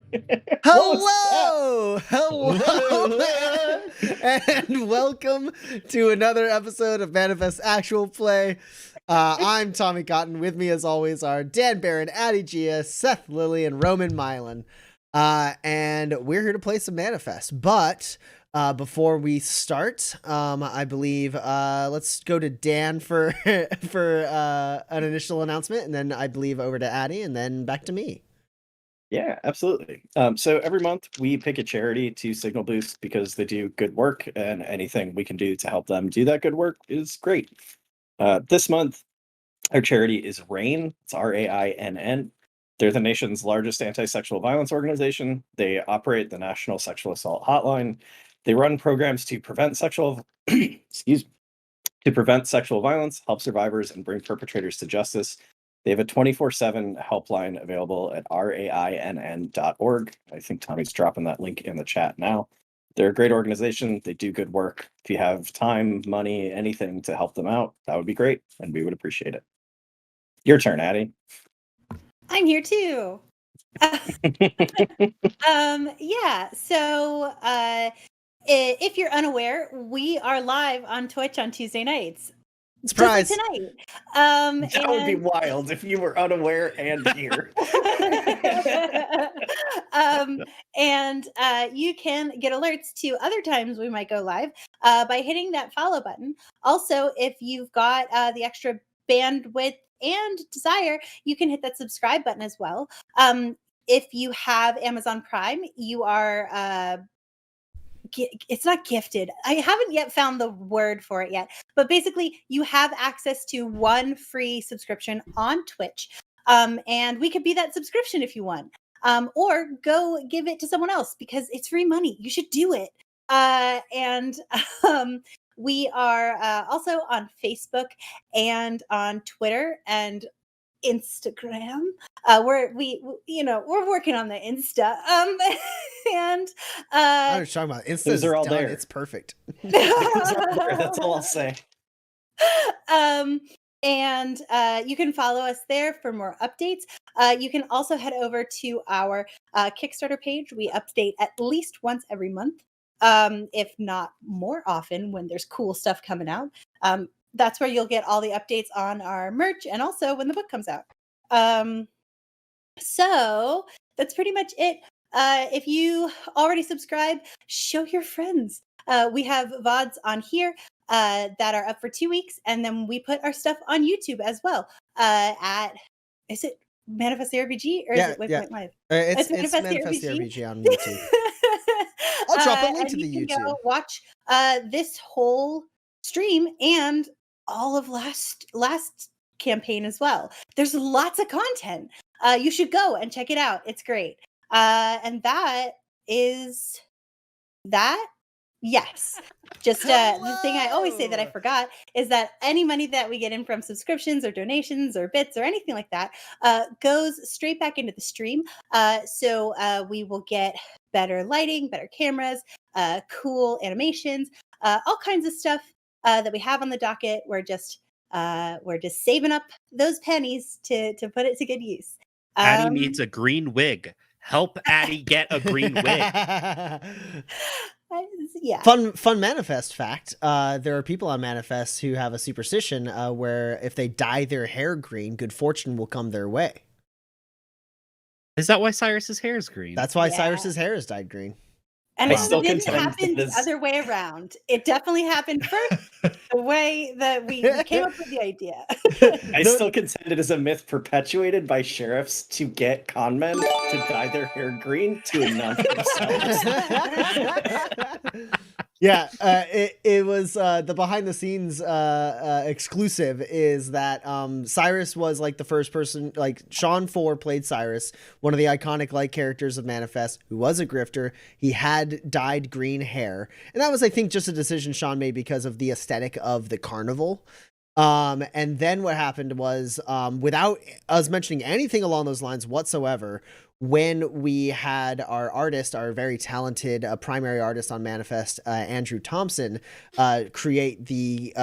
What was that? Hello, and welcome to another episode of Manifest Actual Play. I'm Tommy Cotton. With me, as always, are Dan Barron, Addie Gia, Seth Lilly, and Roman Milan. And we're here to play some Manifest. But before we start, I believe let's go to Dan for an initial announcement, and then I believe over to Addie, and then back to me. Yeah, absolutely. So every month we pick a charity to signal boost because they do good work, and anything we can do to help them do that good work is great. This month, our charity is RAINN. It's RAINN. They're the nation's largest anti-sexual violence organization. They operate the National Sexual Assault Hotline. They run programs to prevent excuse me, to prevent sexual violence, help survivors, and bring perpetrators to justice. They have a 24/7 helpline available at rainn.org. I think Tommy's dropping that link in the chat now. They're a great organization. They do good work. If you have time, money, anything to help them out, that would be great, and we would appreciate it. Your turn, Addie. I'm here too. Yeah, so if you're unaware, we are live on Twitch on Tuesday nights. Surprise! Just like tonight. That would be wild if you were unaware and here. And you can get alerts to other times we might go live by hitting that follow button. Also, if you've got the extra bandwidth and desire, you can hit that subscribe button as well. If you have Amazon Prime, you are it's not gifted. I haven't yet found the word for it yet, but basically you have access to one free subscription on Twitch. And we could be that subscription if you want. Or go give it to someone else because it's free money. You should do it. We are also on Facebook and on Twitter and Instagram. We're working on the Insta. And I was talking about Insta. Those are all done. there. It's perfect. That's all I'll say. And you can follow us there for more updates. You can also head over to our Kickstarter page. We update at least once every month, if not more often when there's cool stuff coming out. That's where you'll get all the updates on our merch and also when the book comes out. So that's pretty much it. If you already subscribe, show your friends. We have VODs on here that are up for 2 weeks, and then we put our stuff on YouTube as well. Is it Manifest the RPG or is it Waypoint Live? It's Manifest the RPG on YouTube. I'll drop a link to the YouTube. Go watch this whole stream and all of last campaign as well. There's lots of content. You should go and check it out. It's great. And that is that. Yes. Just the thing I always say that I forgot is that any money that we get in from subscriptions or donations or bits or anything like that goes straight back into the stream. So we will get better lighting, better cameras, cool animations, all kinds of stuff that we have on the docket. We're just saving up those pennies to put it to good use. Addie needs a green wig. Help Addie get a green wig. Yeah. Fun Manifest fact. There are people on Manifest who have a superstition where if they dye their hair green, good fortune will come their way. Is that why Cyrus's hair is green? That's why Cyrus's hair is dyed green. And it didn't happen the other way around. It definitely happened first, the way that we came up with the idea. I still contend it is a myth perpetuated by sheriffs to get con men to dye their hair green to annul themselves. Yeah, it was the behind the scenes exclusive is that Cyrus was like the first person, like Sean 4 played Cyrus, one of the iconic light characters of Manifest, who was a grifter. He had dyed green hair, and that was, I think, just a decision Sean made because of the aesthetic of the carnival. And then what happened was, without us mentioning anything along those lines whatsoever, when we had our artist, our very talented primary artist on Manifest, Andrew Thompson, create the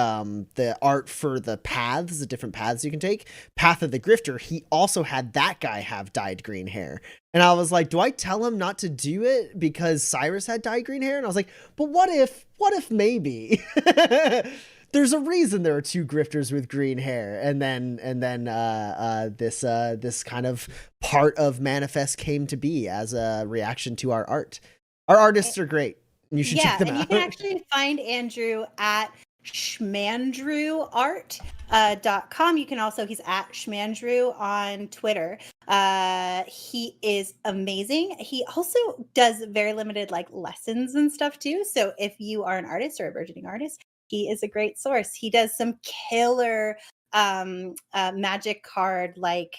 art for the paths, the different paths you can take. Path of the Grifter, he also had that guy have dyed green hair. And I was like, do I tell him not to do it because Cyrus had dyed green hair? And I was like, but what if maybe? There's a reason there are 2 grifters with green hair. And then this kind of part of Manifest came to be as a reaction to our art. Our artists are great. You should check them out. You can actually find Andrew at schmandrewart.com. You can also, he's at schmandrew on Twitter. He is amazing. He also does very limited like lessons and stuff too. So if you are an artist or a burgeoning artist, he is a great source. He does some killer magic card like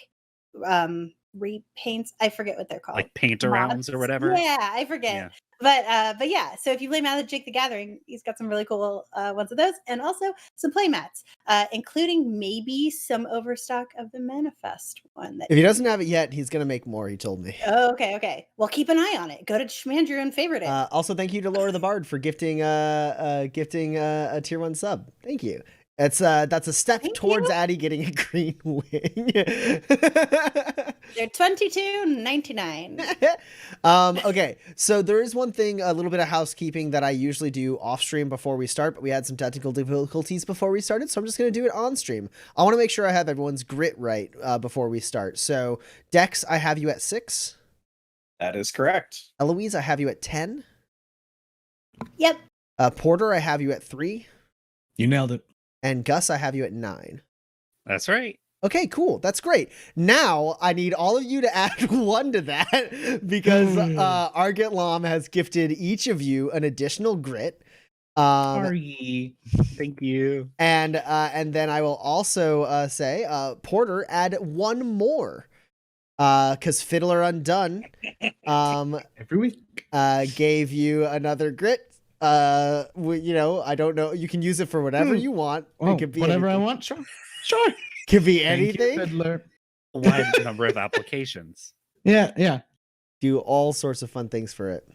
repaints. I forget what they're called. Like paint arounds or whatever. Yeah, I forget. Yeah. But yeah, so if you play Magic the Gathering, he's got some really cool ones of those, and also some play mats, including maybe some overstock of the Manifest one. If he doesn't have it yet, he's gonna make more. He told me. Oh, okay. Well, keep an eye on it. Go to Schmandrew and favorite it. Also, thank you to Laura the Bard for gifting a tier 1 sub. Thank you. That's a step towards Addie getting a green wing. They're $22.99. Okay, so there is one thing, a little bit of housekeeping that I usually do off stream before we start, but we had some technical difficulties before we started, so I'm just going to do it on stream. I want to make sure I have everyone's grit right before we start. So, Dex, I have you at 6. That is correct. Eloise, I have you at 10. Yep. Porter, I have you at 3. You nailed it. And Gus, I have you at 9. That's right. Okay, cool. That's great. Now I need all of you to add 1 to that because Argent Lam has gifted each of you an additional grit. Sorry. Thank you. And then I will also say, Porter, add 1 more. Because Fiddler Undone Every week gave you another grit. I don't know. You can use it for whatever you want. It could be whatever anything. I want. Sure. Could be Thank you, anything. Fiddler. A wide number of applications. Yeah. Do all sorts of fun things for it.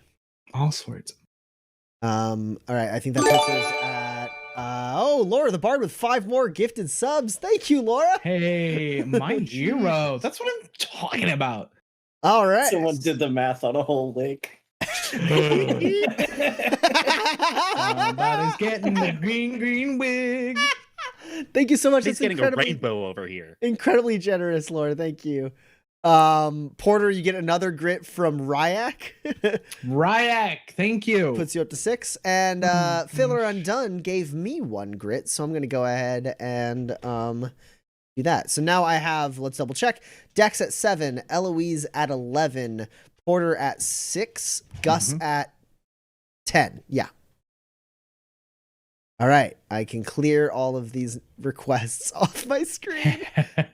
All sorts. All right. I think that puts us at Laura the Bard with 5 more gifted subs. Thank you, Laura. Hey, my Giro. That's what I'm talking about. All right. Someone did the math on a whole lake. That is getting the green wig. Thank you so much. He's That's getting a rainbow over here. Incredibly generous, Laura. Thank you. Porter, you get another grit from Ryak. Ryak, thank you. Puts you up to 6. And Fiddler Undone gave me 1 grit, so I'm gonna go ahead and do that. So now I have, let's double check. Dex at 7, Eloise at 11, Porter at 6, Gus at 10. Yeah. All right, I can clear all of these requests off my screen.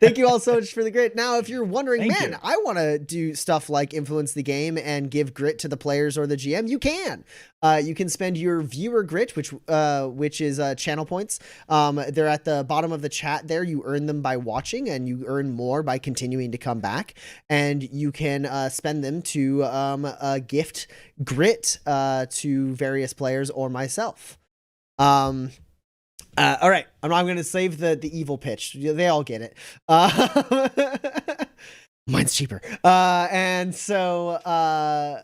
Thank you all so much for the grit. Now, if you're wondering, Thank you. I want to do stuff like influence the game and give grit to the players or the GM, you can. You can spend your viewer grit, which is channel points. They're at the bottom of the chat there. You earn them by watching, and you earn more by continuing to come back. And you can spend them to gift grit to various players or myself. All right, I'm going to save the evil pitch. They all get it. Mine's cheaper. And so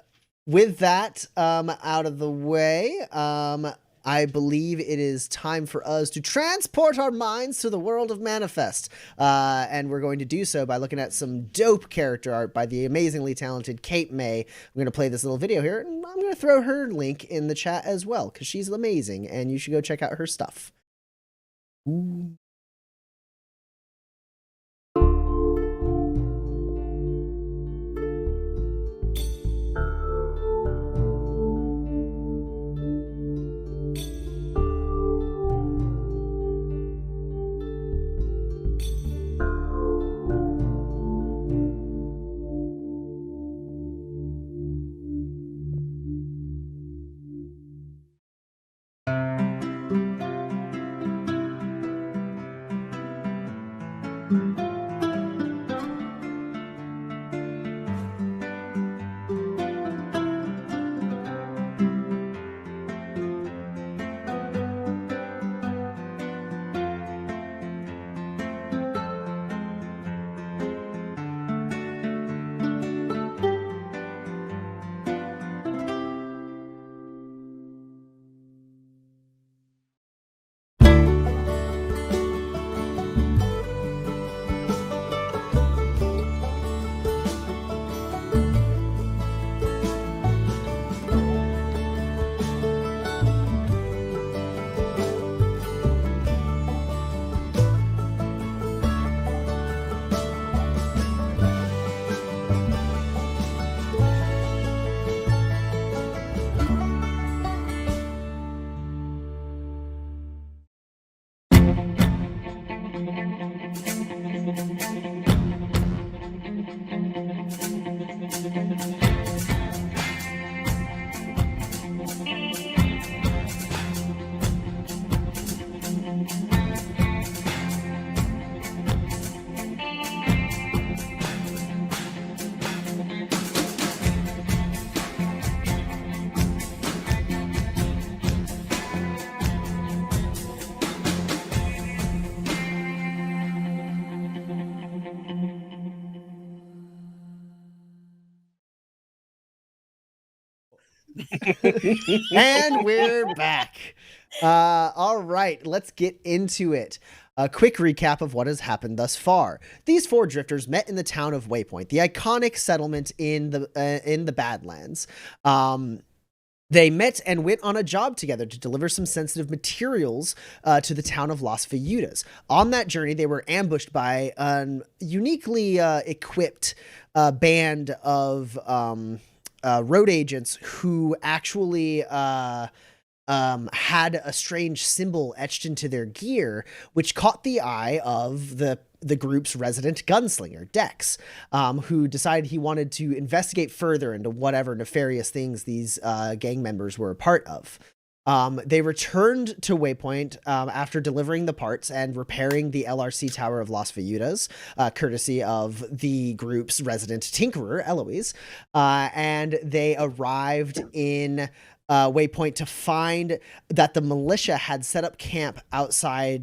with that out of the way, I believe it is time for us to transport our minds to the world of Manifest. And we're going to do so by looking at some dope character art by the amazingly talented Kate May. I'm going to play this little video here, and I'm going to throw her link in the chat as well, because she's amazing, and you should go check out her stuff. Ooh. And we're back. All right, let's get into it. A quick recap of what has happened thus far. These four drifters met in the town of Waypoint, the iconic settlement in the Badlands. They met and went on a job together to deliver some sensitive materials to the town of Las Viudas. On that journey, they were ambushed by a uniquely equipped band of road agents who actually had a strange symbol etched into their gear, which caught the eye of the group's resident gunslinger, Dex, who decided he wanted to investigate further into whatever nefarious things these gang members were a part of. They returned to Waypoint after delivering the parts and repairing the LRC Tower of Las Viudas, courtesy of the group's resident tinkerer, Eloise, and they arrived in Waypoint to find that the militia had set up camp outside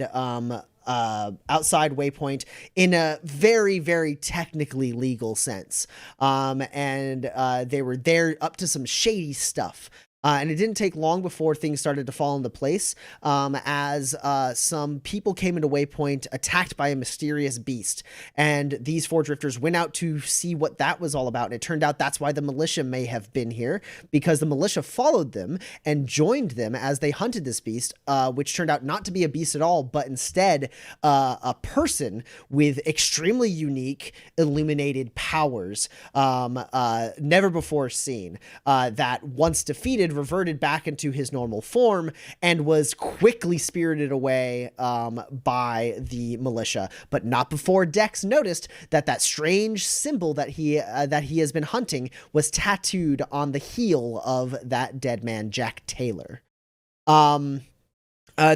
Waypoint in a very, very technically legal sense. And they were there up to some shady stuff. And it didn't take long before things started to fall into place, as some people came into Waypoint attacked by a mysterious beast. And these four drifters went out to see what that was all about. And it turned out that's why the militia may have been here, because the militia followed them and joined them as they hunted this beast, which turned out not to be a beast at all, but instead a person with extremely unique illuminated powers, never before seen, that once defeated reverted back into his normal form and was quickly spirited away by the militia, but not before Dex noticed that strange symbol that he has been hunting was tattooed on the heel of that dead man, Jack Taylor.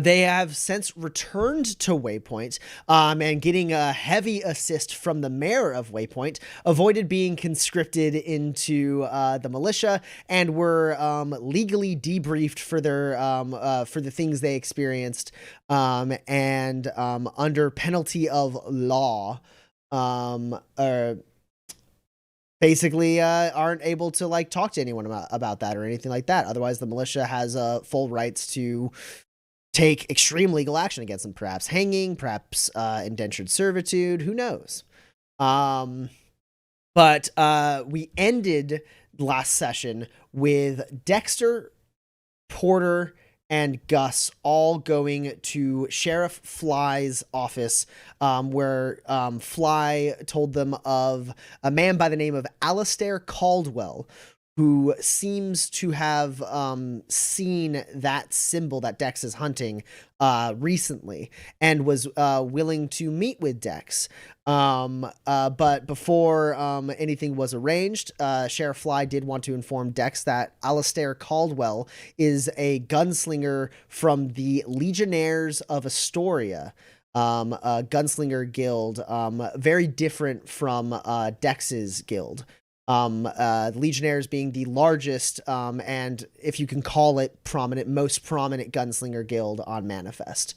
They have since returned to Waypoint, and getting a heavy assist from the mayor of Waypoint, avoided being conscripted into the militia, and were legally debriefed for the things they experienced, and under penalty of law, basically aren't able to like talk to anyone about that or anything like that. Otherwise, the militia has full rights to take extreme legal action against them, perhaps hanging, perhaps indentured servitude, who knows. But we ended last session with Dexter, Porter, and Gus all going to Sheriff Fly's office, where Fly told them of a man by the name of Alistair Caldwell, who seems to have seen that symbol that Dex is hunting recently, and was willing to meet with Dex. But before anything was arranged, Sheriff Fly did want to inform Dex that Alistair Caldwell is a gunslinger from the Legionnaires of Astoria, a gunslinger guild, very different from Dex's guild. Legionnaires being the largest, and if you can call it most prominent gunslinger guild on Manifest.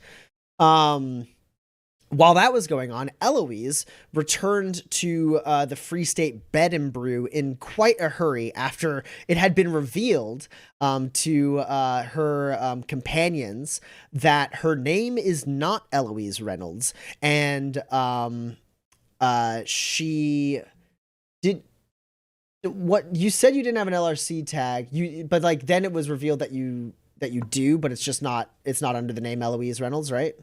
While that was going on, Eloise returned to the Free State Bed and Brew in quite a hurry after it had been revealed to her companions that her name is not Eloise Reynolds, and she did. What you said, you didn't have an LRC tag, but like then it was revealed that you do, but it's not under the name Eloise Reynolds, right?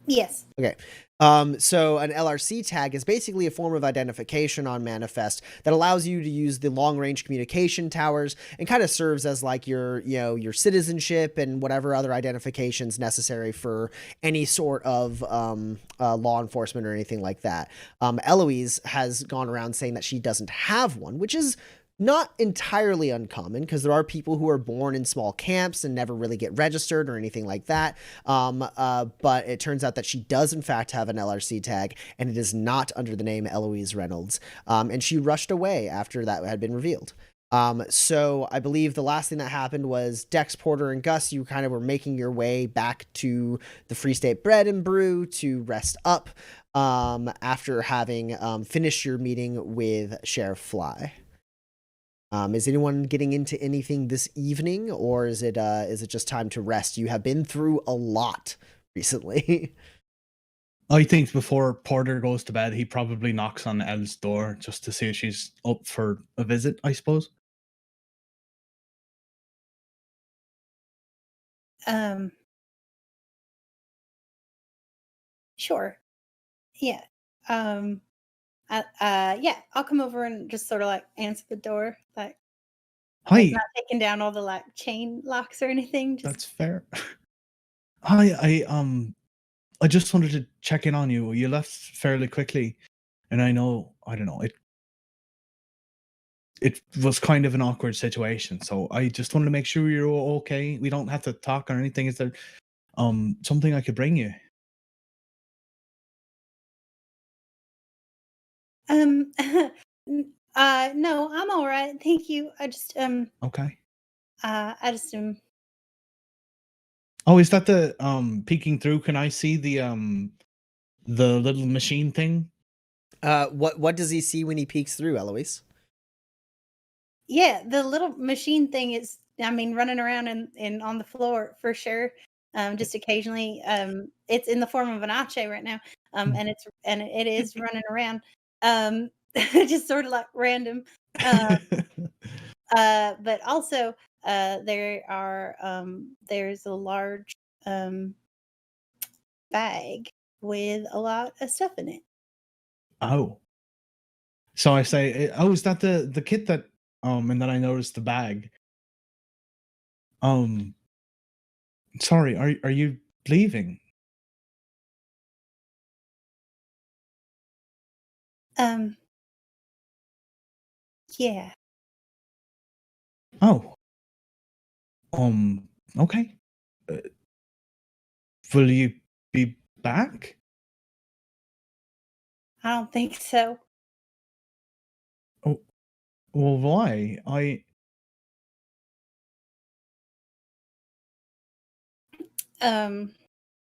Yes. Okay. So an LRC tag is basically a form of identification on Manifest that allows you to use the long range communication towers and kind of serves as like your citizenship and whatever other identifications necessary for any sort of law enforcement or anything like that. Eloise has gone around saying that she doesn't have one, which is not entirely uncommon, because there are people who are born in small camps and never really get registered or anything like that. But it turns out that she does in fact have an LRC tag, and it is not under the name Eloise Reynolds. And she rushed away after that had been revealed. So I believe the last thing that happened was Dex, Porter, and Gus, you kind of were making your way back to the Free State Bread and Brew to rest up, after having finished your meeting with Sheriff Fly. Is anyone getting into anything this evening, or is it just time to rest? You have been through a lot recently. I think before Porter goes to bed, he probably knocks on Elle's door just to see if she's up for a visit, I suppose. Sure. Yeah. Yeah, I'll come over and just sort of like answer the door, like Hi, not taking down all the like chain locks or anything. Just that's fair. Hi, I just wanted to check in on you. You left fairly quickly, and I don't know, it was kind of an awkward situation. So I just wanted to make sure you're okay. We don't have to talk or anything. Is there something I could bring you? no, I'm all right. Thank you. Okay. I just Oh, is that the peeking through? Can I see the little machine thing? What does he see when he peeks through, Eloise? Yeah, the little machine thing is, I mean, running around and on the floor for sure. Just occasionally, it's in the form of an ache right now. And it is running around. Just sort of like random. But also, there's a large bag with a lot of stuff in it. Oh. So I say, oh, is that the kit that and then I noticed the bag. Sorry, are you leaving? Um, yeah. Oh. Okay. Uh, will you be back? I don't think so. Oh, well, why?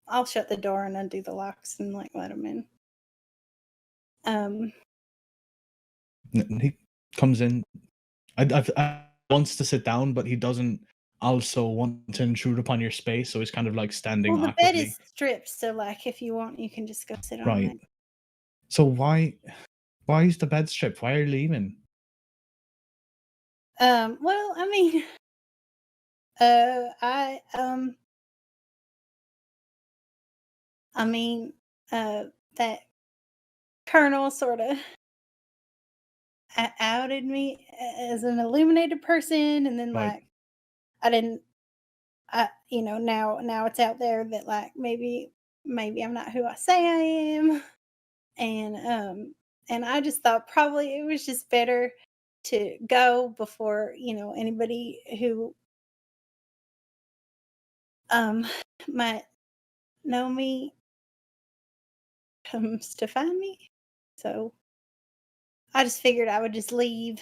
I'll shut the door and undo the locks and like let him in. He comes in. I wants to sit down, but he doesn't also want to intrude upon your space, so he's kind of like standing Well, the bed awkwardly. is stripped, so like if you want, you can just go sit on Right. it. So why is the bed stripped? Why are you leaving? Well, I mean, I mean, that colonel sort of outed me as an illuminated person, and then Right. like I didn't, now it's out there that like maybe I'm not who I say I am, and I just thought probably it was just better to go before anybody who um might know me comes to find me. So I just figured I would just leave.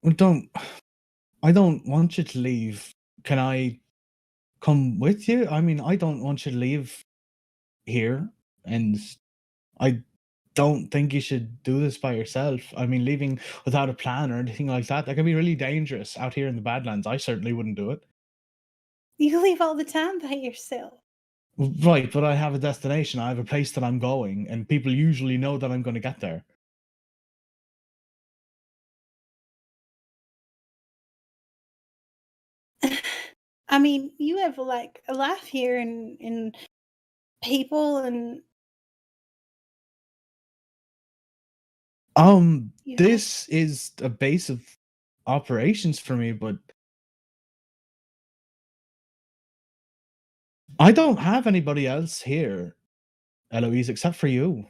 Well, I don't want you to leave. Can I come with you? I mean, I don't want you to leave here, and I don't think you should do this by yourself. I mean, leaving without a plan or anything like that can be really dangerous out here in the Badlands. I certainly wouldn't do it. You leave all the time by yourself. Right, but I have a destination. I have a place that I'm going, and people usually know that I'm going to get there. I mean, you have like a life here and people and you have This is a base of operations for me, but I don't have anybody else here, Eloise, except for you.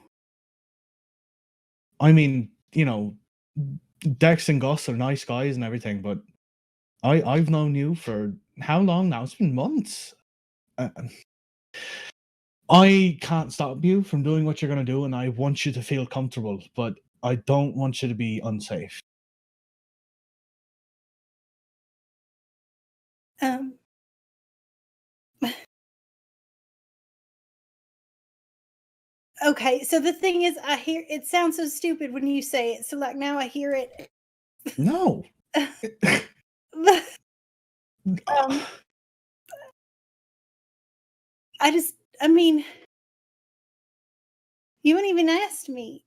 I mean, Dex and Gus are nice guys and everything, but I've known you for how long now? It's been months. Uh, I can't stop you from doing what you're going to do, and I want you to feel comfortable, but I don't want you to be unsafe. um okay, so the thing is I hear it sounds so stupid when you say it. So like now I hear it. No, um, I mean, you haven't even asked me.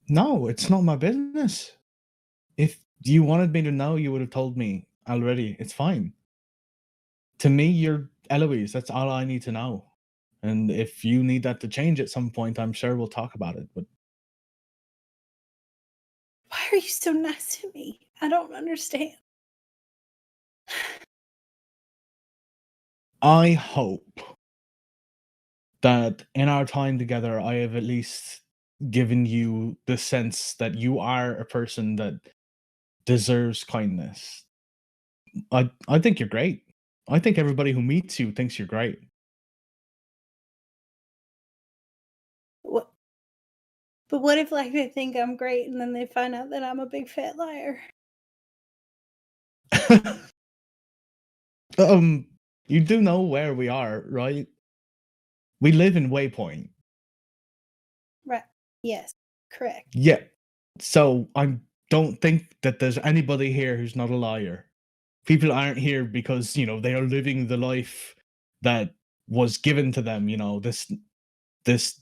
No, it's not my business. If you wanted me to know, you would have told me already. It's fine. To me, you're Eloise. That's all I need to know. And if you need that to change at some point, I'm sure we'll talk about it. But Why are you so nice to me? I don't understand. I hope that in our time together, I have at least given you the sense that you are a person that deserves kindness. I think you're great. I think everybody who meets you thinks you're great. What? But what if like they think I'm great and then they find out that I'm a big fat liar? You do know where we are, right? We live in Waypoint. Right. Yes. Correct. Yeah. So I don't think that there's anybody here who's not a liar. People aren't here because, they are living the life that was given to them, this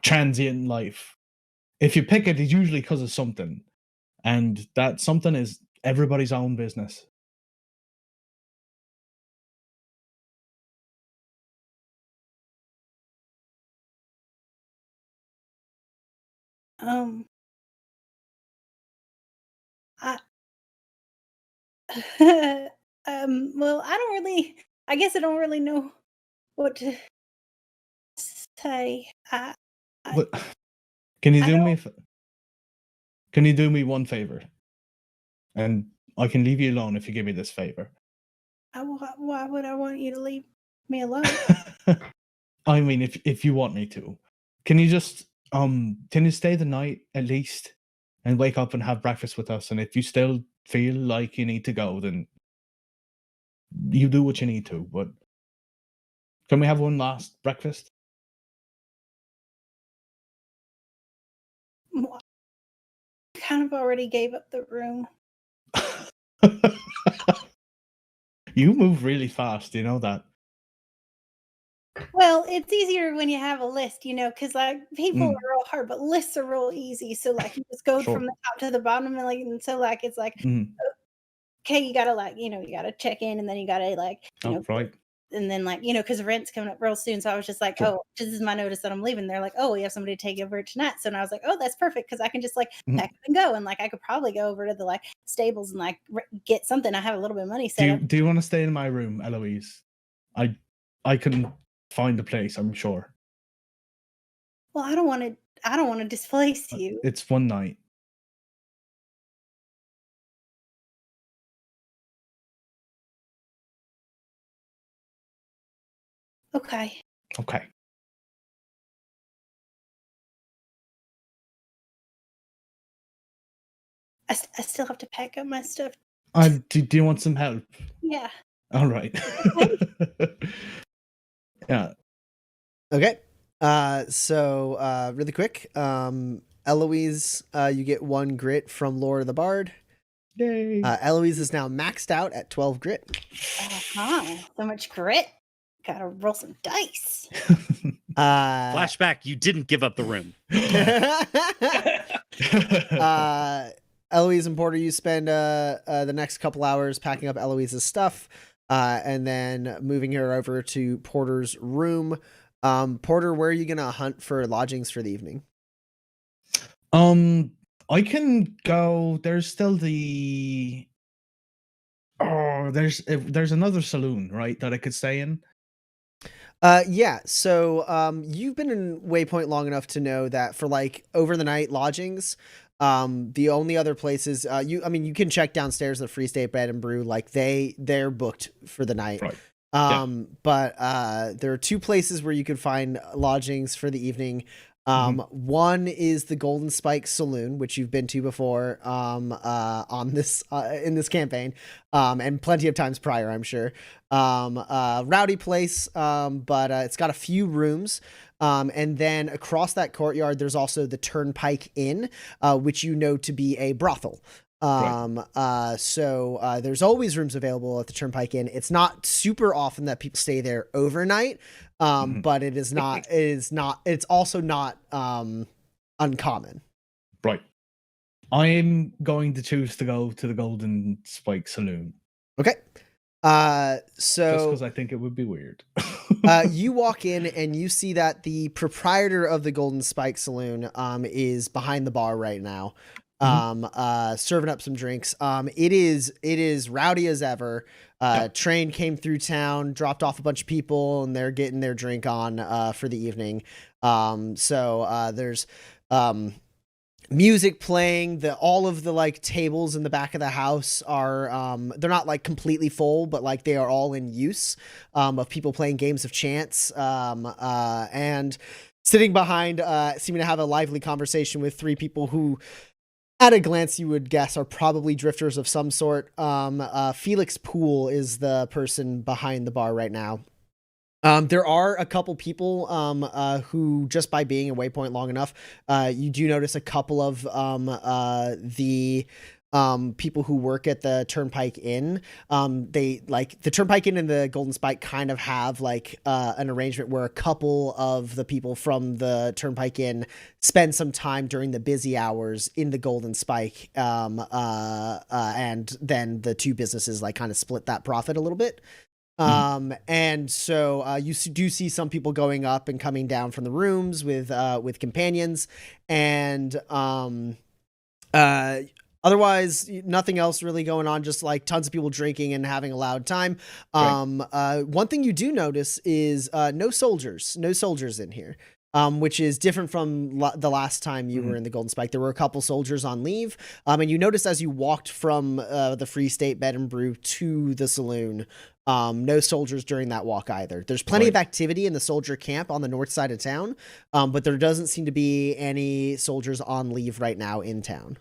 transient life. If you pick it, it's usually because of something. And that something is everybody's own business. I well, I guess I don't really know what to say. What? Can you I do don't- me? Can you do me one favor? And I can leave you alone if you give me this favor. Why would I want you to leave me alone? I mean, if you want me to, can you just can you stay the night at least and wake up and have breakfast with us? And if you still feel like you need to go, then you do what you need to. But can we have one last breakfast? Well, I kind of already gave up the room. You move really fast, you know that. Well, it's easier when you have a list, because like people Mm. are real hard, but lists are real easy. So like you just go Sure. from the top to the bottom, and so like it's like Mm. okay, you gotta like you gotta check in, and then you gotta like Oh, right. and then like because rent's coming up real soon. So I was just like, Sure. oh, this is my notice that I'm leaving. They're like, oh, we have somebody to take over tonight. So and I was like, oh, that's perfect because I can just like Mhm. pack up and go, and like I could probably go over to the like stables and like get something. I have a little bit of money Do set you up. do you want to stay in my room, Eloise? I can find a place, I'm sure. Well, I don't want to displace you. It's one night. Okay. Okay. I still have to pack up my stuff. Do you want some help? Yeah. All right. Yeah. Okay. So really quick, Eloise, you get 1 grit from Lord of the Bard. Yay. Eloise is now maxed out at 12 grit. So much grit. Gotta roll some dice. Flashback, you didn't give up the room. Eloise and Porter, you spend the next couple hours packing up Eloise's stuff, and then moving her over to Porter's room. Porter, where are you gonna hunt for lodgings for the evening? I can go. There's still the. Oh, there's another saloon, right, that I could stay in. Yeah. So, you've been in Waypoint long enough to know that for like over the night lodgings, the only other places, you can check downstairs at Free State Bed and Brew, like they're booked for the night. Right. But there are 2 places where you could find lodgings for the evening. One is the Golden Spike Saloon, which you've been to before on this in this campaign, and plenty of times prior, I'm sure. Rowdy place, but it's got a few rooms. And then across that courtyard, there's also the Turnpike Inn, which you know to be a brothel. So there's always rooms available at the Turnpike Inn. It's not super often that people stay there overnight, but it's also not uncommon. Right. I'm going to choose to go to the Golden Spike Saloon. Okay. Just because I think it would be weird. You walk in and you see that the proprietor of the Golden Spike Saloon is behind the bar right now, serving up some drinks. It is rowdy as ever. Train came through town, dropped off a bunch of people, and they're getting their drink on for the evening. So there's music playing. All of the like tables in the back of the house are they're not like completely full, but like they are all in use, of people playing games of chance, and sitting behind seeming to have a lively conversation with three people who at a glance you would guess are probably drifters of some sort. Felix Poole is the person behind the bar right now. There are a couple people who, just by being in Waypoint long enough, you do notice a couple of the people who work at the Turnpike Inn. They like the Turnpike Inn and the Golden Spike kind of have like an arrangement where a couple of the people from the Turnpike Inn spend some time during the busy hours in the Golden Spike, and then the two businesses like kind of split that profit a little bit. And so you do see some people going up and coming down from the rooms with companions, and otherwise nothing else really going on, just like tons of people drinking and having a loud time. One thing you do notice is no soldiers in here. Which is different from the last time you were in the Golden Spike. There were a couple soldiers on leave. And you noticed as you walked from the Free State Bed and Brew to the saloon, no soldiers during that walk either. There's plenty of activity in the soldier camp on the north side of town, but there doesn't seem to be any soldiers on leave right now in town.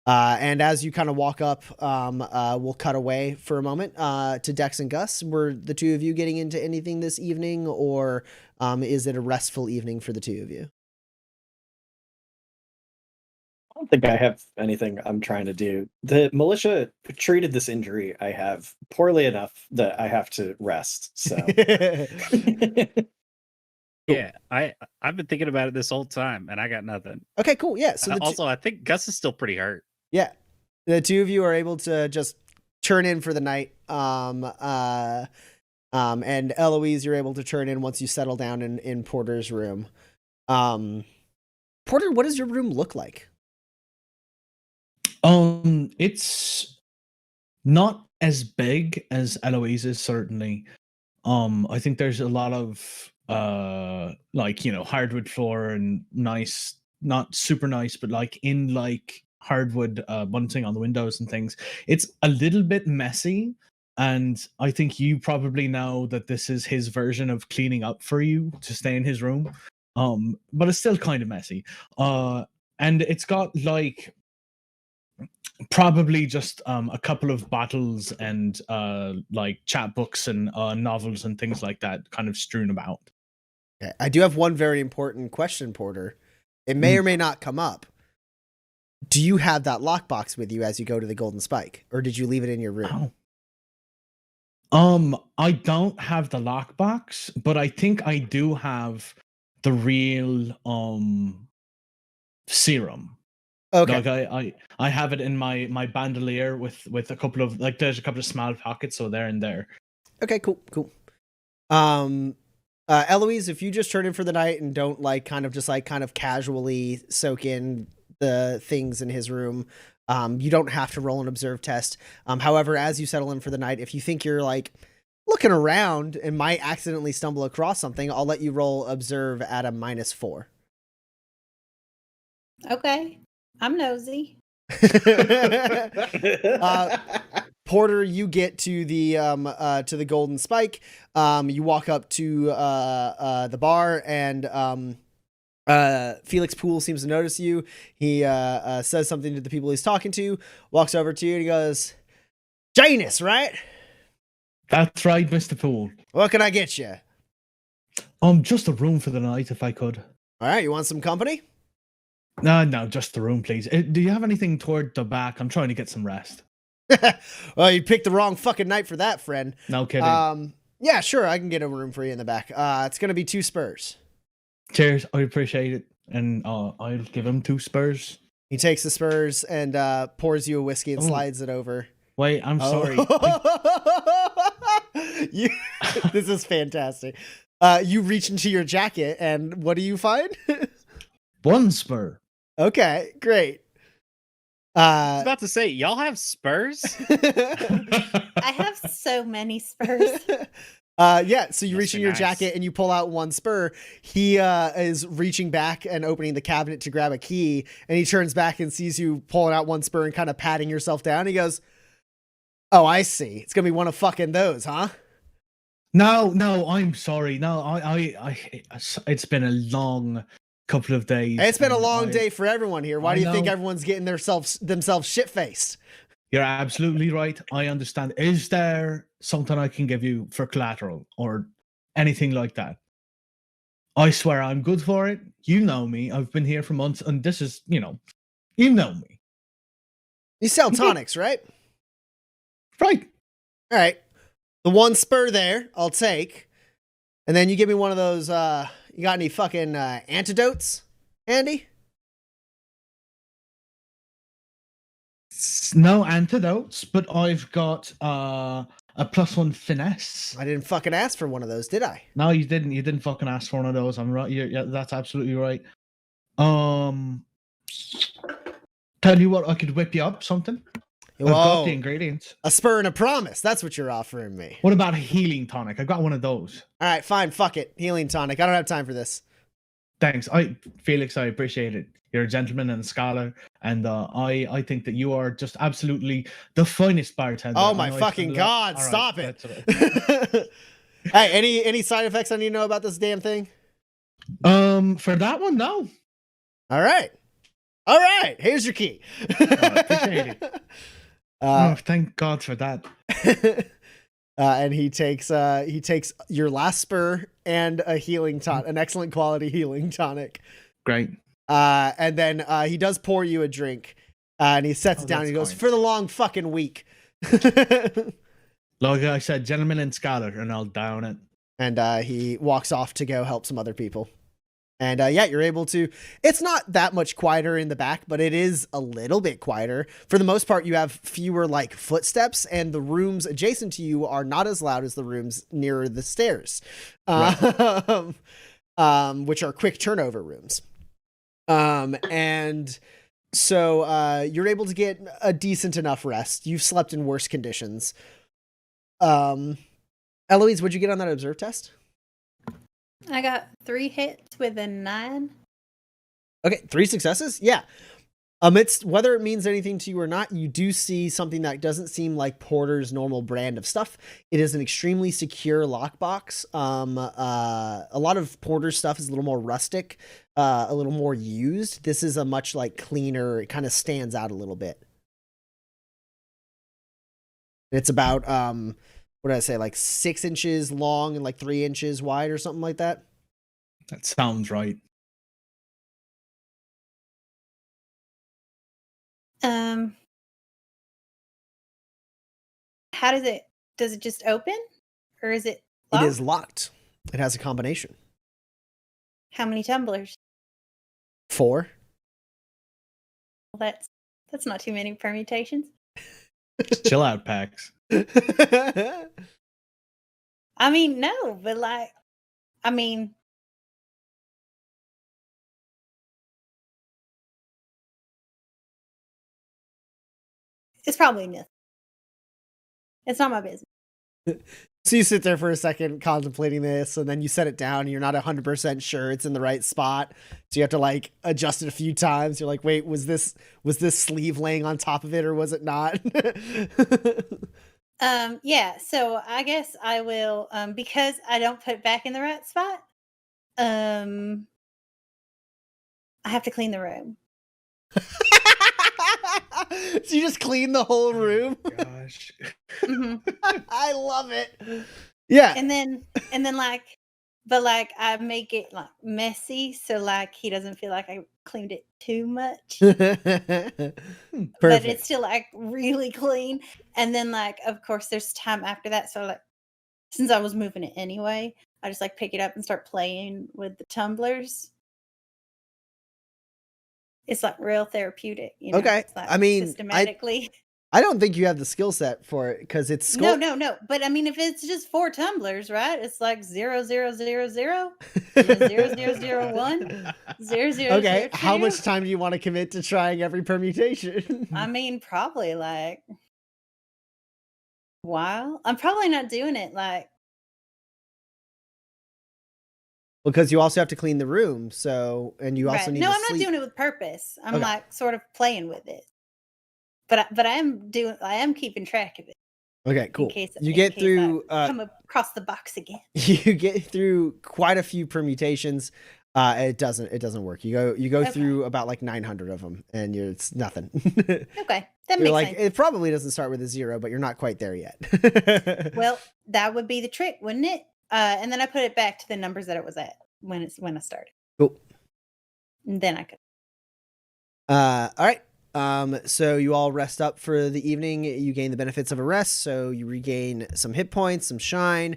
And as you kind of walk up, we'll cut away for a moment to Dex and Gus. Were the two of you getting into anything this evening, or is it a restful evening for the two of you? I don't think I have anything I'm trying to do. The militia treated this injury I have poorly enough that I have to rest. So Yeah, I've been thinking about it this whole time, and I got nothing. Okay, cool. Yeah. So Also, I think Gus is still pretty hurt. yeah, the two of you are able to just turn in for the night. And Eloise, you're able to turn in once you settle down in Porter's room. Porter, what does your room look like? It's not as big as Eloise's, certainly. I think there's a lot of like, you know, hardwood floor and nice, not super nice, but like in like hardwood bunting on the windows and things. It's a little bit messy, and I think you probably know that this is his version of cleaning up for you to stay in his room. But it's still kind of messy. And it's got like probably just a couple of bottles and like chapbooks and novels and things like that kind of strewn about. Okay. I do have one very important question, Porter. It may or may not come up. Do you have that lockbox with you as you go to the Golden Spike, or did you leave it in your room? I don't have the lockbox, but I think I do have the real serum. Okay. Like I have it in my bandolier with a couple of, like, there's a couple of small pockets, so they're in there. Okay, cool. Eloise, if you just turn in for the night and don't like kind of casually soak in the things in his room, you don't have to roll an observe test. However, as you settle in for the night, if you think you're like looking around and might accidentally stumble across something, I'll let you roll observe at a -4. Okay. I'm nosy. Porter, you get to the Golden Spike. You walk up to the bar, and Felix Poole seems to notice you. He says something to the people he's talking to, walks over to you, and he goes, Janus, right? That's right, Mr. Poole. What can I get you? Just a room for the night, if I could. All right, you want some company? No, just the room, please. Do you have anything toward the back? I'm trying to get some rest. Well, you picked the wrong fucking night for that, friend. No kidding. Yeah, sure, I can get a room for you in the back. It's gonna be 2 spurs. Cheers, I appreciate it. And I'll give him 2 spurs. He takes the spurs and pours you a whiskey and slides it over. Wait, I'm sorry. This is fantastic. You reach into your jacket, and what do you find? 1 spur. Okay, great. I was about to say, y'all have spurs? I have so many spurs. Yeah, so you Must reach be in your nice. jacket and you pull out 1 spur. He is reaching back and opening the cabinet to grab a key, and he turns back and sees you pulling out 1 spur and kind of patting yourself down. He goes, "Oh, I see. It's gonna be one of fucking those, huh?" No, I'm sorry. No, I it's been a long couple of days. It's been a and long day for everyone here. Why I do you think know. everyone's getting themselves shit-faced? You're absolutely right. I understand. Is there something I can give you for collateral or anything like that? I swear I'm good for it. You know me. I've been here for months, and this is, you know me. You sell tonics, right? Right. All right. The 1 spur there, I'll take. And then you give me one of those, you got any fucking antidotes, Andy? No antidotes, but I've got a +1 finesse. I didn't fucking ask for one of those, did I? No, you didn't. You didn't fucking ask for one of those. I'm right. Yeah, that's absolutely right. Tell you what, I could whip you up something. I've got the ingredients. A spur and a promise. That's what you're offering me. What about a healing tonic? I got one of those. All right, fine. Fuck it. Healing tonic. I don't have time for this. Thanks, Felix. I appreciate it. You're a gentleman and a scholar, and I think that you are just absolutely the finest bartender. Oh I my know I fucking spend a lot- God, All right, stop it. that's all Hey, any side effects I need to know about this damn thing? right. For that one, no. All right. Here's your key. appreciate it. Oh, thank God for that. And he takes your last spur and a healing tonic, an excellent quality healing tonic. Great. And then he does pour you a drink, and he sets it down. And he that's goes, fine. "For the long fucking week." Like I said, gentleman and scholar, and I'll down it. And he walks off to go help some other people. And yeah, you're able to. It's not that much quieter in the back, but it is a little bit quieter. For the most part, you have fewer like footsteps, and the rooms adjacent to you are not as loud as the rooms near the stairs, which are quick turnover rooms. And so you're able to get a decent enough rest. You've slept in worse conditions. Eloise, what'd you get on that observe test? I got 3 hits with a 9. Okay, 3 successes? Yeah. Amidst whether it means anything to you or not, you do see something that doesn't seem like Porter's normal brand of stuff. It is an extremely secure lockbox. A lot of Porter's stuff is a little more rustic, a little more used. This is a much like cleaner, it kind of stands out a little bit. It's about what did I say, like 6 inches long and like 3 inches wide or something like that. That sounds right. How does it just open? Or is it It locked? is locked. It has a combination. How many tumblers? 4. Well, that's not too many permutations. Chill out, Pax. I mean, no, but like, I mean, it's probably nothing. It's not my business. So you sit there for a second contemplating this, and then you set it down, and you're not 100% sure it's in the right spot. So you have to like adjust it a few times. You're like, wait, was this sleeve laying on top of it, or was it not? Yeah, so I guess I will, because I don't put it back in the right spot. I have to clean the room. So you just clean the whole room? Gosh. hmm I love it. Yeah. And then like, but like I make it like messy, so like he doesn't feel like I cleaned it too much. But Perfect. it's still like really clean. And then like, of course, there's time after that. So like, since I was moving it anyway, I just like pick it up and start playing with the tumblers. It's like real therapeutic, you know. Okay. It's like I mean, systematically. I don't think you have the skill set for it because it's No. But I mean, if it's just 4 tumblers, right? It's like 0, 0, 0, 0, 0, 0, 0, 1, 0, 0, Okay. 0, How 2. much time do you want to commit to trying every permutation? I mean, probably like a while. I'm probably not doing it like Because you also have to clean the room, so and you also right. need No, to I'm not sleep. doing it with purpose. I'm Okay. like sort of playing with it. But I am keeping track of it Okay, in cool. case You in get case through I come across the box again. you get through quite a few permutations. It doesn't work. You go Okay. through about like 900 of them, and it's nothing. Okay, that You're makes like, sense. it probably doesn't start with a 0, but you're not quite there yet. Well, that would be the trick, wouldn't it? And then I put it back to the numbers that it was at when I started. Cool. And then I could. All right. So you all rest up for the evening. You gain the benefits of a rest, so you regain some hit points, some shine.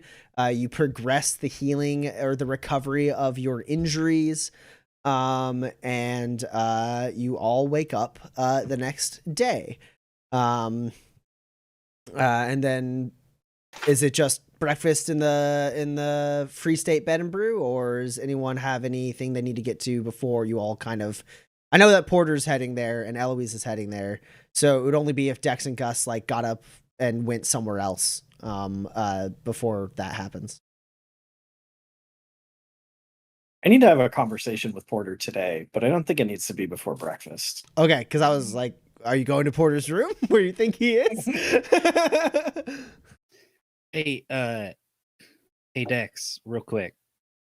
You progress the healing or the recovery of your injuries. And you all wake up the next day. And then is it just breakfast in the Free State Bed and Brew, or does anyone have anything they need to get to before you all kind of? I know that Porter's heading there and Eloise is heading there, so it would only be if Dex and Gus like got up and went somewhere else before that happens. I need to have a conversation with Porter today, but I don't think it needs to be before breakfast. Okay, because I was like, are you going to Porter's room where you think he is? Hey, Dex, real quick.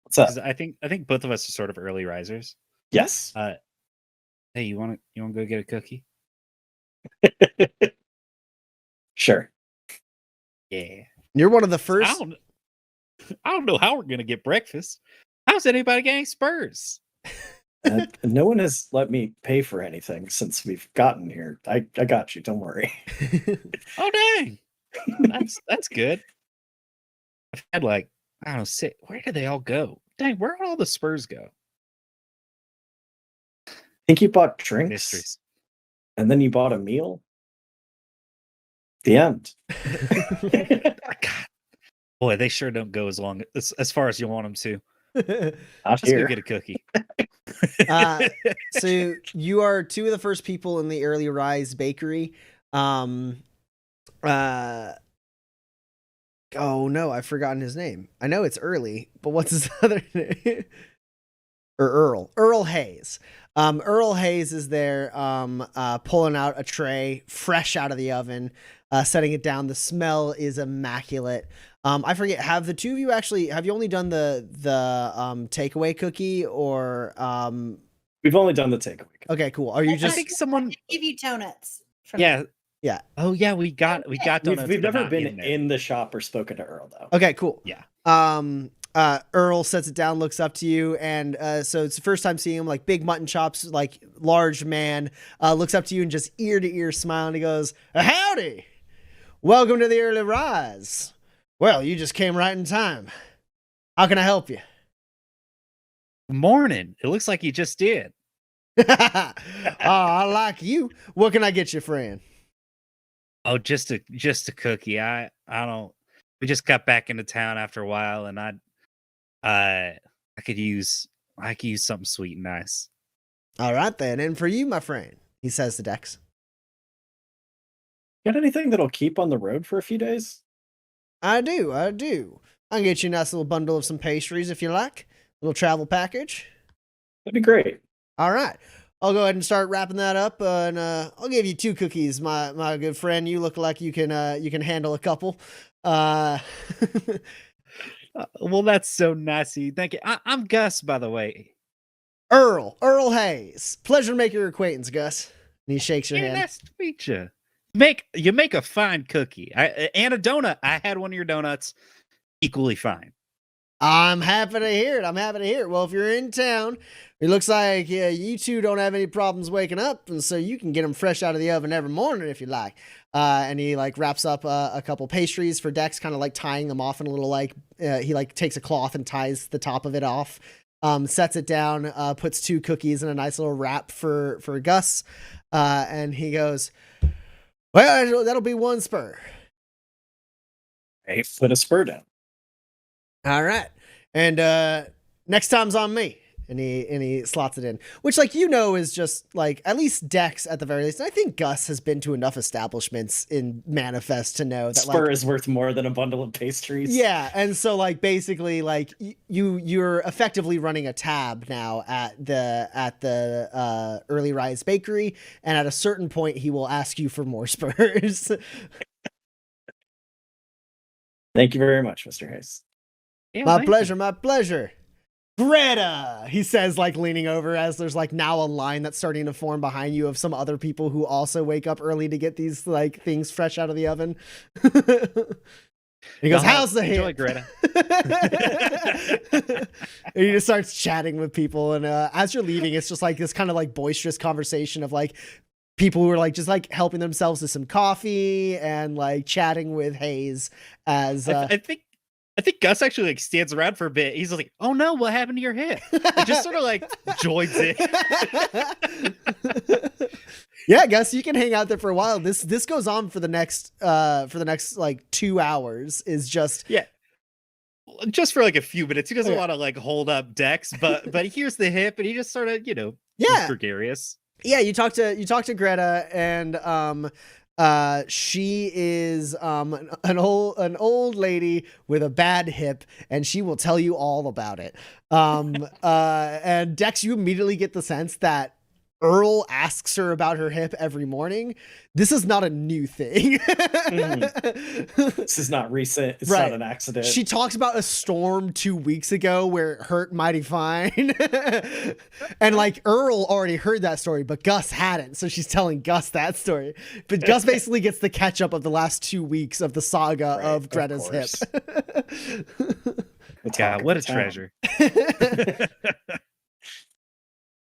What's up? 'Cause I think both of us are sort of early risers. Yes. Hey, you want to go get a cookie? Sure. Yeah. You're one of the first. I don't know how we're gonna get breakfast. How's anybody getting Spurs? No one has let me pay for anything since we've gotten here. I got you. Don't worry. Oh dang, that's good. I've had like I don't know, where did they all go? Dang, where did all the Spurs go? Think you bought drinks, Mysteries. and then you bought a meal. The end. God, boy, they sure don't go as far as you want them to. Not Let's here. go get a cookie. So you are two of the first people in the Early Rise Bakery. Oh no, I've forgotten his name. I know it's Early, but what's his other name? Or Earl Hayes. Earl Hayes is there pulling out a tray fresh out of the oven, setting it down. The smell is immaculate. I forget, have the two of you have you only done the takeaway cookie, or We've only done the takeaway. okay, cool. Are you I just think someone. Give you donuts. Yeah. Yeah. Oh yeah, we got donuts. We've but never not been there. in the shop or spoken to Earl though. okay, cool. Yeah. Earl sets it down, looks up to you, and so it's the first time seeing him, like big mutton chops, like large man, looks up to you and just ear to ear smiling. He goes, "Howdy, welcome to the Early Rise. Well, you just came right in time. How can I help you?" Morning. It looks like you just did. Oh, I like you. What can I get you, friend? Oh, just a cookie. I don't. We just got back into town after a while, and I could use something sweet and nice. All right then, and for you, my friend, he says to Dex. Got anything that'll keep on the road for a few days? I do. I can get you a nice little bundle of some pastries if you like. Little travel package. That'd be great. All right. I'll go ahead and start wrapping that up, and I'll give you 2 cookies, my good friend. You look like you can handle a couple. Well, that's so nice of you. Thank you. I'm Gus, by the way. Earl Hayes. Pleasure to make your acquaintance, Gus. And he shakes your hand. Nice to meet you. You make a fine cookie. And a donut. I had one of your donuts. Equally fine. I'm happy to hear it. Well, if you're in town, it looks like you two don't have any problems waking up, and so you can get them fresh out of the oven every morning if you like. And he like wraps up a couple pastries for Dex, kind of like tying them off in a little like he like takes a cloth and ties the top of it off. Sets it down, puts 2 cookies in a nice little wrap for Gus, and he goes, "Well, that'll be 1 spur." Hey, put a spur down. All right. And next time's on me. And he slots it in. Which, like, is just, like, at least Dex at the very least. And I think Gus has been to enough establishments in Manifest to know that, spur like, is worth more than a bundle of pastries. Yeah, and so, like, basically, like, you're effectively running a tab now at the Early Rise Bakery, and at a certain point, he will ask you for more spurs. Thank you very much, Mr. Hayes. Yeah, My thank pleasure, you. my pleasure. Greta, he says, like, leaning over as there's, like, now a line that's starting to form behind you of some other people who also wake up early to get these, like, things fresh out of the oven. He goes, "How's the Enjoy, hit?" Greta. And he just starts chatting with people. And as you're leaving, it's just, like, this kind of, like, boisterous conversation of, like, people who are, like, just, like, helping themselves to some coffee and, like, chatting with Hayes as... I think Gus actually like stands around for a bit. He's like, "Oh no, what happened to your hip?" And just sort of like joins it. Yeah, Gus, you can hang out there for a while. This goes on for the next like 2 hours. Is just Just for like a few minutes. He doesn't want to like hold up Dex, but here's the hip, and he just sort of he's gregarious. Yeah, you talk to Greta, and she is an old lady with a bad hip, and she will tell you all about it. And Dex, you immediately get the sense that Earl asks her about her hip every morning. This is not a new thing. This is not recent. It's Right. not an accident. She talks about a storm 2 weeks ago where it hurt mighty fine. And like Earl already heard that story, but Gus hadn't. So she's telling Gus that story. But Gus basically gets the catch up of the last 2 weeks of the saga of Greta's hip. God, what a treasure.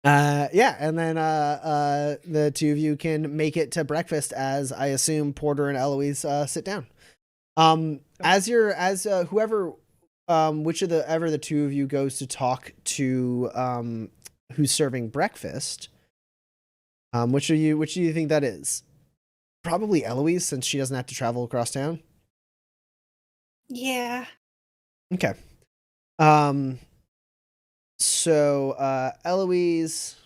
Yeah, and then the two of you can make it to breakfast as I assume Porter and Eloise sit down. Whoever which of the two of you goes to talk to who's serving breakfast, which do you think that is? Probably Eloise, since she doesn't have to travel across town. Yeah. Okay. So Eloise,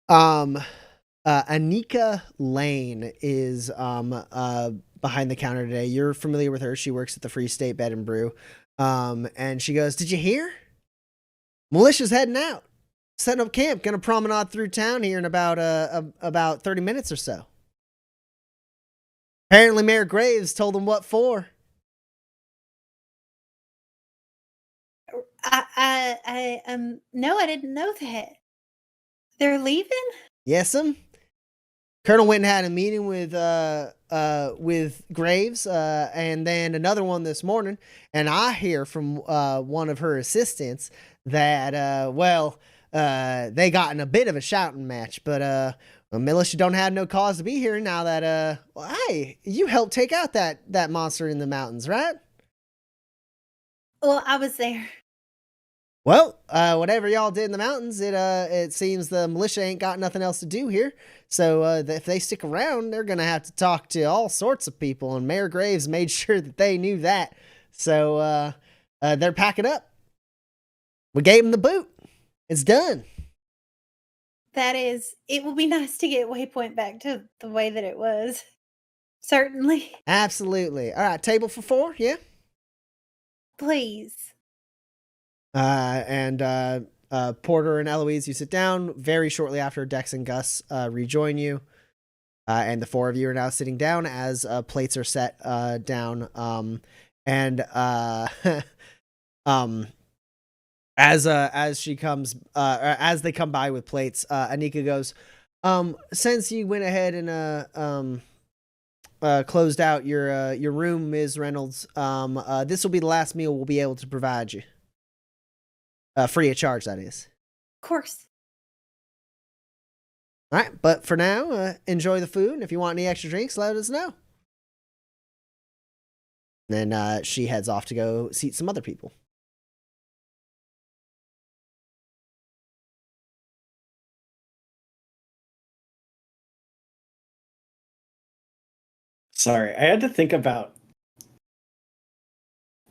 Anika Lane is behind the counter today. You're familiar with her. She works at the Free State Bed and Brew. And she goes, "Did you hear? Militia's heading out, setting up camp, gonna promenade through town here in about 30 minutes or so. Apparently Mayor Graves told them what for." No, I didn't know that. They're leaving? Yes'm. Colonel went and had a meeting with Graves, and then another one this morning. And I hear from one of her assistants that they got in a bit of a shouting match, but militia don't have no cause to be here now that hey, you helped take out that monster in the mountains, right? Well, I was there. Well, whatever y'all did in the mountains, it seems the militia ain't got nothing else to do here. So if they stick around, they're gonna have to talk to all sorts of people, and Mayor Graves made sure that they knew that. So they're packing up. We gave them the boot. It's done. That is, it will be nice to get Waypoint back to the way that it was. Certainly. Absolutely. All right, table for 4, yeah? Please. And Porter and Eloise, you sit down. Very shortly after, Dex and Gus rejoin you. And the 4 of you are now sitting down as plates are set down. And As she comes, or as they come by with plates, Anika goes, since you went ahead and closed out your room, Ms. Reynolds, this will be the last meal we'll be able to provide you. Free of charge, that is. Of course. All right, but for now, enjoy the food. And if you want any extra drinks, let us know. Then she heads off to go seat some other people. Sorry, I had to think about,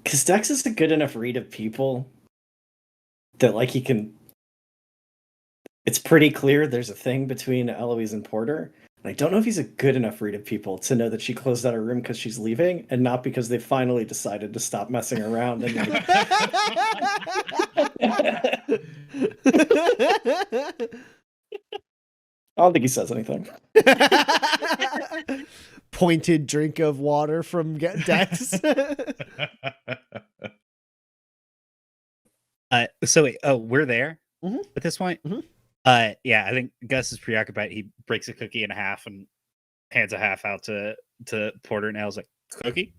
because Dex is a good enough read of people that like he can. It's pretty clear there's a thing between Eloise and Porter. And I don't know if he's a good enough read of people to know that she closed out her room because she's leaving and not because they finally decided to stop messing around. And like... I don't think he says anything. Pointed drink of water from Dex. So wait, we're there Mhm. at this point. Mhm. Yeah, I think Gus is preoccupied. He breaks a cookie in half and hands a half out to Porter, and Al's like, "Cookie."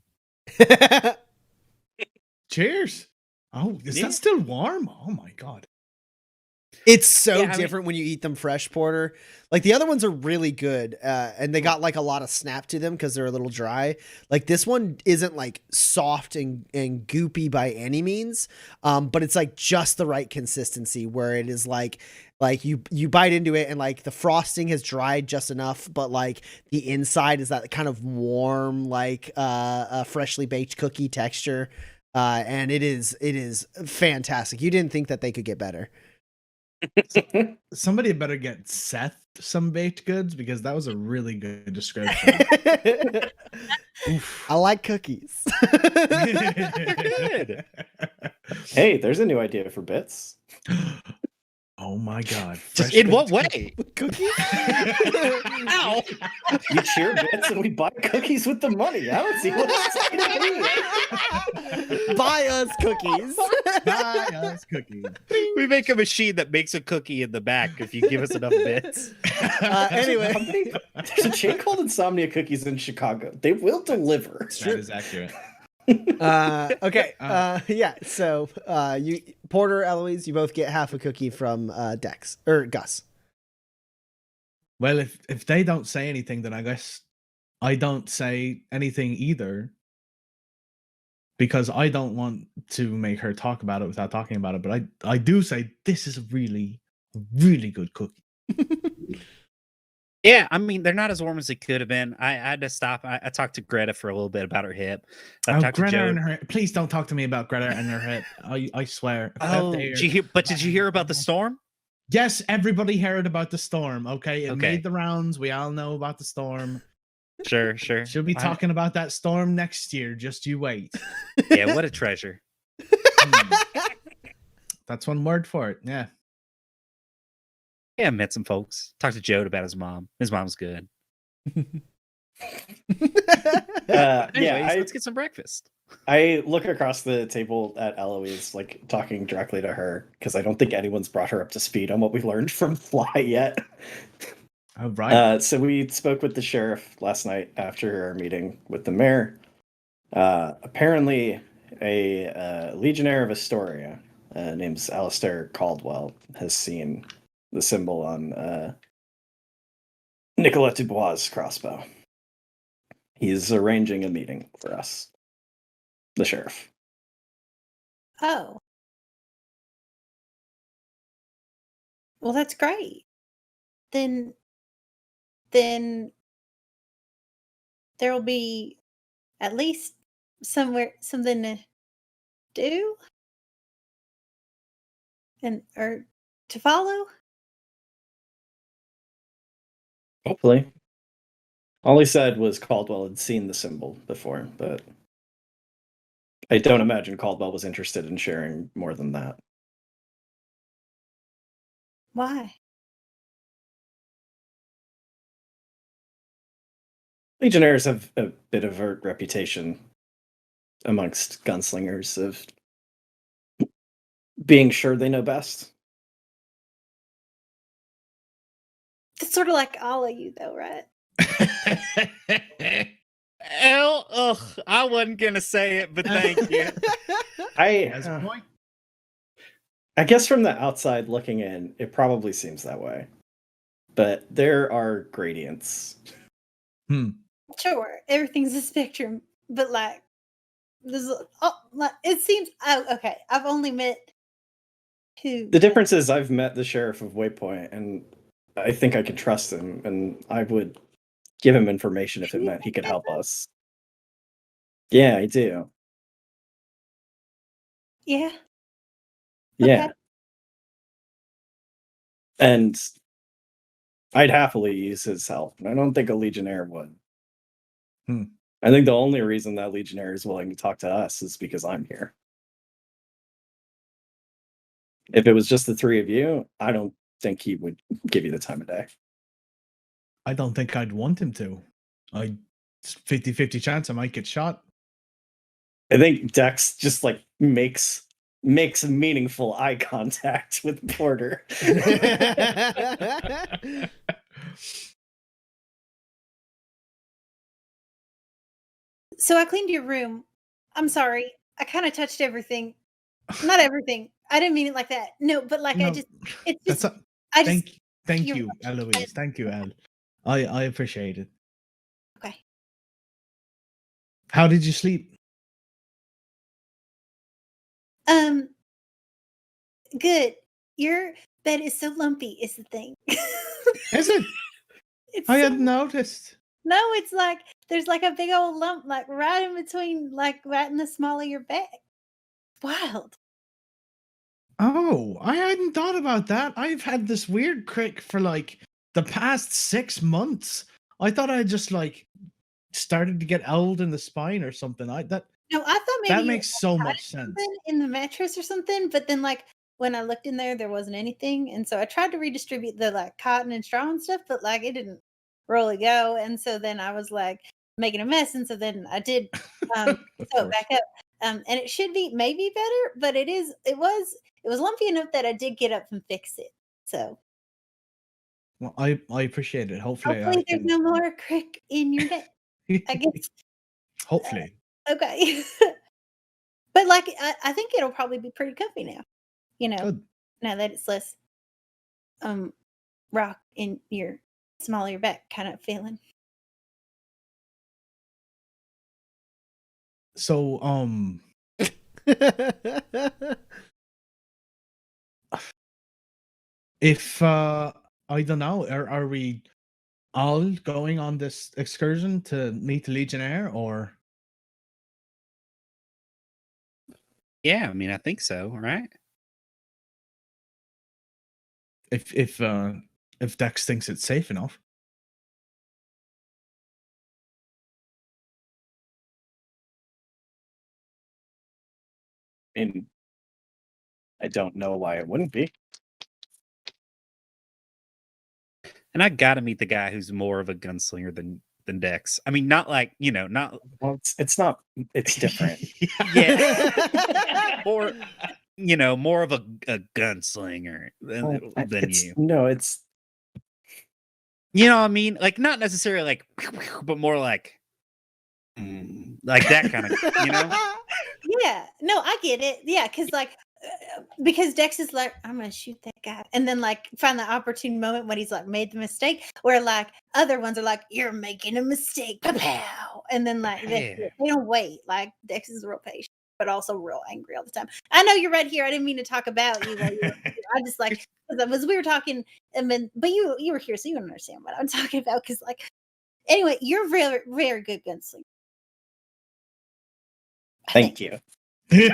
Cheers. Oh, is Yeah. that still warm? Oh my god. It's so Yeah, I mean- different when you eat them fresh, Porter. Like the other ones are really good, and they got like a lot of snap to them because they're a little dry. Like this one isn't like soft and goopy by any means, but it's like just the right consistency where it is like you bite into it and like the frosting has dried just enough, but like the inside is that kind of warm, like freshly baked cookie texture, and it is fantastic. You didn't think that they could get better. Somebody better get Seth some baked goods because that was a really good description. I like cookies. Good. Hey, there's a new idea for bits. Oh my god. Just Fresh in what baked way? Cookies? Ow! You cheer bits and we buy cookies with the money. I don't see what it's Buy us cookies. Buy us cookies. We make a machine that makes a cookie in the back if you give us enough bits. Anyway. There's a chain called Insomnia Cookies in Chicago. They will deliver. That is accurate. Okay. Yeah. So, you, Porter, Eloise, you both get half a cookie from Dex or Gus. Well, if they don't say anything, then I guess I don't say anything either. Because I don't want to make her talk about it without talking about it. But I do say this is a really, really good cookie. Yeah, I mean, they're not as warm as they could have been. I had to stop. I talked to Greta for a little bit about her hip. I talked to Greta Joe. and her. Please don't talk to me about Greta and her hip. I swear. Oh, did you hear about the storm? Yes, everybody heard about the storm. Okay, it Okay. made the rounds. We all know about the storm. Sure. She'll be talking about that storm next year. Just you wait. Yeah, what a treasure. That's one word for it. Yeah. Yeah, I met some folks. Talked to Joe about his mom. His mom's good. Anyways, let's get some breakfast. I look across the table at Eloise, like talking directly to her, because I don't think anyone's brought her up to speed on what we learned from Fly yet. Oh, right. So we spoke with the sheriff last night after our meeting with the mayor. Apparently, a legionnaire of Astoria named Alistair Caldwell has seen the symbol on Nicolette Dubois' crossbow. He's arranging a meeting for us, the sheriff. Oh. Well, that's great. Then there will be at least something to do or to follow. Hopefully. All he said was Caldwell had seen the symbol before, but I don't imagine Caldwell was interested in sharing more than that. Why? Legionnaires have a bit of a reputation amongst gunslingers of being sure they know best. It's sort of like all of you, though, right? I wasn't gonna say it, but thank you. Has a point. I guess from the outside looking in, it probably seems that way. But there are gradients. Sure, everything's a spectrum, but like, it seems. Oh, okay. I've only met two. The difference is I've met the sheriff of Waypoint, and I think I can trust him, and I would give him information if it meant he could help us. Yeah, I do. Yeah. Yeah. Okay. And I'd happily use his help, and I don't think a Legionnaire would. I think the only reason that Legionnaire is willing to talk to us is because I'm here. If it was just the three of you, I don't think he would give you the time of day. I don't think I'd want him to. It's 50-50 chance I might get shot. I think Dex just like makes meaningful eye contact with Porter. So I cleaned your room. I'm sorry. I kind of touched everything. Not everything. I didn't mean it like that. No, but like No, it's just. That's a, I just. thank you're you, right. Eloise. Thank you, El. I appreciate it. Okay. How did you sleep? Good. Your bed is so lumpy. Is the thing. Is it? It's I so hadn't noticed. No, it's like there's like a big old lump, like right in between, like right in the small of your back. Wild. Oh, I hadn't thought about that. I've had this weird crick for like the past 6 months. I thought I just like started to get old in the spine or something. No, I thought maybe That you makes so had much sense. something in the mattress or something, but then like when I looked in there wasn't anything, and so I tried to redistribute the like cotton and straw and stuff, but like it didn't really go, and so then I was like making a mess, and so then I did Of sew it course. back up, and it should be maybe better, but it was lumpy enough that I did get up and fix it. So Well, I appreciate it. Hopefully, hopefully there's no more crick in your neck. I guess. Hopefully. Okay. But like I think it'll probably be pretty comfy now. Good. Now that it's less rock in your small of your back kind of feeling. So, if I don't know, are we all going on this excursion to meet the Legionnaire, or Yeah, I mean, I think so, right? if Dex thinks it's safe enough? And I don't know why it wouldn't be. And I got to meet the guy who's more of a gunslinger than Dex. I mean, not like not Well, it's not. It's different. yeah, or more of a gunslinger Well, than it's, you. No, it's You know what I mean? Like not necessarily like, but more like that kind of, Yeah. No, I get it. Yeah, because Dex is like, I'm gonna shoot that guy, and then like find the opportune moment when he's like made the mistake, where like other ones are like, you're making a mistake, pow, and then like they don't wait. Like Dex is real patient, but also real angry all the time. I know you're right here. I didn't mean to talk about you. I just like because we were talking, and then but you were here, so you don't understand what I'm talking about. Because like anyway, you're very very good gunslinger. Thank you. Because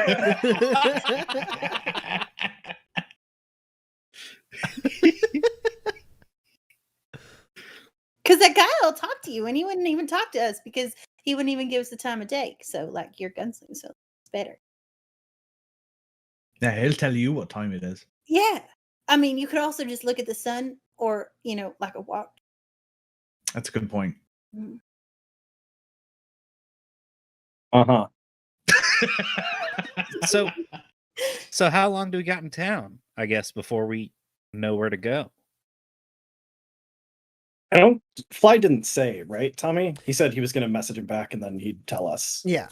that guy will talk to you, and he wouldn't even talk to us because he wouldn't even give us the time of day. So, like, you're gunslinger, so it's better. Yeah, he'll tell you what time it is. Yeah. I mean, you could also just look at the sun or, like a walk. That's a good point. Mm. Uh-huh. So So how long do we got in town? I guess before we know where to go. I don't. Fly didn't say, right, Tommy? He said he was going to message him back and then he'd tell us. Yeah.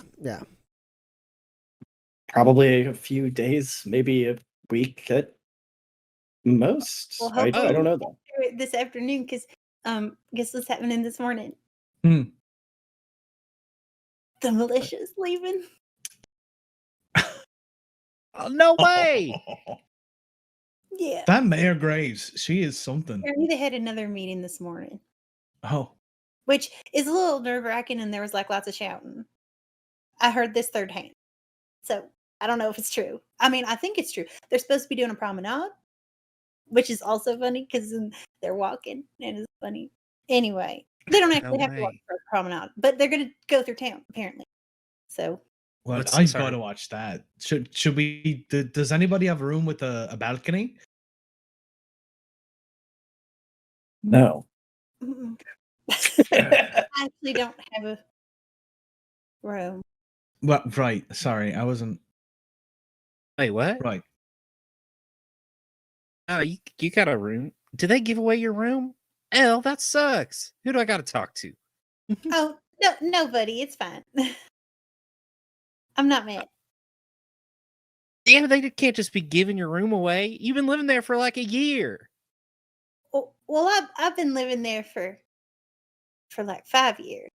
Probably a few days, maybe a week at most. Well, I hopefully don't know though. do it this afternoon because guess what's happening this morning? Hmm. The militia's leaving. Oh, no way! Yeah. That Mayor Graves, she is something. Apparently they had another meeting this morning, Oh, which is a little nerve-wracking, and there was like lots of shouting. I heard this third hand. So I don't know if it's true. I mean, I think it's true. They're supposed to be doing a promenade, which is also funny because they're walking and it's funny. Anyway, they don't actually have to walk way. for a promenade, but they're going to go through town apparently. So well, What's- I've sorry. got to watch that. Should we? Does anybody have a room with a balcony? No. mm-mm. I actually don't have a room. Well, right. Sorry, I wasn't Wait, what? right. Oh, you got a room? Did they give away your room? L, that sucks. Who do I got to talk to? Oh, no, nobody. It's fine. I'm not mad. Yeah, they can't just be giving your room away. You've been living there for like a year. Well, I've been living there for like 5 years.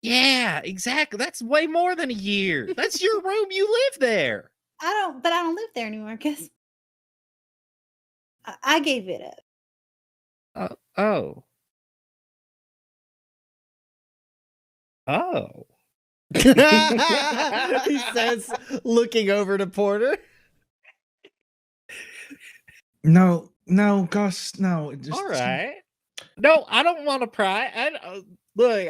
Yeah, exactly. That's way more than a year. That's your room. You live there. But I don't live there anymore because I gave it up. Oh. Oh. He says, looking over to Porter. No, Gus, no. All right. No, I don't want to pry. Look,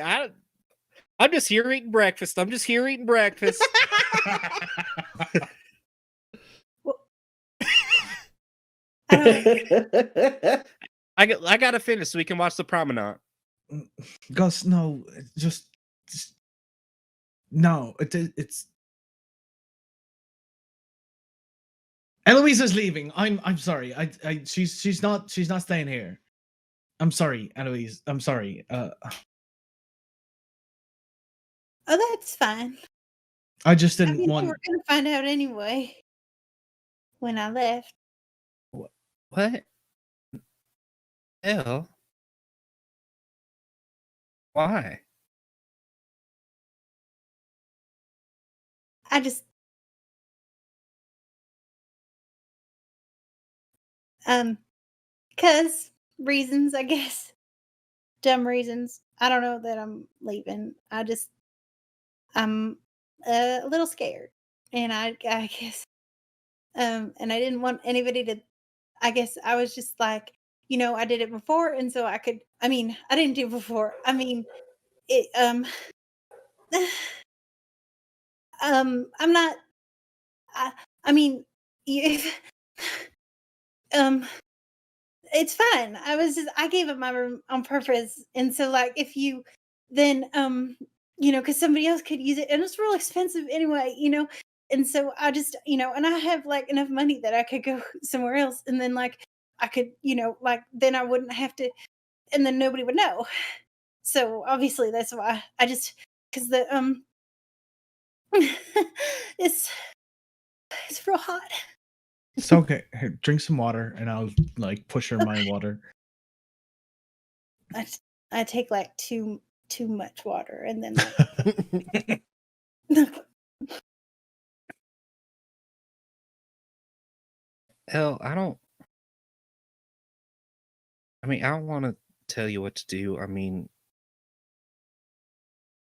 I'm just here eating breakfast. I don't, I gotta finish so we can watch the promenade. Gus, no, just no. It's Eloise is leaving. I'm sorry. She's not staying here. I'm sorry, Eloise. I'm sorry. oh, that's fine. I just I didn't mean, they want. were going to find out anyway when I left. What? L? Why? I just cause reasons, I guess. Dumb reasons. I don't know that I'm leaving. I'm a little scared. And I guess and I didn't want anybody to I guess I was just like, I did it before and so I didn't do it before. I mean, it I'm not I mean, if it's fine. I gave up my room on purpose. And so like if you then because somebody else could use it and it's real expensive anyway. And so I just, and I have like enough money that I could go somewhere else and then like I could, like then I wouldn't have to and then nobody would know. So obviously that's why I just because the it's real hot. It's okay. Here, drink some water, and I'll like push her my water. I take like too much water and then like L, I don't want to tell you what to do. I mean,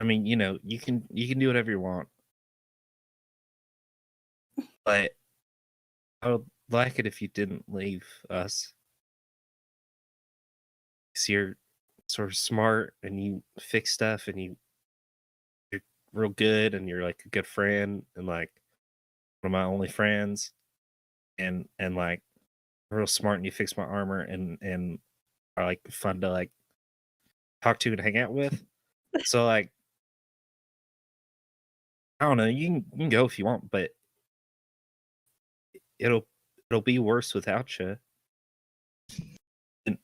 you can do whatever you want. But I would like it if you didn't leave us. 'Cause you're sort of smart and you fix stuff and you're real good and you're like a good friend and like one of my only friends and like real smart and you fix my armor and are like fun to like talk to and hang out with. So like I don't know, you can go if you want, but it'll be worse without you.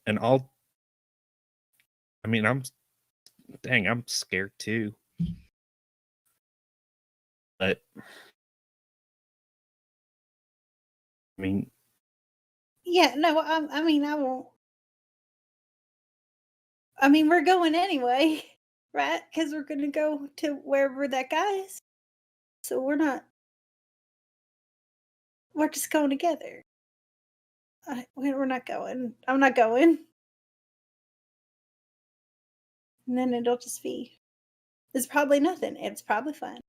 And I'll. I mean, I'm scared too. But I mean, Yeah, no, I mean, I won't. I mean, we're going anyway, right? Because we're going to go to wherever that guy is. So we're just going together. We're not going. I'm not going. And then it'll just be, it's probably nothing. It's probably fun.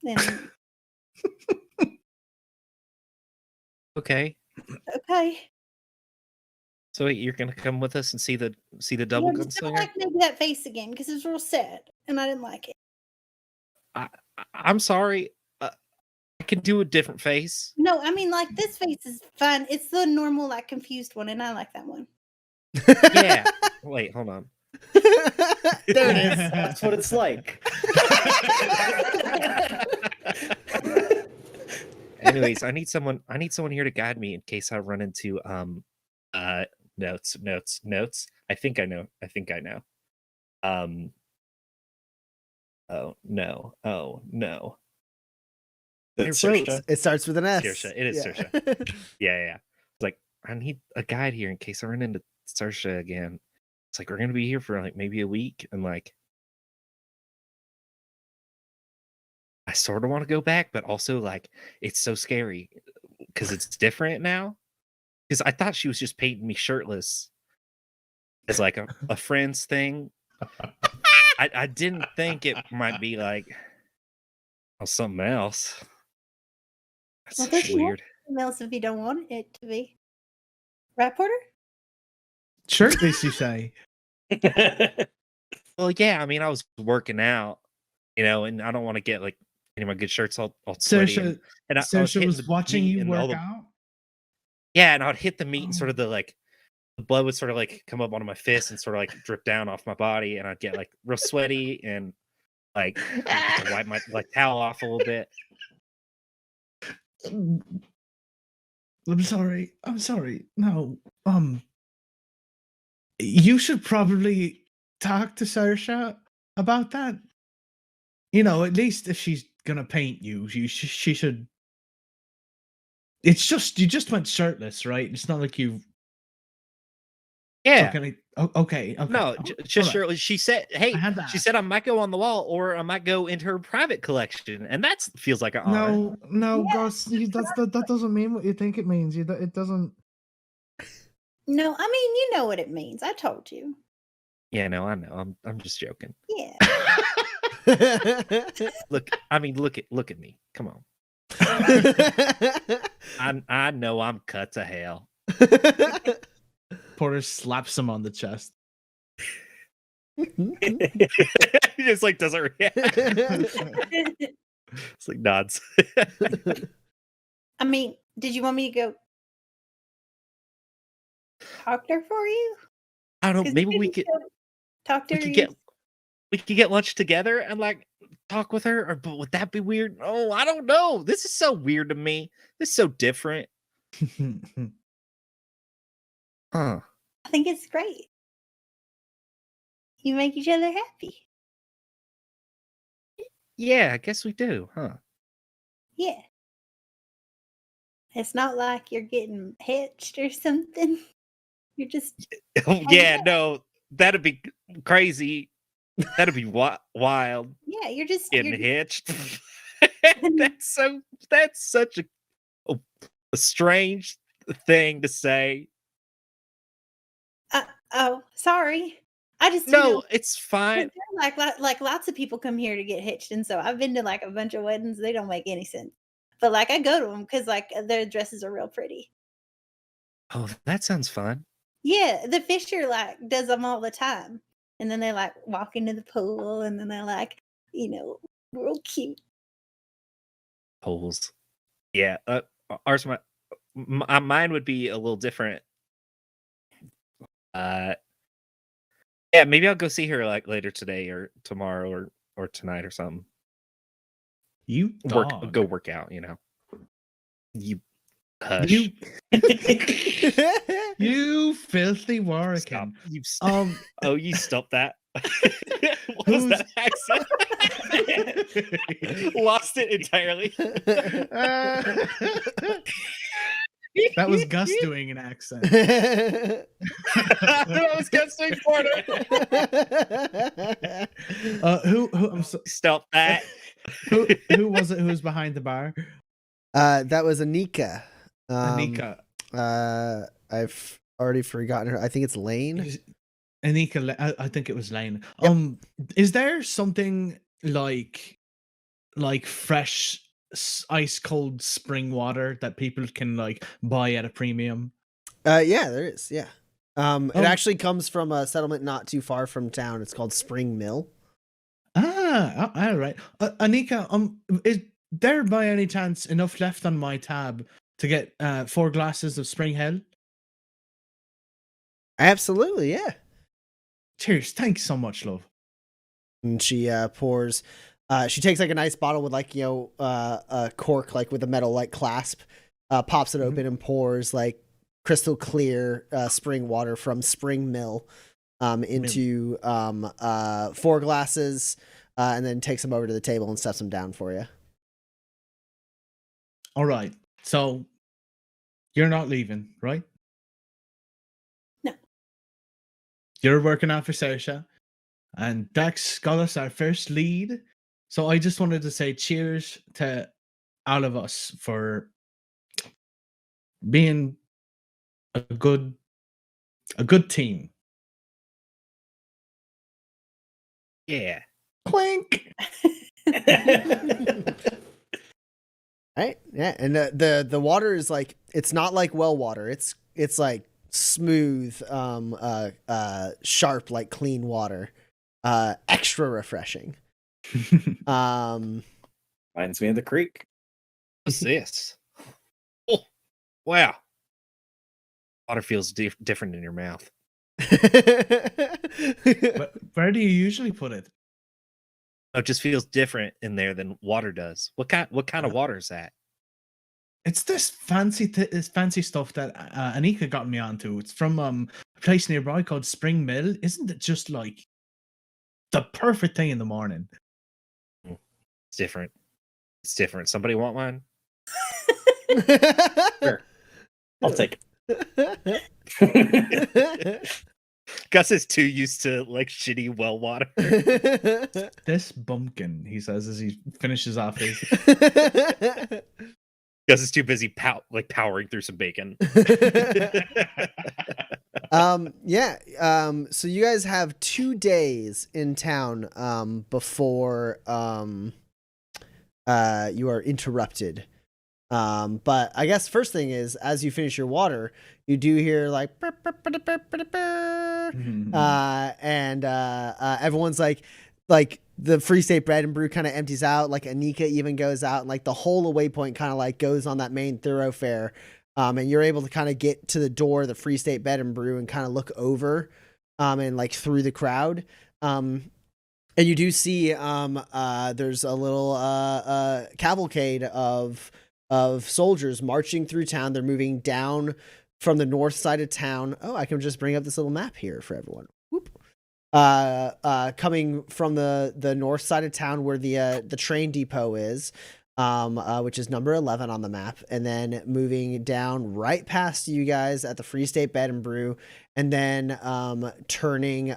And okay. okay. So wait, you're gonna come with us and see the double Yeah, just don't gunslinger? like maybe that face again because it's real sad and I didn't like it. I'm sorry. I can do a different face. No, I mean, like, this face is fun. It's the normal, like, confused one, and I like that one. Yeah. Wait, hold on. There it is. That's what it's like. Anyways, I need someone here to guide me in case I run into notes. I think I know. Oh no. It's Wrote- Saoirse. It starts with an S. Saoirse. It is Saoirse. Yeah. It's like I need a guide here in case I run into Saoirse again. It's like we're gonna be here for like maybe a week, and like I sort of want to go back, but also like it's so scary because it's different now. Because I thought she was just painting me shirtless as like a friend's thing. I didn't think it might be like something else. Well, That's there's no- weird. Something else if you don't want it to be. Right, Porter? Shirtless, you say? Well, yeah. I mean, I was working out, and I don't want to get like any of my good shirts all sweaty. Saoirse, And I was Saoirse hitting was the watching meat you and all work the- out. Yeah, and I'd hit the meat and sort Oh. of the blood would sort of like come up onto my fist and sort of like drip down off my body, and I'd get like real sweaty and like have to wipe my towel off a little bit. I'm sorry. No. You should probably talk to Saoirse about that. At least if she's gonna paint you, she should. It's just you just went shirtless, right? It's not like you. Yeah. Okay. No, just alright. sure. She said, "Hey," I had to she ask. said, "I might go on the wall, or I might go into her private collection," and that feels like an honor. No, Yeah. Gus. That doesn't mean what you think it means. It doesn't. No, I mean, you know what it means. I told you. Yeah, no, I know. I'm just joking. Yeah. Look at me. Come on. I know I'm cut to hell. Porter slaps him on the chest. He just like doesn't react. It's like nods. I mean, did you want me to go talk to her for you? I don't know. 'Cause Maybe you we can could go talk to her. we could get lunch together and like talk with her. But would that be weird? Oh, I don't know. This is so weird to me. This is so different. Huh. I think it's great. You make each other happy. Yeah, I guess we do, huh? Yeah. It's not like you're getting hitched or something. You're just Oh, yeah, no, that'd be crazy. That'd be wild. yeah, you're just Getting you're, hitched. That's such a strange thing to say. oh, sorry. I just No, it's 'cause fine. they're like lots of people come here to get hitched, and so I've been to like a bunch of weddings. They don't make any sense, but like I go to them because like their dresses are real pretty. Oh, that sounds fun. Yeah, the Fisher like does them all the time, and then they like walk into the pool, and then they're like, real cute. Holes. Yeah, ours mine would be a little different. Yeah, maybe I'll go see her like later today or tomorrow or tonight or something. You Go work out, You Hush. You, you filthy Stop. Warwican. You Um, you stop that. What was that accent? Lost it entirely. that was Gus doing an accent. That was Gutswing Porter. I'm so, Stop that. who was it who was behind the bar? That was Anika. Anika. I've already forgotten her. I think it's Lane. Anika, I think it was Lane. Yep. Is there something like fresh ice cold spring water that people can like buy at a premium? Yeah, there is. Yeah. It Oh. actually comes from a settlement not too far from town. It's called Spring Mill. All right. Anika, is there by any chance enough left on my tab to get 4 glasses of Spring Hell? Absolutely, yeah. Cheers. Thanks so much, love. And she pours. She takes like a nice bottle with like a cork like with a metal like clasp, pops it open and pours like crystal clear spring water from Spring Mill into 4 glasses, and then takes them over to the table and sets them down for you. All right. So you're not leaving, right? No. You're working out for Saoirse, and Dax got us our first lead. So I just wanted to say cheers to all of us for being a good team. Yeah. Clink. Right? Yeah, and the water is like, it's not like well water. It's like smooth, sharp, like clean water. Extra refreshing. Reminds me of the creek. What's this? Oh, wow. Water feels different in your mouth. But where do you usually put it? It just feels different in there than water does. What kind of water is that? It's this fancy stuff that Anika got me onto. It's from a place nearby called Spring Mill. Isn't it just like the perfect thing in the morning? It's different. It's different. Somebody want one? Sure. I'll take Gus is too used to like shitty well water. This bumpkin, he says as he finishes off his. Gus is too busy powering through some bacon. So you guys have 2 days in town before you are interrupted. But I guess first thing is, as you finish your water, you do hear like and everyone's like the Free State Bread and Brew kind of empties out. Like Anika even goes out, and like the whole away point kind of like goes on that main thoroughfare. And you're able to kind of get to the door of the Free State Bed and Brew and kind of look over and like through the crowd. And you do see there's a little cavalcade of soldiers marching through town. They're moving down from the north side of town. Oh, I can just bring up this little map here for everyone. Whoop. Coming from the north side of town where the train depot is, which is number 11 on the map, and then moving down right past you guys at the Free State Bed and Brew, and then turning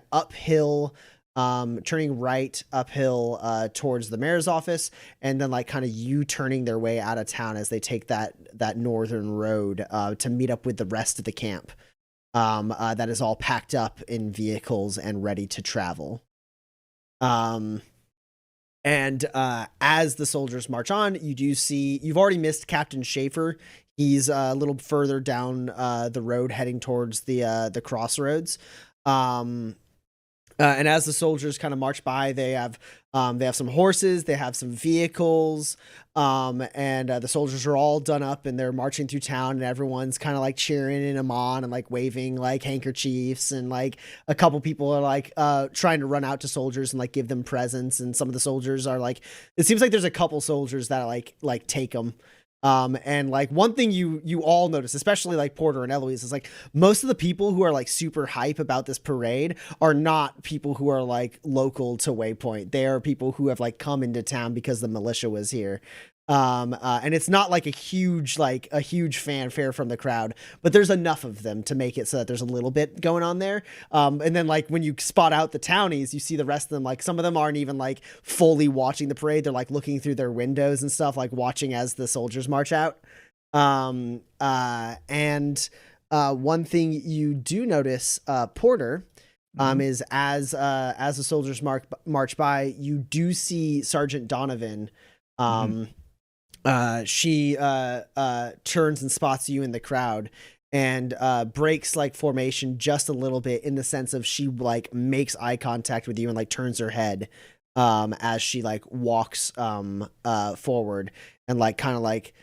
right uphill towards the mayor's office, and then like kind of U-turning their way out of town as they take that northern road to meet up with the rest of the camp that is all packed up in vehicles and ready to travel. And as the soldiers march on, you do see, you've already missed Captain Schaefer. He's a little further down the road heading towards the crossroads. And as the soldiers kind of march by, they have some horses, they have some vehicles, and the soldiers are all done up and they're marching through town, and everyone's kind of like cheering them on and like waving like handkerchiefs, and like a couple people are like trying to run out to soldiers and like give them presents, and some of the soldiers are like, it seems like there's a couple soldiers that like take them. And like one thing you all notice, especially like Porter and Eloise, is like most of the people who are like super hype about this parade are not people who are like local to Waypoint. They are people who have like come into town because the militia was here. And it's not like a huge fanfare from the crowd, but there's enough of them to make it so that there's a little bit going on there. And then like when you spot out the townies, you see the rest of them, like some of them aren't even like fully watching the parade. They're like looking through their windows and stuff, like watching as the soldiers march out. And one thing you do notice, Porter, is as the soldiers march by, you do see Sergeant Donovan. She turns and spots you in the crowd and breaks like formation just a little bit, in the sense of she like makes eye contact with you and like turns her head as she like walks forward, and like kind of like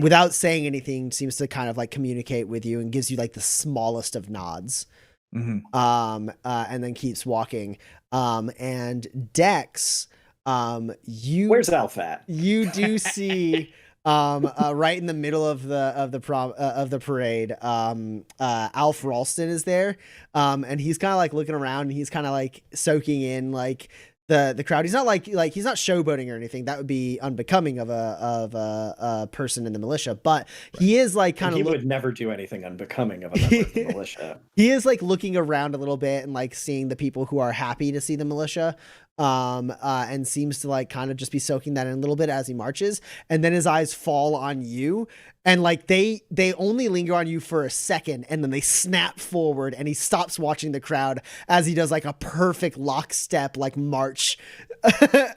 without saying anything seems to kind of like communicate with you and gives you like the smallest of nods. And then keeps walking. And Dex, where's Alf at? You do see right in the middle of the parade, Alf Ralston is there, and he's kind of like looking around, and he's kind of like soaking in like the crowd. He's not like he's not showboating or anything. That would be unbecoming of a person in the militia. But he is like kind of. He would never do anything unbecoming of a member of the militia. He is like looking around a little bit and like seeing the people who are happy to see the militia. And seems to like kind of just be soaking that in a little bit as he marches, and then his eyes fall on you, and like they only linger on you for a second, and then they snap forward, and he stops watching the crowd as he does like a perfect lockstep like march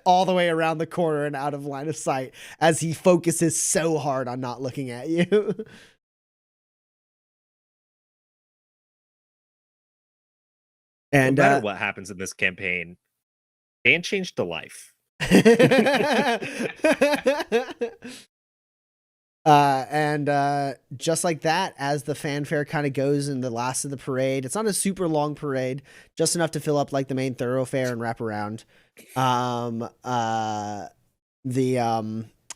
all the way around the corner and out of line of sight, as he focuses so hard on not looking at you. And no matter what happens in this campaign, Dan changed a life. And just like that, as the fanfare kind of goes in the last of the parade, it's not a super long parade, just enough to fill up like the main thoroughfare and wrap around. The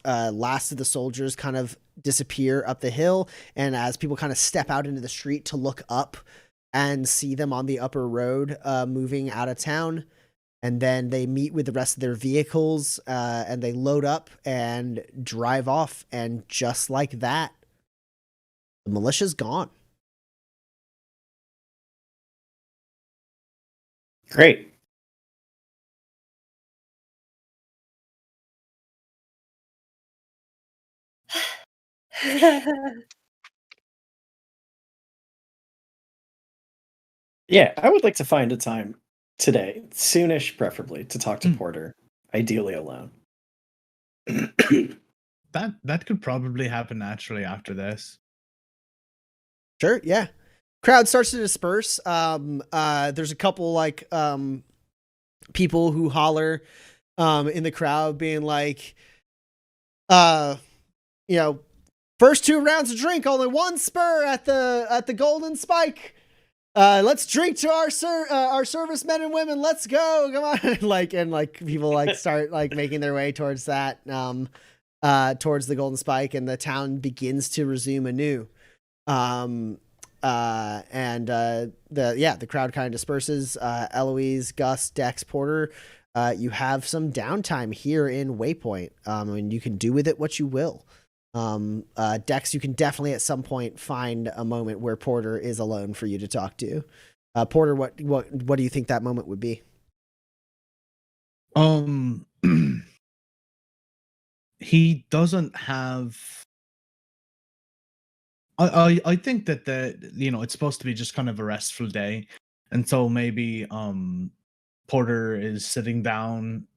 last of the soldiers kind of disappear up the hill, and as people kind of step out into the street to look up and see them on the upper road moving out of town. And then they meet with the rest of their vehicles, and they load up and drive off. And just like that, the militia's gone. Great. Yeah, I would like to find a time today, soonish preferably, to talk to Porter, ideally alone. That could probably happen naturally after this. Sure, yeah. Crowd starts to disperse. There's a couple like people who holler in the crowd, being like, first 2 rounds of drink, only 1 spur at the Golden Spike. Let's drink to our servicemen and women. Let's go. Come on. and people like start like making their way towards that, towards the Golden Spike, and the town begins to resume anew. The crowd kind of disperses. Eloise, Gus, Dex, Porter, you have some downtime here in Waypoint. And you can do with it what you will. Dex, you can definitely at some point find a moment where Porter is alone for you to talk to. Porter, what do you think that moment would be? He doesn't have. I think that it's supposed to be just kind of a restful day, and so maybe Porter is sitting down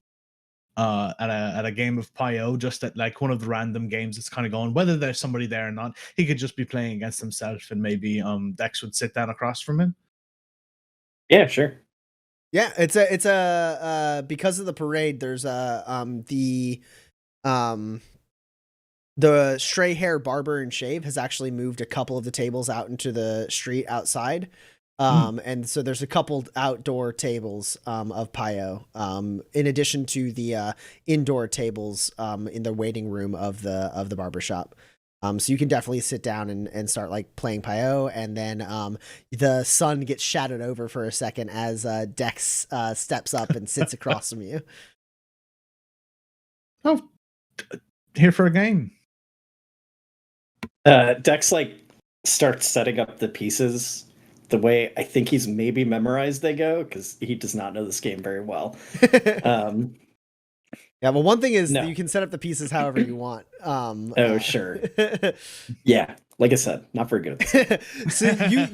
at a game of Pio, just at like one of the random games that's kind of going, whether there's somebody there or not. He could just be playing against himself, and maybe Dex would sit down across from him. Yeah, sure. Yeah, it's a because of the parade, there's the Stray Hair Barber and Shave has actually moved a couple of the tables out into the street outside. And so there's a couple outdoor tables of Pio, in addition to the indoor tables in the waiting room of the barbershop. So you can definitely sit down and start like playing Pio, and then the sun gets shadowed over for a second as Dex steps up and sits across from you. Oh, here for a game. Dex like starts setting up the pieces the way I think he's maybe memorized they go, because he does not know this game very well. Yeah, well, one thing is No. you can set up the pieces however you want. Oh, sure. Yeah, like I said, not very good at this. So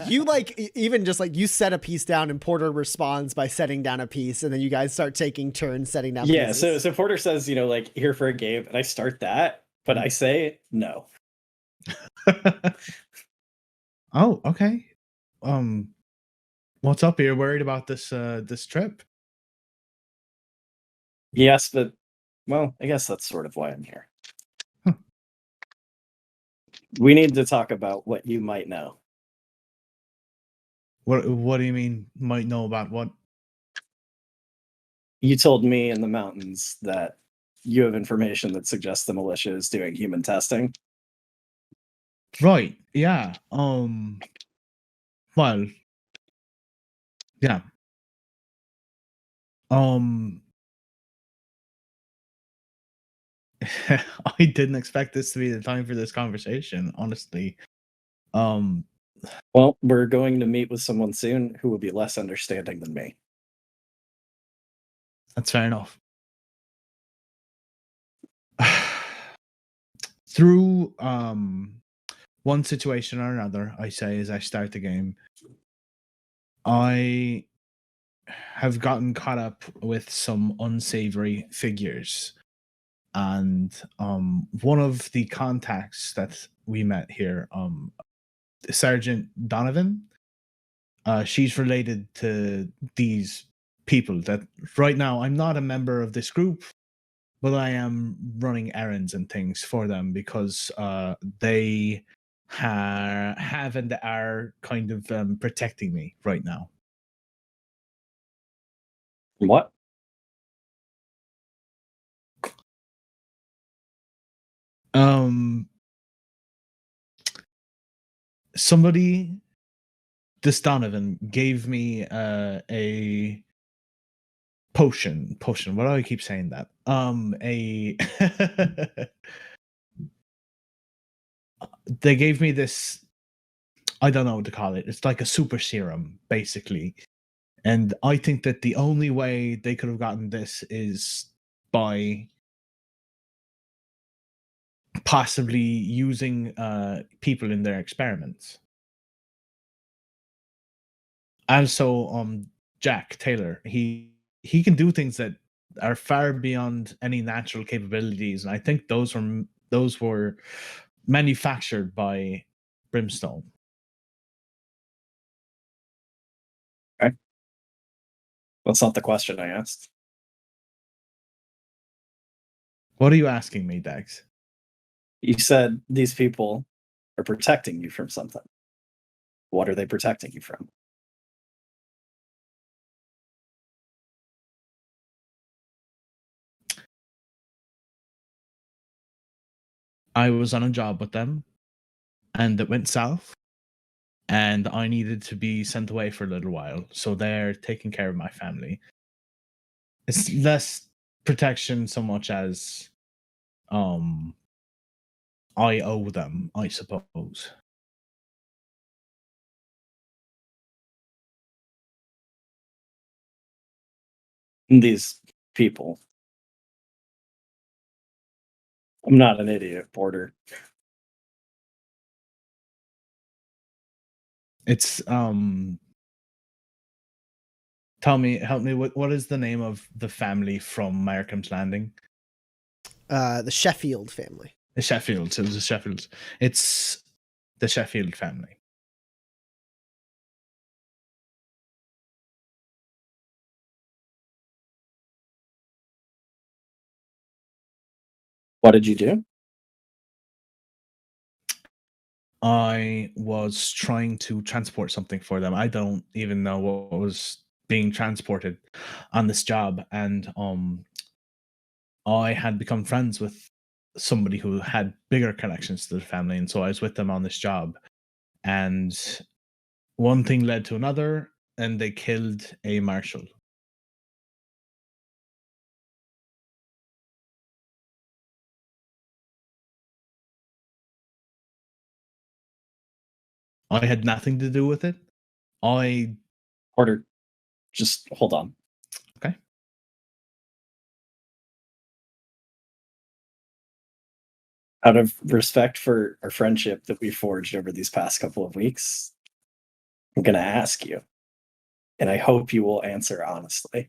you like even just like you set a piece down and Porter responds by setting down a piece, and then you guys start taking turns setting down Yeah, pieces. so Porter says, like, here for a game, and I start that, but I say no. Oh, okay. What's up? You're worried about this this trip? Yes, but well, I guess that's sort of why I'm here. Huh. We need to talk about what you might know. What do you mean might know about what? You told me in the mountains that you have information that suggests the militia is doing human testing. Right. Yeah. Well. Yeah. I didn't expect this to be the time for this conversation, honestly. Well, we're going to meet with someone soon who will be less understanding than me. That's fair enough. Through one situation or another, I say as I start the game, I have gotten caught up with some unsavory figures. And one of the contacts that we met here, Sergeant Donovan, she's related to these people that right now I'm not a member of this group, but I am running errands and things for them because they have and are kind of protecting me right now. What? Somebody, this Donovan, gave me a potion. Why do I keep saying that? A they gave me this. I don't know what to call it. It's like a super serum, basically. And I think that the only way they could have gotten this is by possibly using people in their experiments. Also, Jack Taylor, he can do things that are far beyond any natural capabilities, and I think those were manufactured by Brimstone. Okay. That's not the question I asked. What are you asking me, Dex? You said these people are protecting you from something. What are they protecting you from? I was on a job with them, and it went south, and I needed to be sent away for a little while, so they're taking care of my family. It's less protection so much as I owe them, I suppose. These people. I'm not an idiot, Porter. It's help me, what is the name of the family from Markham's Landing? The Sheffield family. The Sheffields. It was the Sheffields. It's the Sheffield family. What did you do? I was trying to transport something for them. I don't even know what was being transported on this job, and I had become friends with somebody who had bigger connections to the family, and so I was with them on this job. And one thing led to another, and they killed a marshal. I had nothing to do with it. I Porter, just hold on. Okay. Out of respect for our friendship that we forged over these past couple of weeks, I'm going to ask you, and I hope you will answer honestly.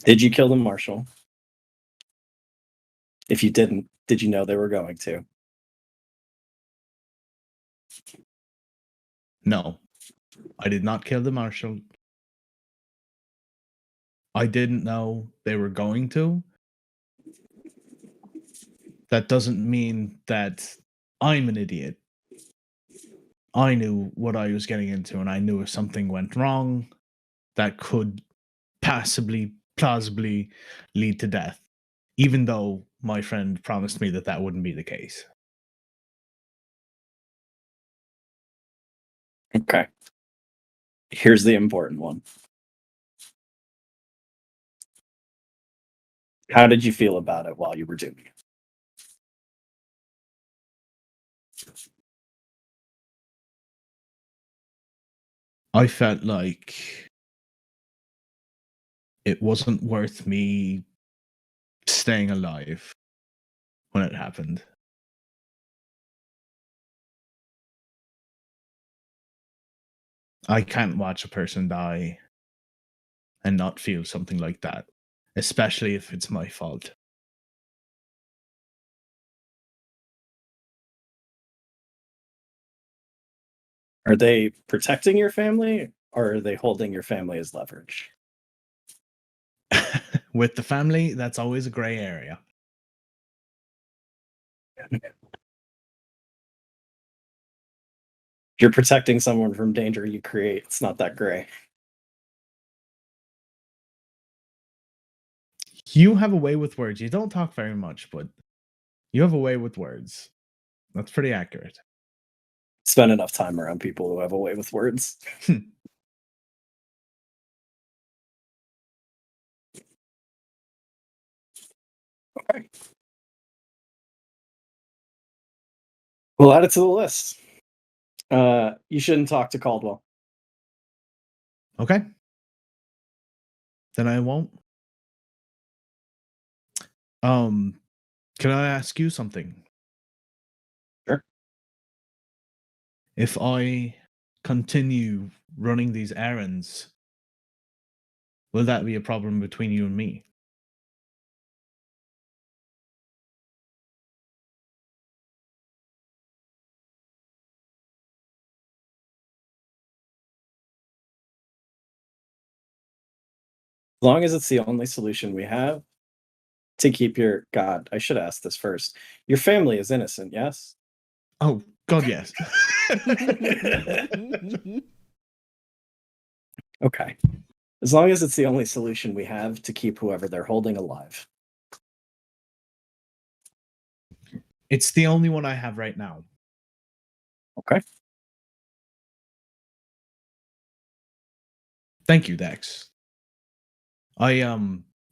Did you kill the marshal? If you didn't, did you know they were going to? No, I did not kill the marshal. I didn't know they were going to. That doesn't mean that I'm an idiot. I knew what I was getting into, and I knew if something went wrong, that could plausibly lead to death, even though my friend promised me that that wouldn't be the case. Okay. Here's the important one. How did you feel about it while you were doing it? I felt like it wasn't worth me staying alive when it happened. I can't watch a person die and not feel something like that, especially if it's my fault. Are they protecting your family, or are they holding your family as leverage? With the family, that's always a gray area. If you're protecting someone from danger you create, it's not that gray. You have a way with words. You don't talk very much, but you have a way with words. That's pretty accurate. Spend enough time around people who have a way with words. Okay. We'll add it to the list. You shouldn't talk to Caldwell. Okay. Then I won't. Can I ask you something? Sure. If I continue running these errands, will that be a problem between you and me? As long as it's the only solution we have to keep your God, I should ask this first. Your family is innocent, yes? Oh, God, yes. Okay. As long as it's the only solution we have to keep whoever they're holding alive. It's the only one I have right now. Okay. Thank you, Dex. I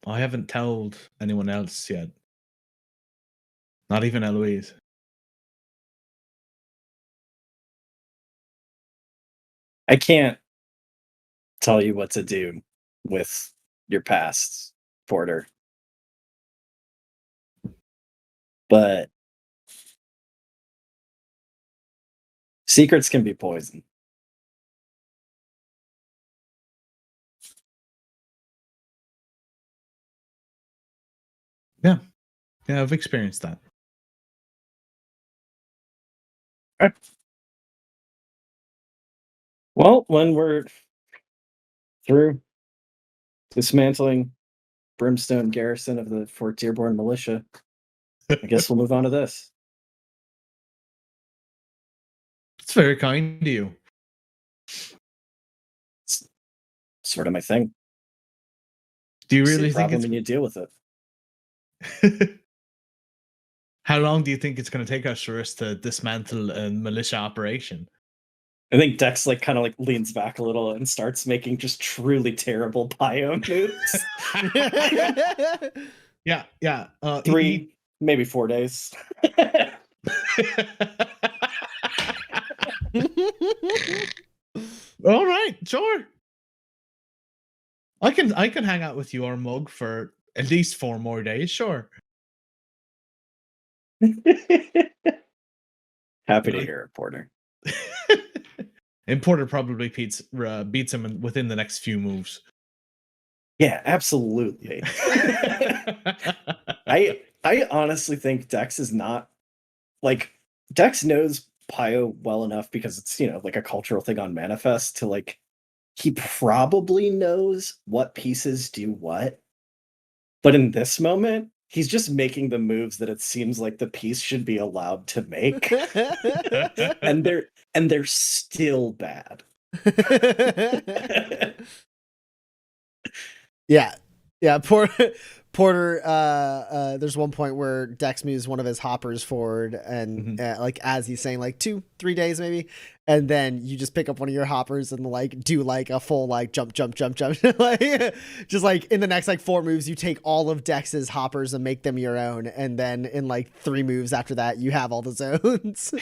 haven't told anyone else yet. Not even Eloise. I can't tell you what to do with your past, Porter. But secrets can be poison. Yeah, I've experienced that. Okay. Well, when we're through dismantling brimstone garrison of the Fort Dearborn militia. I guess we'll move on to this. It's very kind of you. It's sort of my thing. Do you See really a think problem and you deal with it. it's... How long do you think it's going to take us for us to dismantle a militia operation? I think Dex like kind of like leans back a little and starts making just truly terrible bio moves. Yeah. 3, maybe 4 days. All right, sure. I can hang out with your mug for at least 4 more days, sure. Happy to hear it, Porter. And Porter probably beats him within the next few moves. Yeah, absolutely. I honestly think Dex is not like Dex knows Pio well enough because it's like a cultural thing on Manifest to like he probably knows what pieces do what. But in this moment, he's just making the moves that it seems like the piece should be allowed to make. and they're still bad. Yeah. Porter, there's one point where Dex moves one of his hoppers forward and like as he's saying like 2-3 days maybe, and then you just pick up one of your hoppers and like do like a full like jump like just like in the next like 4 moves you take all of Dex's hoppers and make them your own, and then in like 3 moves after that you have all the zones.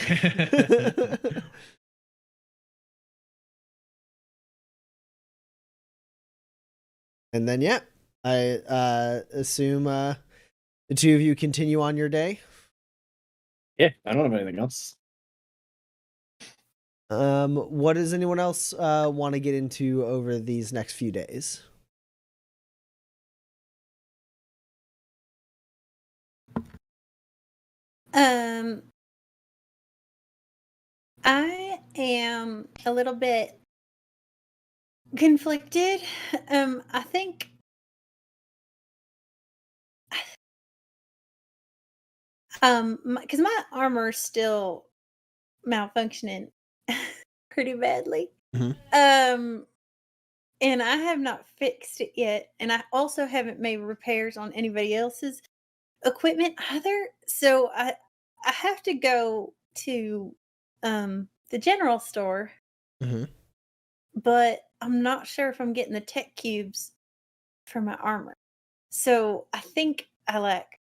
And then yeah, I assume the 2 of you continue on your day. Yeah, I don't have anything else. What does anyone else want to get into over these next few days? I am a little bit conflicted. I think because my armor's still malfunctioning pretty badly. Mhm. And I have not fixed it yet, and I also haven't made repairs on anybody else's equipment either. So I have to go to the general store, Mhm. but I'm not sure if I'm getting the tech cubes for my armor. So I think I like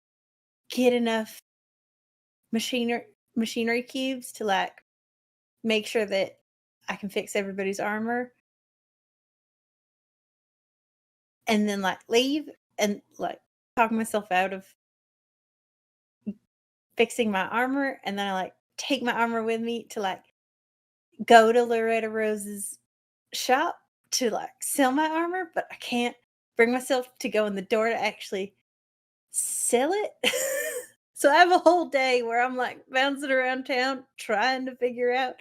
get enough machinery cubes to like make sure that I can fix everybody's armor, and then like leave and like talk myself out of fixing my armor, and then I like take my armor with me to like go to Loretta Rose's shop to like sell my armor, but I can't bring myself to go in the door to actually sell it. So I have a whole day where I'm like bouncing around town trying to figure out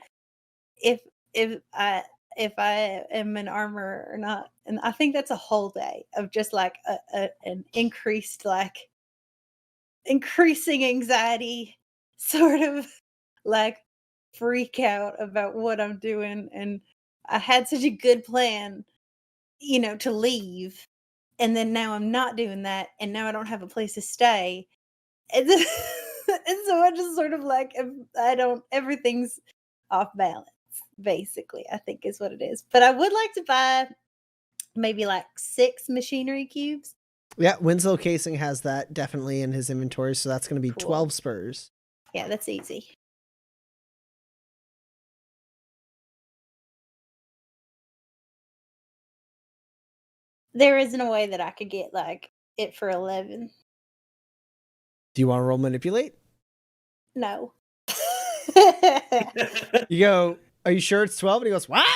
if if I if I am in armor or not. And I think that's a whole day of just like an increased like increasing anxiety sort of like freak out about what I'm doing. And I had such a good plan, to leave. And then now I'm not doing that. And now I don't have a place to stay. And, then, and so I just sort of like, everything's off balance, basically, I think is what it is. But I would like to buy maybe like 6 machinery cubes. Yeah, Winslow Casing has that definitely in his inventory, so that's going to be Cool. 12 spurs. Yeah, that's easy. There isn't a way that I could get like it for 11. Do you want to roll manipulate? No. You go, are you sure it's 12? And he goes, what?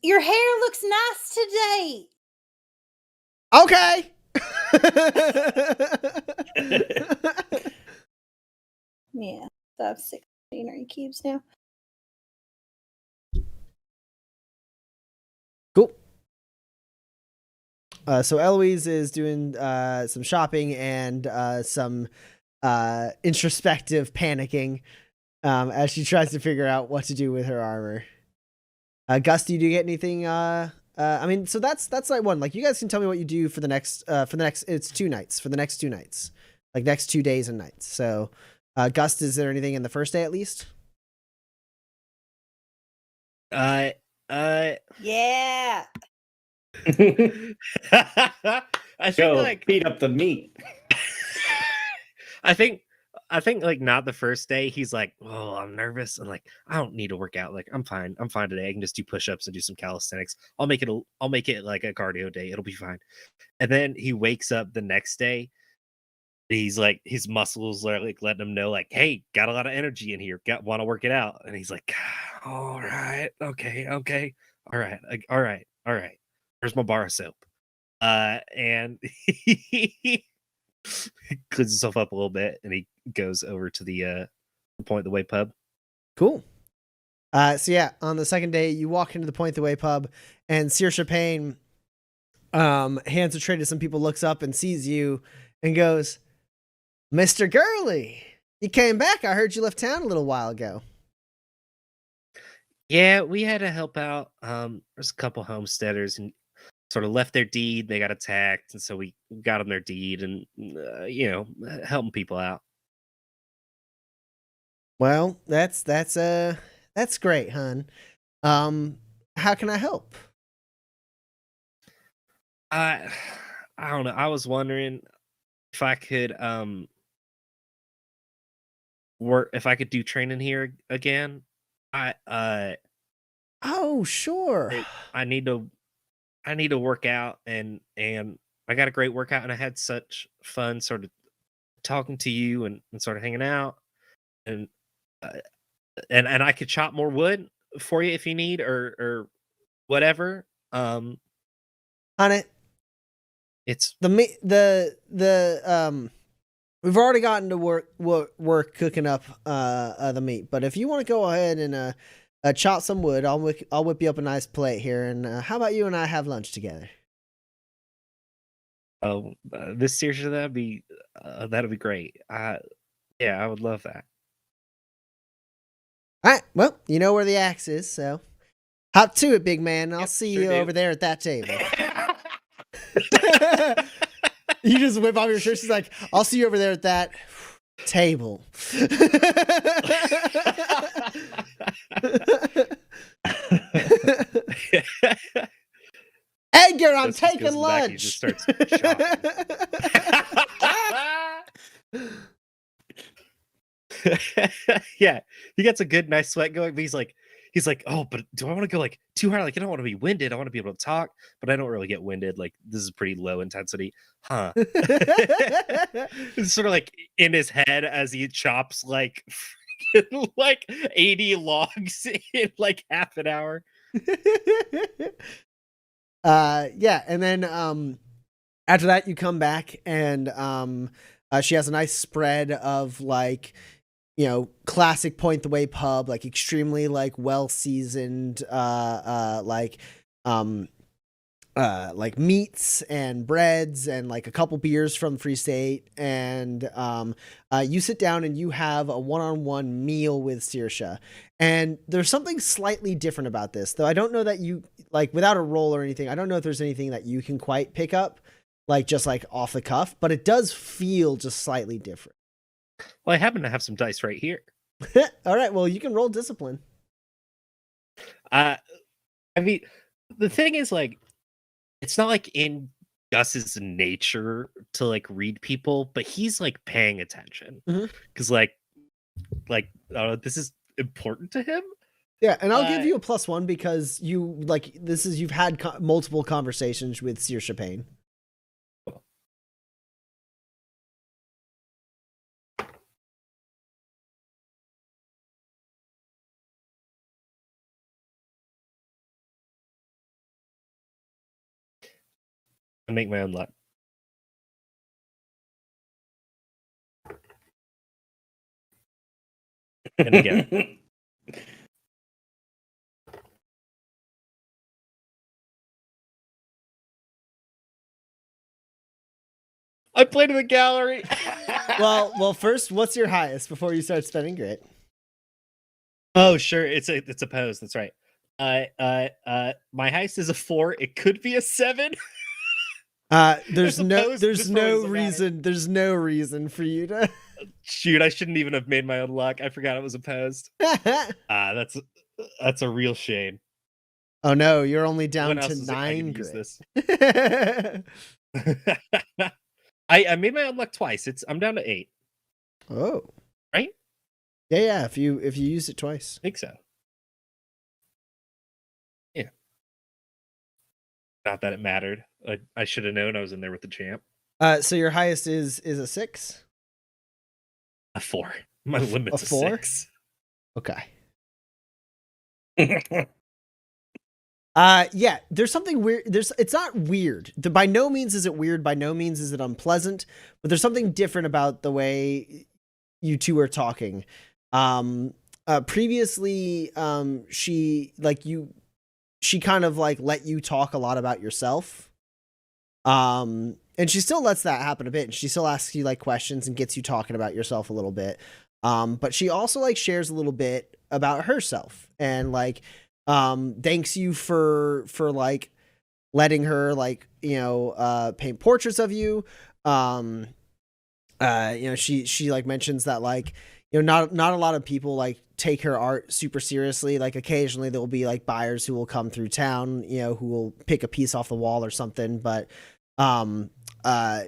Your hair looks nice today. Okay. Yeah, so I have 6 machinery cubes now. Cool. So Eloise is doing some shopping and some introspective panicking as she tries to figure out what to do with her armor. Gus, do you get anything? I mean, so that's night one. Like, you guys can tell me what you do for the next it's 2 nights, for the next 2 nights, like next 2 days and nights. So, Gus, is there anything in the first day at least? Yeah. I think Go like beat up the meat. I think like not the first day. He's like, oh, I'm nervous, and like I don't need to work out. Like I'm fine today. I can just do push-ups and do some calisthenics. I'll make it like a cardio day. It'll be fine. And then he wakes up the next day. He's like, his muscles are like letting him know, like, hey, got a lot of energy in here. Want to work it out? And he's like, all right, okay, all right, all right. Where's my bar of soap? And he cleans himself up a little bit, and he goes over to the Point the Way pub. Cool. So yeah, on the second day, you walk into the Point the Way pub, and Saoirse Payne hands a tray to some people, looks up and sees you, and goes, Mr. Gurley, you came back. I heard you left town a little while ago. Yeah, we had to help out. There's a couple homesteaders and sort of left their deed. They got attacked, and so we got them their deed, and helping people out. Well, that's great, hon. How can I help? I don't know. I was wondering if I could if I could do training here again. Oh, sure. I need to work out, and I got a great workout, and I had such fun sort of talking to you and sort of hanging out, and I could chop more wood for you if you need or whatever. Honey, It's we've already gotten to work cooking up the meat, but if you want to go ahead and chop some wood, I'll whip you up a nice plate here, and how about you and I have lunch together? oh, this seriously, that'd be great. Yeah, I would love that. All right, well, you know where the axe is, so hop to it, big man. I'll Yep, see sure you do. over there at that table. You just whip off your shirt. She's like, I'll see you over there at that table. Edgar, I'm Gus just taking goes in the back and he lunch. just starts Yeah, he gets a good, nice sweat going, but he's like, oh, but do I want to go like too hard? Like, I don't want to be winded. I want to be able to talk, but I don't really get winded. Like, this is pretty low intensity, huh? It's sort of like in his head as he chops like like 80 logs in like half an hour. Yeah, and then after that you come back, and she has a nice spread of like, classic Point the Way pub, like extremely like well seasoned like meats and breads and like a couple beers from Free State, and you sit down and you have a one-on-one meal with Saoirse. And there's something slightly different about this, though I don't know that you, like, without a roll or anything, I don't know if there's anything that you can quite pick up, like just like off the cuff, but it does feel just slightly different. Well, I happen to have some dice right here. All right, well, you can roll discipline. I mean, the thing is, like, it's not like in Gus's nature to like read people, but he's like paying attention because like this is important to him. Yeah, and I'll give you a +1 because you've had multiple conversations with Saoirse Payne. I make my own luck. And again. I played in the gallery. Well, first, what's your highest before you start spending grit? Oh, sure. It's a pose. That's right. My highest is a 4. It could be a 7. There's It's a no pose. there's This probably no doesn't matter. reason there's no reason for you to Shoot, I shouldn't even have made my own luck. I forgot it was opposed. That's a real shame. Oh no, you're only down When to else is I 9 gonna use grit. this? I made my own luck twice. I'm down to 8. Oh. Right? Yeah, if you used it twice. I think so. Yeah. Not that it mattered. I should have known I was in there with the champ. So your highest is a 6? A 4. My limit's a 4? 6. Okay. Yeah, there's something weird. It's not weird. By no means is it weird. By no means is it unpleasant. But there's something different about the way you two are talking. Previously, she kind of like let you talk a lot about yourself. And she still lets that happen a bit. And she still asks you like questions and gets you talking about yourself a little bit. But she also like shares a little bit about herself and like, thanks you for like letting her like, paint portraits of you. She like mentions that like, not a lot of people like take her art super seriously. Like occasionally there'll be like buyers who will come through town, who will pick a piece off the wall or something. But,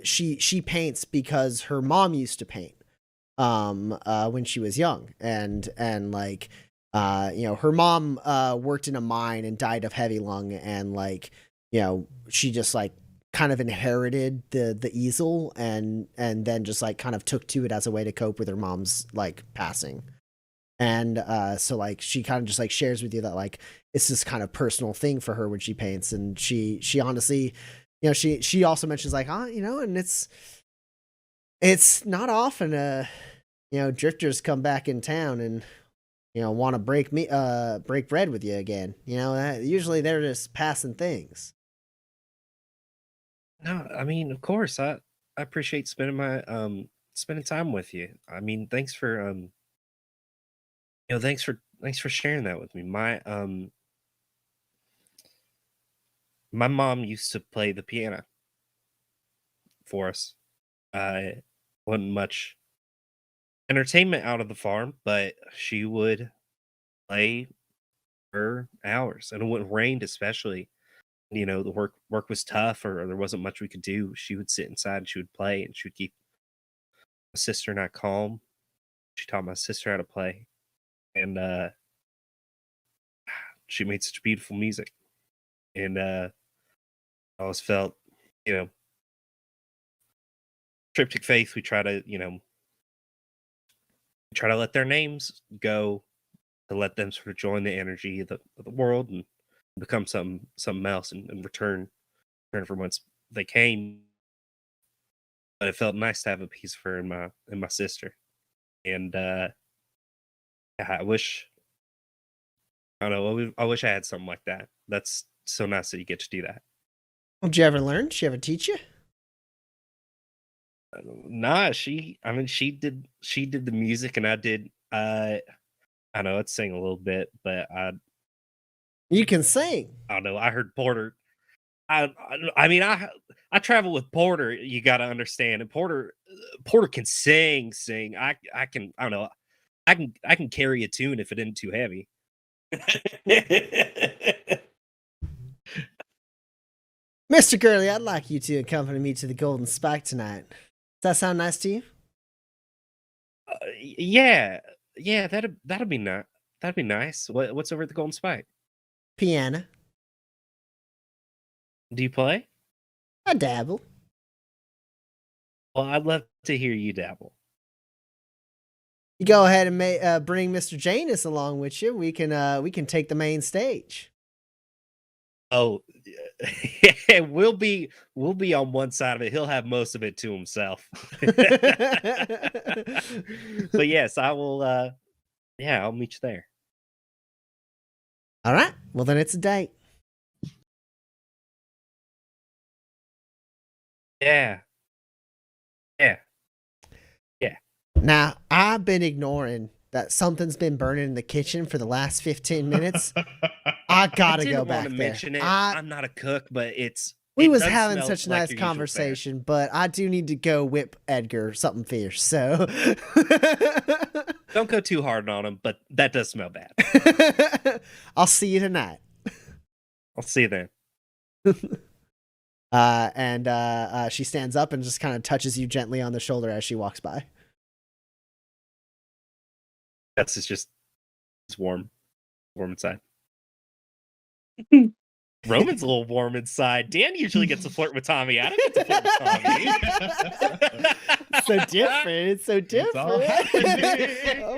she paints because her mom used to paint, when she was young and like, her mom, worked in a mine and died of heavy lung. And like, she just like kind of inherited the easel and then just like kind of took to it as a way to cope with her mom's like passing. And so like she kind of just like shares with you that like it's this kind of personal thing for her when she paints. And she honestly, she also mentions like, and it's not often drifters come back in town and want to break bread with you again. Usually they're just passing things. No, I mean, of course, I appreciate spending time with you. I mean, thanks for thanks for sharing that with me. My mom used to play the piano for us. Wasn't much entertainment out of the farm, but she would play for hours, and when it rained, especially, the work was tough, or there wasn't much we could do. She would sit inside and she would play, and she would keep my sister and I calm. She taught my sister how to play, and she made such beautiful music, and I always felt, triptych faith. We try to let their names go, to let them sort of join the energy of the world and become something else, and return from whence they came. But it felt nice to have a piece of her in my sister, and I wish I don't know. I wish I had something like that. That's so nice that you get to do that. Did you ever learn? Did she ever teach you? Nah, she did the music, and I did. I know I'd sing a little bit, but You can sing. I don't know. I heard Porter. I mean, I travel with Porter. You got to understand, and Porter can sing. I can. I don't know. I can carry a tune if it isn't too heavy. Mr. Gurley, I'd like you to accompany me to the Golden Spike tonight. Does that sound nice to you? Yeah, that'd be nice. That'd be nice. What's over at the Golden Spike? Piano. Do you play? I dabble. Well, I'd love to hear you dabble. You go ahead and bring Mr. Janus along with you. We can take the main stage. Oh, yeah, we'll be on one side of it. He'll have most of it to himself. But yes, I will. Yeah, I'll meet you there. All right. Well, then it's a date. Yeah. Yeah. Now, I've been ignoring that something's been burning in the kitchen for the last 15 minutes. I gotta go didn't back want to there. mention it. I'm not a cook, but We it was does having smell such a like nice your usual fare. conversation, but I do need to go whip Edgar something fierce. So Don't go too hard on him, but that does smell bad. I'll see you tonight. I'll see you then. And she stands up and just kind of touches you gently on the shoulder as she walks by. That's it's warm inside. Roman's a little warm inside. Dan usually gets to flirt with Tommy. I don't get to flirt with Tommy. So different. It's so different. all happening. Oh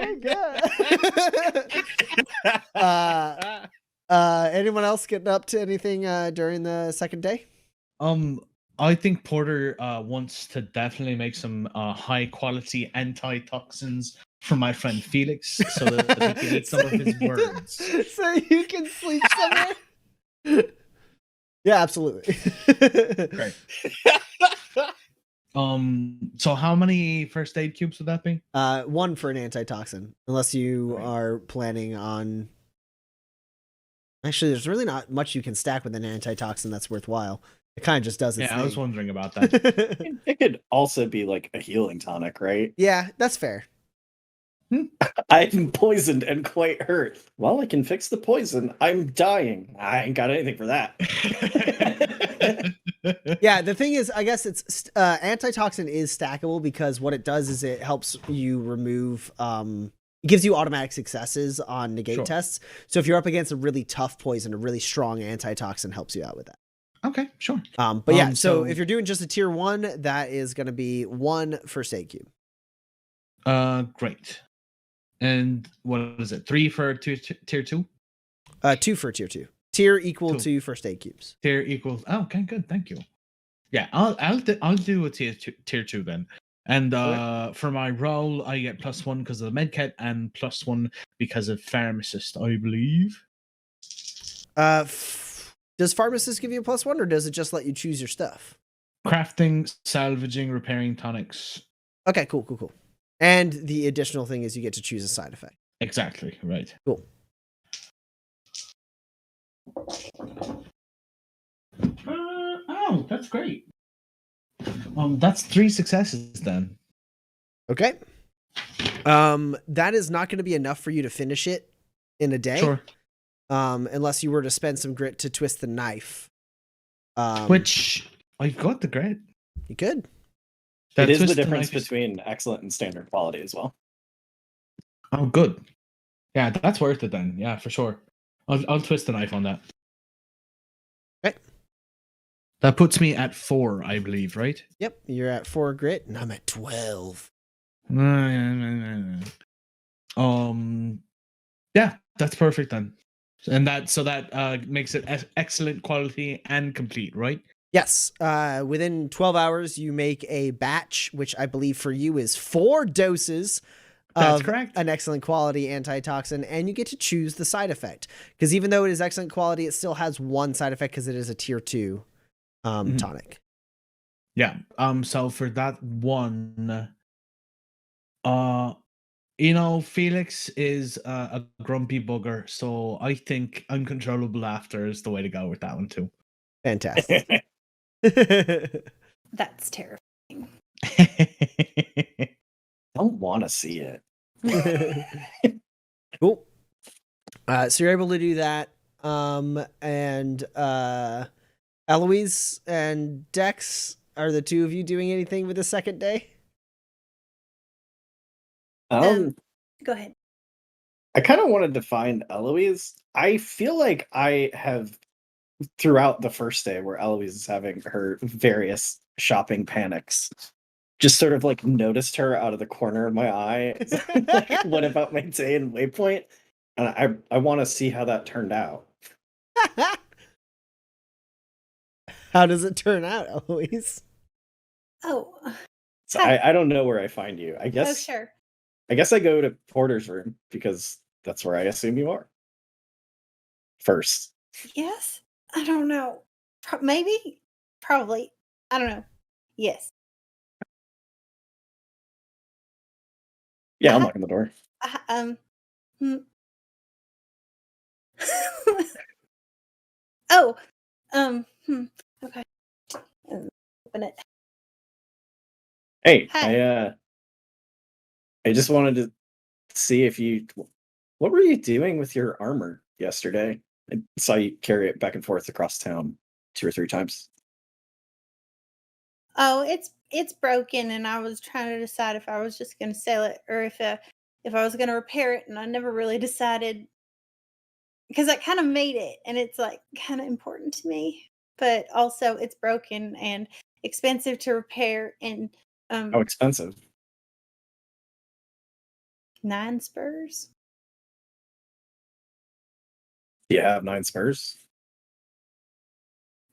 my god. Anyone else getting up to anything during the second day? I think Porter wants to definitely make some high quality antitoxins for my friend Felix, so that he can eat some of his words. So you can sleep somewhere. Yeah, absolutely. Great. So how many first aid cubes would that be? One for an antitoxin, unless you Right. are planning on. Actually, there's really not much you can stack with an antitoxin that's worthwhile. It kind of just does its Yeah, I was thing. wondering about that. It could also be like a healing tonic, right? Yeah, that's fair. I'm poisoned and quite hurt. Well, I can fix the poison. I'm dying. I ain't got anything for that. Yeah, the thing is, I guess it's antitoxin is stackable because what it does is it helps you remove. It gives you automatic successes on negate Sure. tests. So if you're up against a really tough poison, a really strong antitoxin helps you out with that. Okay, sure. But yeah, so So- if you're doing just a tier 1, that is going to be 1 first aid cube. Great. And what is it? 3 for tier 2? 2 for tier 2. Tier equal 2. to first aid cubes. Tier equals. Oh, okay, good. Thank you. Yeah, I'll do a tier 2 then. And for my roll, I get +1 because of the medkit and +1 because of pharmacist, I believe. Does pharmacist give you a +1 or does it just let you choose your stuff? Crafting, salvaging, repairing tonics. Okay, cool. And the additional thing is you get to choose a side effect. Exactly, right. Cool. Oh, that's great. That's 3 successes then. Okay. That is not going to be enough for you to finish it in a day. Sure. Unless you were to spend some grit to twist the knife. Which I've got the grit. You could. It is the twist difference knife is- between excellent and standard quality as well. Oh, good. Yeah, that's worth it then. Yeah, for sure. I'll twist the knife on that. Okay. That puts me at 4, I believe, right? Yep. You're at 4 grit and I'm at 12. Yeah, that's perfect then. And that makes it excellent quality and complete, right? Yes. Within 12 hours, you make a batch, which I believe for you is 4 doses That's of correct. an excellent quality antitoxin, and you get to choose the side effect. Because even though it is excellent quality, it still has one side effect because it is a tier 2 tonic. Yeah. So for that one, Felix is a grumpy booger, so I think uncontrollable laughter is the way to go with that one too. Fantastic. That's terrifying. Don't want to see it. Cool. So you're able to do that. And Eloise and Dex, are the two of you doing anything with the second day? Go ahead. I kind of wanted to find Eloise. I feel like I have, throughout the first day where Eloise is having her various shopping panics, just sort of like noticed her out of the corner of my eye. Like, what about my day in Waypoint? And I want to see how that turned out. How does it turn out, Eloise? Oh, So I don't know where I find you. I oh, guess sure. I guess I go to Porter's room because that's where I assume you are. First. Yes. I don't know. Maybe. Probably. I don't know. Yes. Yeah, I'm Uh, locking the door. hmm. Oh, okay. Open it. Hey, Hi. I just wanted to see if you what were you doing with your armor yesterday? I saw you carry it back and forth across town 2 or 3 times. Oh, it's broken, and I was trying to decide if I was just gonna sell it or if I was gonna repair it, and I never really decided because I kind of made it, and it's like kind of important to me, but also it's broken and expensive to repair, and How um, expensive? 9 spurs. Do you have 9 spurs?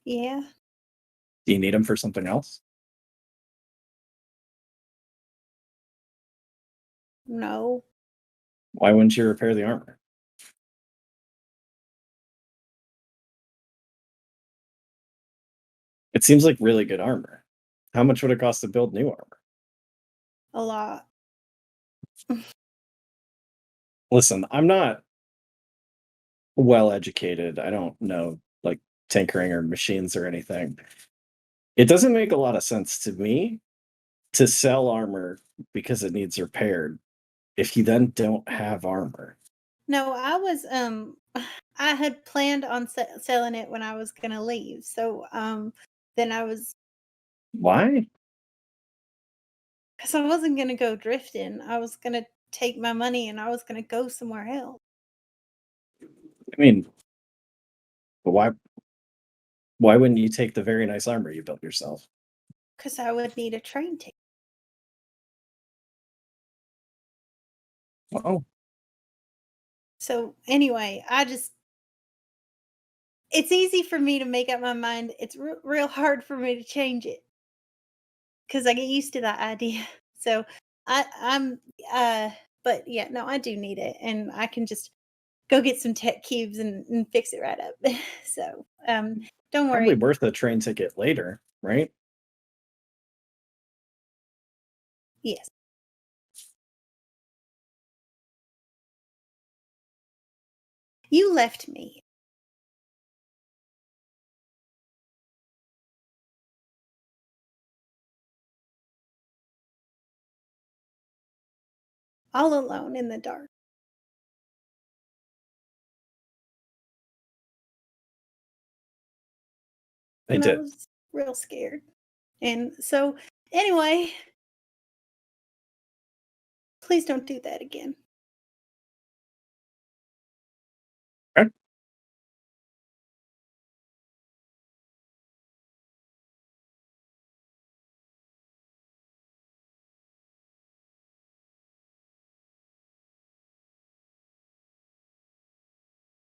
Yeah, Do you need them for something else? no, Why wouldn't you repair the armor? It seems like really good armor. How much would it cost to build new armor? a lot. Listen, I'm not well educated. I don't know like tinkering or machines or anything. It doesn't make a lot of sense to me to sell armor because it needs repaired if you then don't have armor. No, I was I had planned on selling it when I was gonna leave, so then I was Why? because I wasn't gonna go drifting. I was gonna take my money and I was gonna go somewhere else I mean, but why wouldn't you take the very nice armor you built yourself? because I would need a train ticket. Well, So anyway, it's easy for me to make up my mind. It's real hard for me to change it because I get used to that idea. So I'm but yeah, no, I do need it, and I can just go get some tech cubes and fix it right up. So don't probably worry. worth a train ticket later, right? Yes, you left me all alone in the dark, I and I did. was real scared. And so anyway, please don't do that again. Okay.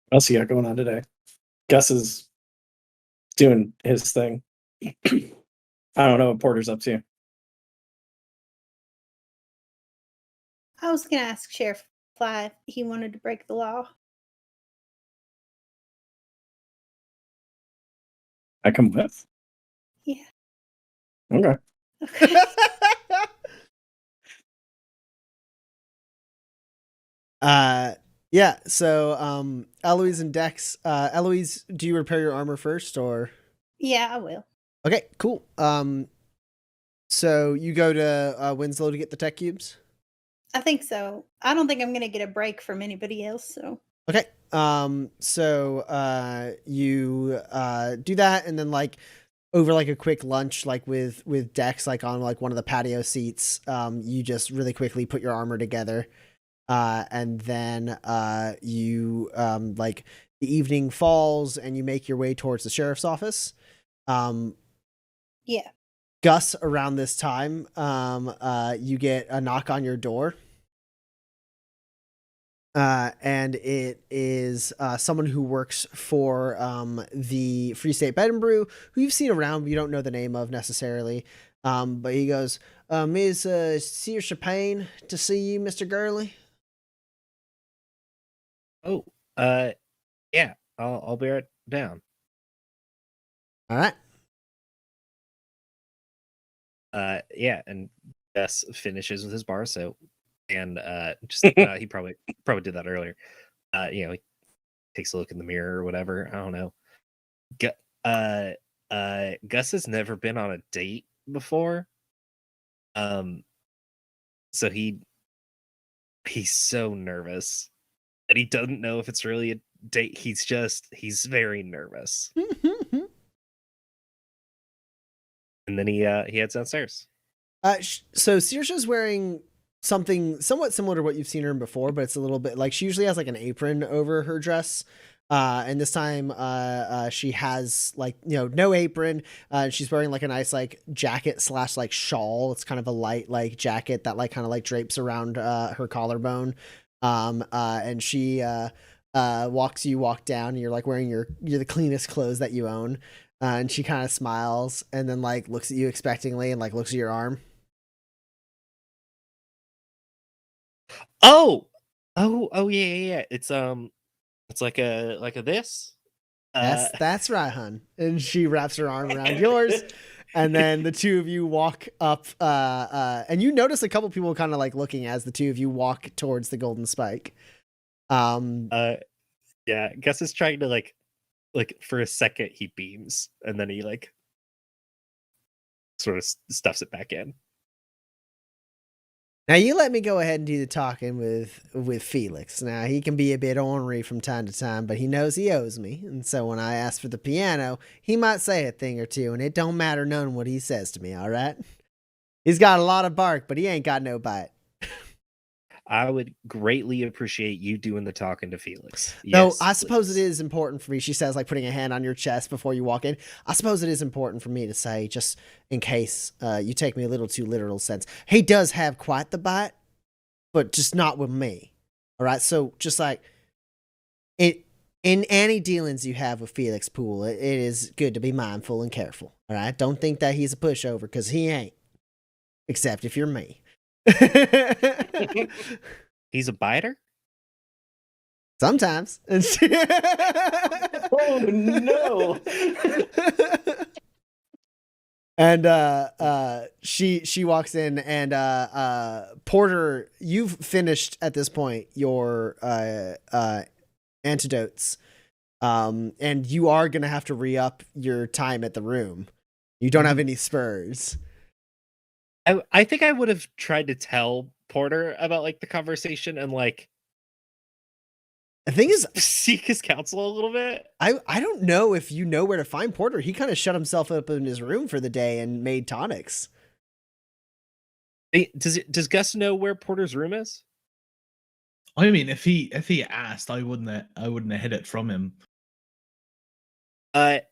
What else you got going on today? Gus is doing his thing. I don't know what Porter's up to. I was gonna ask Sheriff Fly if he wanted to break the law. I come with. Yeah. Okay. Okay. Yeah, so Eloise and Dex, Eloise, do you repair your armor first or Yeah, I will. okay, cool. So you go to Winslow to get the tech cubes? I think so. I don't think I'm gonna get a break from anybody else, so Okay. You do that and then like over like a quick lunch like with Dex like on like one of the patio seats, you just really quickly put your armor together. And then you like the evening falls and you make your way towards the sheriff's office. Um yeah. Gus, around this time, you get a knock on your door. And it is someone who works for the Free State Bed and Brew, who you've seen around, but you don't know the name of necessarily. But he goes, Ms. Sear Chapane, to see you, Mr. Gurley. Oh, yeah, I'll be right down. All right. Yeah, and Gus finishes with his bar. So and just he probably did that earlier. You know, he takes a look in the mirror or whatever. I don't know. Gus has never been on a date before. So he's so nervous. And he doesn't know if it's really a date. He's very nervous. And then he heads downstairs. So Saoirse's wearing something somewhat similar to what you've seen her in before, but it's a little bit like she usually has like an apron over her dress. And this time, she has like, no apron. She's wearing like a nice like jacket / like shawl. It's kind of a light like jacket that like kind of like drapes around her collarbone. And she you walk down, and you're like wearing you're the cleanest clothes that you own. And she kind of smiles and then like looks at you expectingly and like looks at your arm. Oh yeah. It's like a this. That's right, hun. And she wraps her arm around yours. And then the two of you walk up, and you notice a couple people kind of like looking as the two of you walk towards the golden spike. Yeah, Gus is trying to like for a second he beams, and then he like sort of stuffs it back in. Now you let me go ahead and do the talking with Felix. Now he can be a bit ornery from time to time, but he knows he owes me. And so when I ask for the piano, he might say a thing or two, and it don't matter none what he says to me, all right? He's got a lot of bark, but he ain't got no bite. I would greatly appreciate you doing the talking to Felix. No, Yes, I suppose please. it is important for me, she says, like putting a hand on your chest before you walk in. I suppose it is important for me to say, just in case you take me a little too literal sense. He does have quite the bite, but just not with me. All right, so just like in any dealings you have with Felix Poole, it is good to be mindful and careful. All right, don't think that he's a pushover, because he ain't. Except if you're me. He's a biter? Sometimes. Oh no. And she walks in, and Porter, you've finished at this point your antidotes. And you are gonna have to re-up your time at the room. You don't have any spurs. I think I would have tried to tell Porter about like the conversation and like The thing is, seek his counsel a little bit. I don't know if you know where to find Porter. He kind of shut himself up in his room for the day and made tonics. Does Gus know where Porter's room is? I mean, if he asked, I wouldn't have hid it from him. I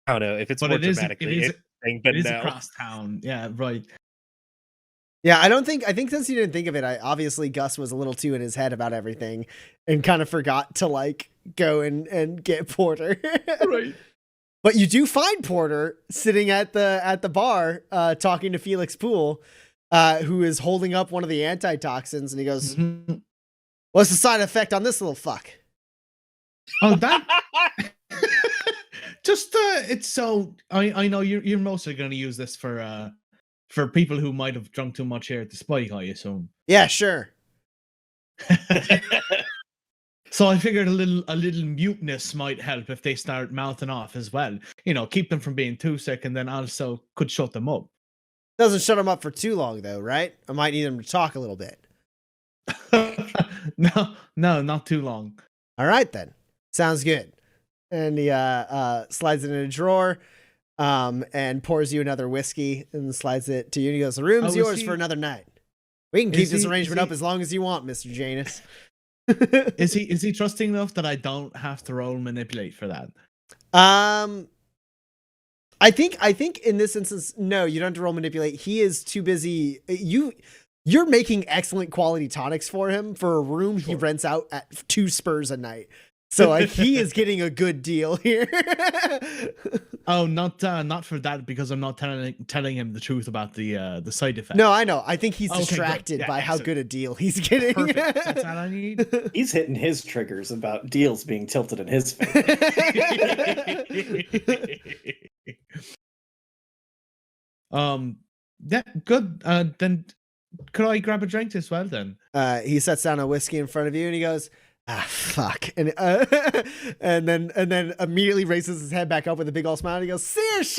don't know if it's But more it is dramatically. it is across town. Yeah, right. Yeah, I think since you didn't think of it, obviously Gus was a little too in his head about everything and kind of forgot to like go and get Porter. Right. But you do find Porter sitting at the bar talking to Felix Poole, who is holding up one of the antitoxins, and he goes, Mhm. "What's the side effect on this little fuck?" Oh, that. Just it's so I know you're mostly going to use this for people who might have drunk too much here at the spike, I assume. Yeah, sure. So I figured a little muteness might help if they start mouthing off as well. Keep them from being too sick, and then also could shut them up. Doesn't shut him up for too long though, right? I might need him to talk a little bit. No, not too long. All right then. Sounds good. And he slides it in a drawer, and pours you another whiskey and slides it to you. And he goes, "The room's is yours he- for another night. We can keep is this he- arrangement is up he- as long as you want, Mr. Janus." Is he trusting enough that I don't have to roll manipulate for that? I think in this instance, no, you don't have to roll manipulate. He is too busy. You're making excellent quality tonics for him for a room he rents out at 2 spurs a night. So like he is getting a good deal here. Oh, not for that, because I'm not telling him the truth about the side effect. No, I know. I think he's Okay, good. distracted Yeah, by how excellent. good a deal he's getting. Perfect. That's all I need. He's hitting his triggers about deals being tilted in his favor. Yeah, good. Then could I grab a drink as well then? He sets down a whiskey in front of you and he goes, fuck. And and then immediately raises his head back up with a big old smile and he goes, Saoirse!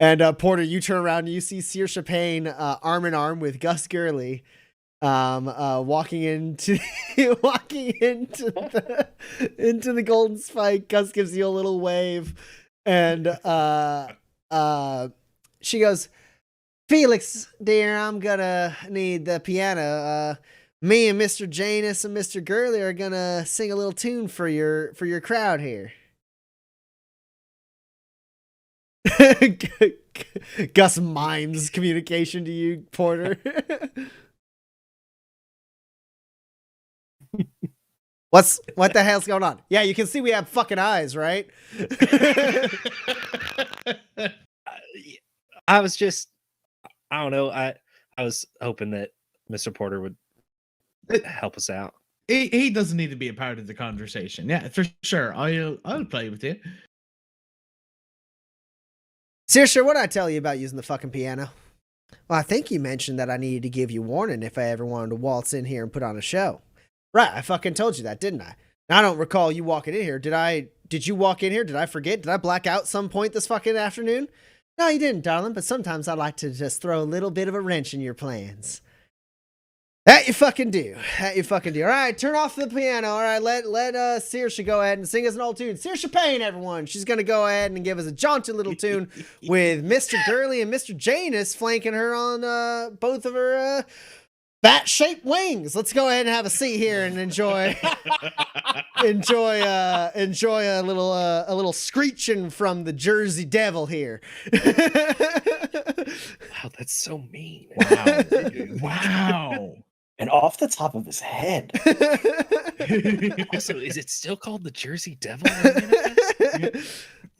And Porter, you turn around and you see Saoirse Payne arm in arm with Gus Gurley walking into the Golden Spike. Gus gives you a little wave and she goes, Felix, dear, I'm gonna need the piano. Me and Mr. Janus and Mr. Gurley are gonna sing a little tune for your crowd here. Gus mimes communication to you, Porter. What the hell's going on? Yeah, you can see we have fucking eyes, right? I was just, I don't know. I was hoping that Mr. Porter would help us out. He doesn't need to be a part of the conversation. Yeah, for sure. I'll play with you. Saoirse, what did I tell you about using the fucking piano? Well, I think you mentioned that I needed to give you warning if I ever wanted to waltz in here and put on a show. Right, I fucking told you that, didn't I? I don't recall you walking in here. Did you walk in here? Did I forget? Did I black out some point this fucking afternoon? No, you didn't, darling, but sometimes I like to just throw a little bit of a wrench in your plans. That you fucking do. All right, turn off the piano. All right, let Saoirse go ahead and sing us an old tune. Saoirse Payne, everyone. She's going to go ahead and give us a jaunty little tune with Mr. Gurley and Mr. Janus flanking her on both of her bat-shaped wings. Let's go ahead and have a seat here and enjoy a little screeching from the Jersey Devil here. Wow, that's so mean. Wow. Wow. And off the top of his head. Also, is it still called the Jersey Devil?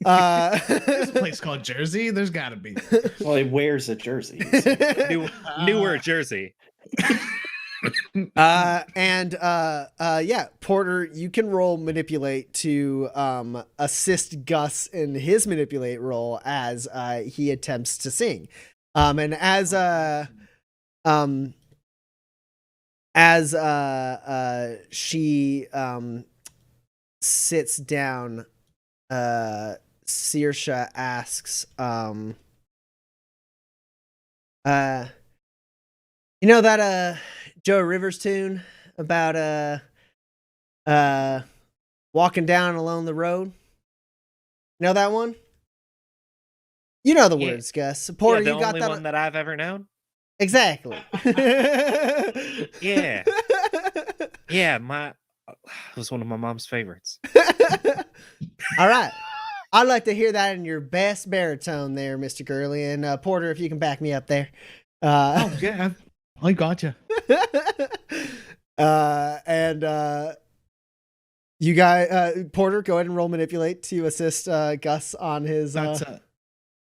There's a place called Jersey. There's got to be. Well, he wears a jersey. Newer Jersey. Yeah, Porter, you can roll manipulate to assist Gus in his manipulate roll as he attempts to sing. And as she sits down, Saoirse asks, you know that Joe Rivers tune about walking down along the road? You know that one? You know the words, Gus. Porter, the you got only that one that I've ever known. Exactly. Yeah. Yeah, it was one of my mom's favorites. All right. I'd like to hear that in your best baritone there, Mr. Gurley. And Porter, if you can back me up there. Oh, yeah. I got you. You guys, Porter, go ahead and roll manipulate to assist Gus on his.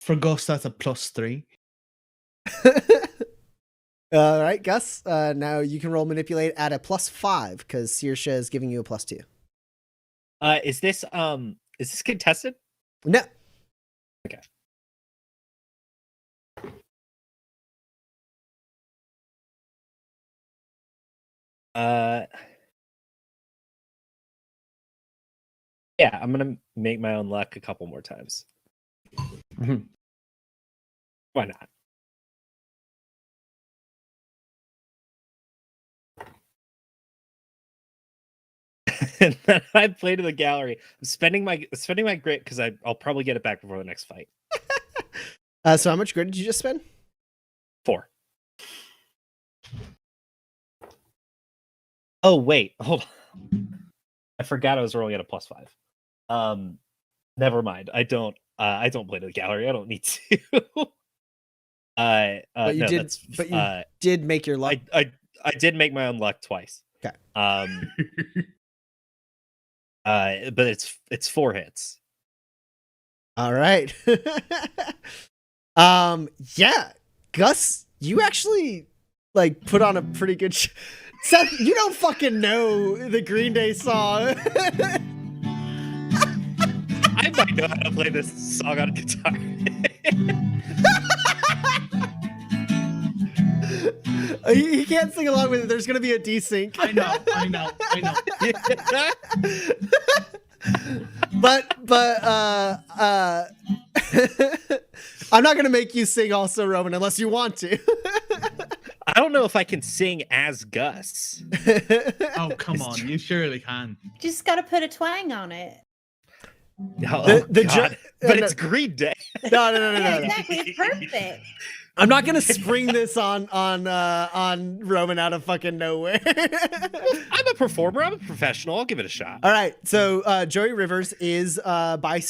For Gus, that's a +3. All right, Gus. Now you can roll manipulate at a +5 because Saoirse is giving you a +2. Is this contested? No. Okay. Yeah, I'm gonna make my own luck a couple more times. Why not? And then I play to the gallery. I'm spending my grit because I'll probably get it back before the next fight. So how much grit did you just spend? 4. Oh wait, hold on. I forgot I was rolling at a +5. Never mind. I don't play to the gallery. I don't need to. But you did make your luck. I did make my own luck twice. Okay. But it's 4 hits. All right. Yeah, Gus, you actually put on a pretty good Seth, you don't fucking know the Green Day song. I might know how to play this song on guitar. He can't sing along with it. There's gonna be a desync. I know. but I'm not gonna make you sing also, Roman, unless you want to. I don't know if I can sing as Gus. Oh, come on. You surely can. Just got to put a twang on it. Oh, The God. But no. it's Green Day. No. Yeah, exactly. It's perfect. I'm not gonna spring this on Roman out of fucking nowhere. I'm a performer. I'm a professional. I'll give it a shot. All right, so Joey Rivers is by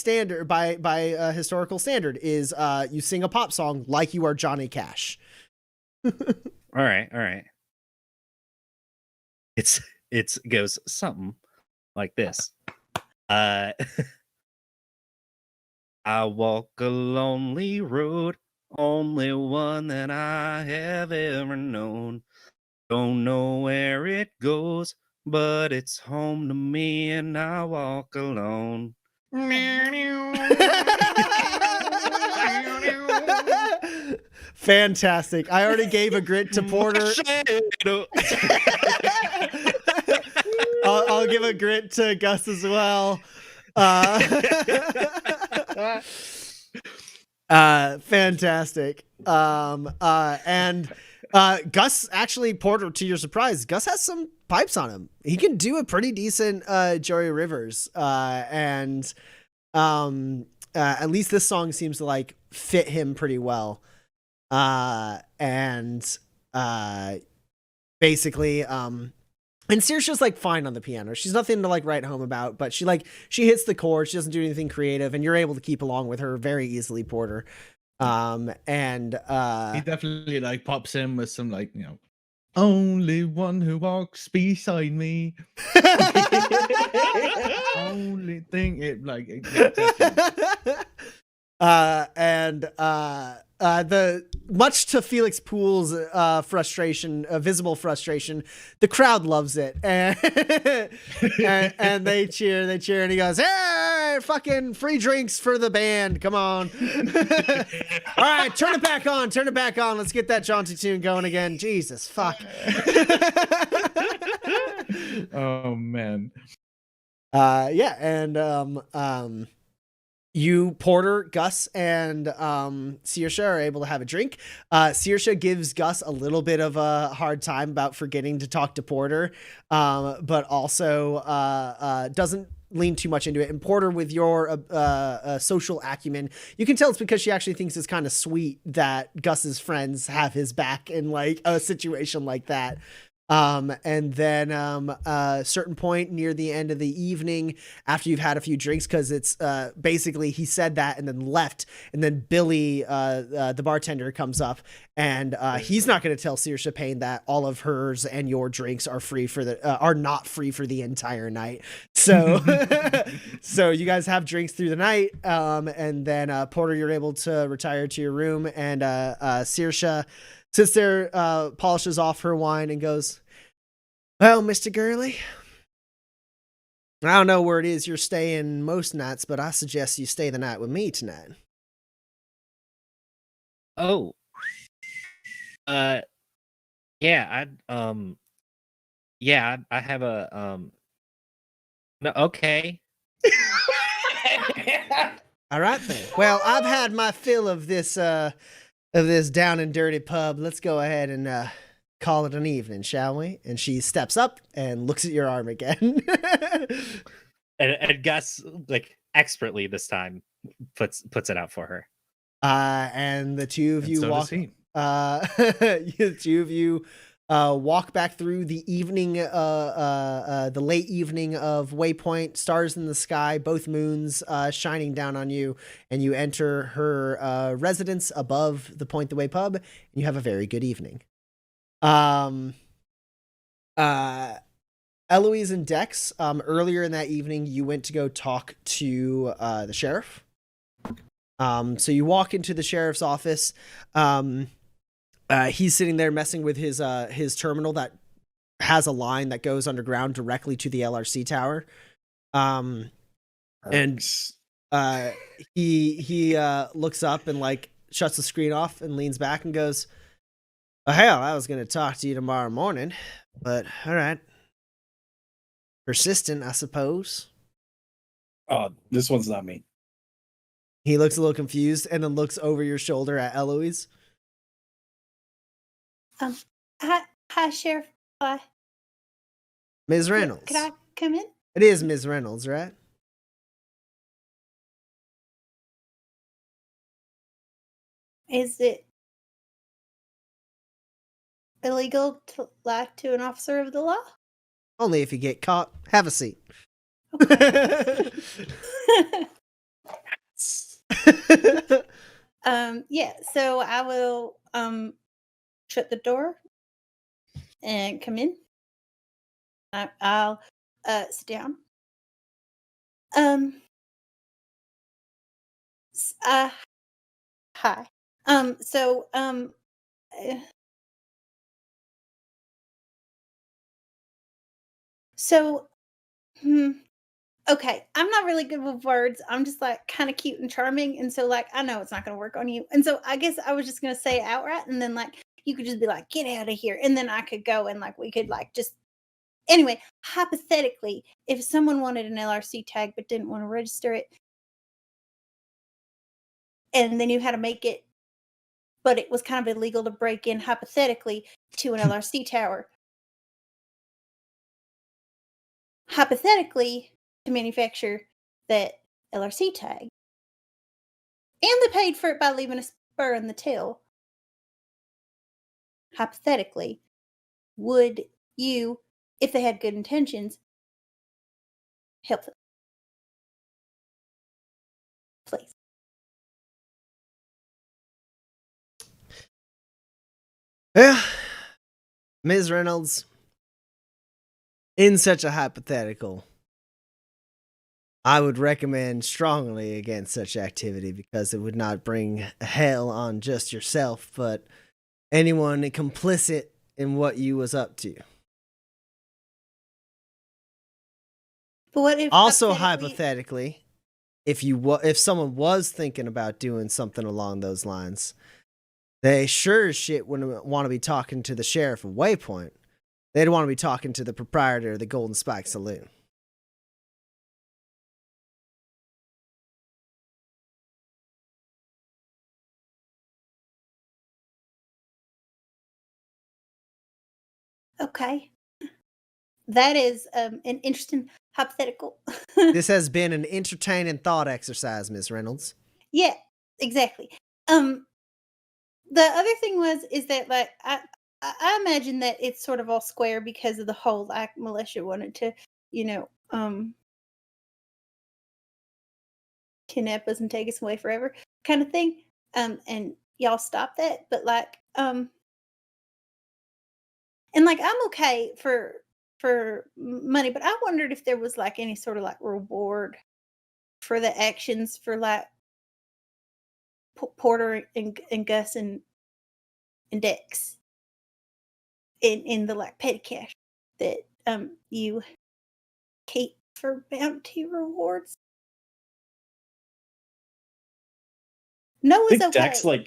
historical standard is you sing a pop song like you are Johnny Cash. All right. It goes something like this. I walk a lonely road, only one that I have ever known. Don't know where it goes, but it's home to me, and I walk alone. Fantastic. I already gave a grit to Porter. I'll give a grit to Gus as well. Fantastic. And Gus, actually, Porter, to your surprise, Gus has some pipes on him. He can do a pretty decent Joey Rivers. And at least this song seems to like fit him pretty well. Basically, and Saoirse's like fine on the piano. She's nothing to like write home about, but she hits the chords. She doesn't do anything creative, and you're able to keep along with her very easily, Porter. He definitely like pops in with some like, you know, only one who walks beside me. Only thing it like. The much to Felix Poole's frustration, visible frustration, the crowd loves it, and they cheer, and he goes, "Hey, fucking free drinks for the band! Come on! All right, turn it back on, Let's get that jaunty tune going again. Jesus, fuck!" Oh man. You, Porter, Gus, and Saoirse are able to have a drink. Saoirse gives Gus a little bit of a hard time about forgetting to talk to Porter, but also doesn't lean too much into it. And Porter, with your social acumen, you can tell it's because she actually thinks it's kind of sweet that Gus's friends have his back in like a situation like that. And then a certain point near the end of the evening, after you've had a few drinks, because it's basically he said that and then left, and then Billy, the bartender, comes up, and he's not going to tell Saoirse Payne that all of hers and your drinks are not free for the entire night. So so you guys have drinks through the night, and then Porter, you're able to retire to your room, and Saoirse sits there, polishes off her wine, and goes, "Well, Mr. Gurley, I don't know where it is you're staying most nights, but I suggest you stay the night with me tonight." Oh. Yeah, I have a no, okay. All right then. Well, I've had my fill of this down and dirty pub. Let's go ahead and call it an evening, shall we? And she steps up and looks at your arm again. and Gus, like expertly this time, puts it out for her. And the two of you so walk. The two of you walk back through the evening, the late evening of Waypoint, stars in the sky, both moons shining down on you, and you enter her residence above the Point the Way pub, and you have a very good evening. Eloise and Dex, earlier in that evening, you went to go talk to the sheriff. So you walk into the sheriff's office. He's sitting there messing with his terminal that has a line that goes underground directly to the LRC tower. And he looks up and like shuts the screen off and leans back and goes, Hell, I was going to talk to you tomorrow morning, but all right. Persistent, I suppose. Oh, this one's not me. He looks a little confused and then looks over your shoulder at Eloise. Hi, Sheriff. Hi. Ms. Reynolds. Could I come in? It is Ms. Reynolds, right? Is it illegal to lie to an officer of the law? Only if you get caught. Have a seat. Yeah, so I will shut the door and come in. I'll sit down. Um Hi. So uh, so hmm, okay, I'm not really good with words. I'm just like kind of cute and charming, and so like I know it's not going to work on you. And so I guess I was just going to say it outright, and then like you could just be like, "Get out of here," and then I could go and like we could like just anyway. Hypothetically, if someone wanted an LRC tag but didn't want to register it, and they knew how to make it, but it was kind of illegal to break in hypothetically to an LRC tower. Hypothetically, to manufacture that LRC tag. And they paid for it by leaving a spur in the tail. Hypothetically, would you, if they had good intentions, help them? Please. Yeah. Ms. Reynolds, in such a hypothetical, I would recommend strongly against such activity because it would not bring hell on just yourself, but anyone complicit in what you was up to. But what if Also, hypothetically, if someone was thinking about doing something along those lines, they sure as shit wouldn't want to be talking to the sheriff of Waypoint. They'd want to be talking to the proprietor of the Golden Spike Saloon. Okay. That is an interesting hypothetical. This has been an entertaining thought exercise, Miss Reynolds. Yeah, exactly. The other thing is that like I imagine that it's sort of all square because of the whole like militia wanted to, you know, kidnap us and take us away forever kind of thing. And y'all stop that. But like, and like I'm okay for money, but I wondered if there was like any sort of like reward for the actions for like Porter and Gus and Dex in the like petty cash that you keep for bounty rewards. No I is think okay.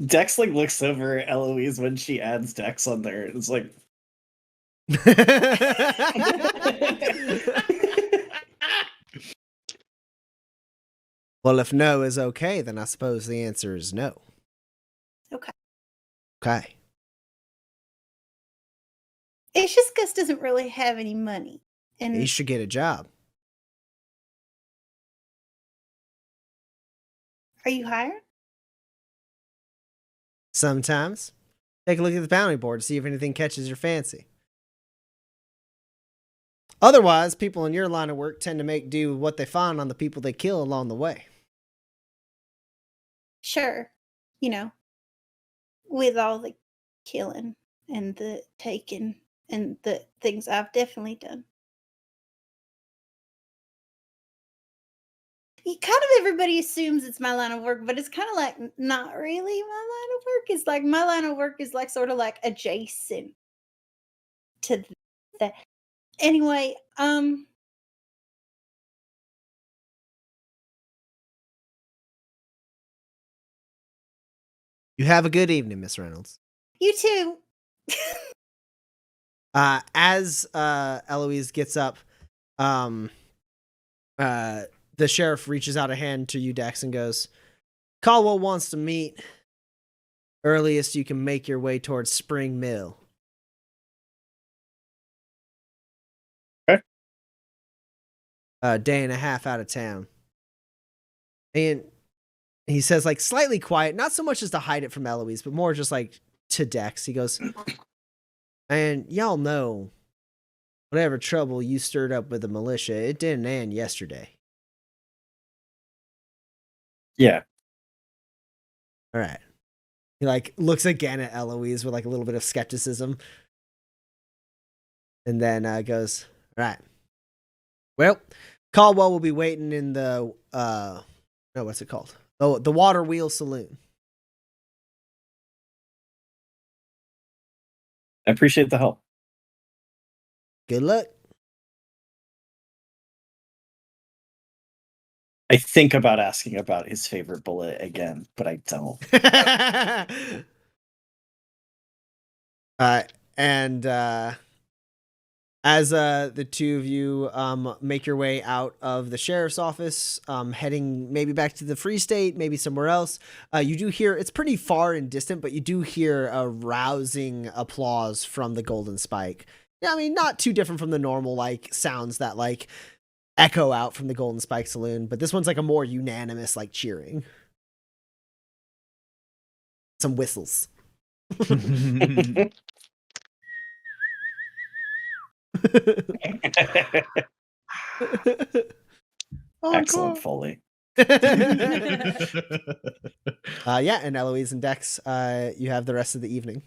Dex looks over at Eloise when she adds Dex on there. It's like Well, if no is okay, then I suppose the answer is no. Okay. Okay. It's just Gus doesn't really have any money. And He should get a job. are you hiring? Sometimes. Take a look at the bounty board to see if anything catches your fancy. Otherwise, people in your line of work tend to make do with what they find on the people they kill along the way. Sure. You know, with all the killing and the taking and the things I've definitely done. Kind of everybody assumes it's my line of work, but it's kind of like not really my line of work. It's like my line of work is like sort of like adjacent to that. Anyway, You have a good evening, Miss Reynolds. you too. As Eloise gets up, the sheriff reaches out a hand to you, Dex, and goes, Caldwell wants to meet. Earliest you can make your way towards Spring Mill. Okay. A day and a half out of town. And he says, like, slightly quiet, not so much as to hide it from Eloise, but more just like to Dex. He goes, and y'all know, whatever trouble you stirred up with the militia, it didn't end yesterday. Yeah. All right. He like looks again at Eloise with like a little bit of skepticism. And then goes, all right. Well, Caldwell will be waiting in the no, what's it called? Oh, the Water Wheel Saloon. I appreciate the help. Good luck. I think about asking about his favorite bullet again, but I don't. And as the two of you make your way out of the sheriff's office, heading maybe back to the Free State, maybe somewhere else, you do hear, it's pretty far and distant, but you do hear a rousing applause from the Golden Spike. Yeah, I mean, not too different from the normal like sounds that like echo out from the Golden Spike Saloon, but this one's like a more unanimous like cheering. Some whistles. Excellent Foley. Yeah, and Eloise and Dex, you have the rest of the evening.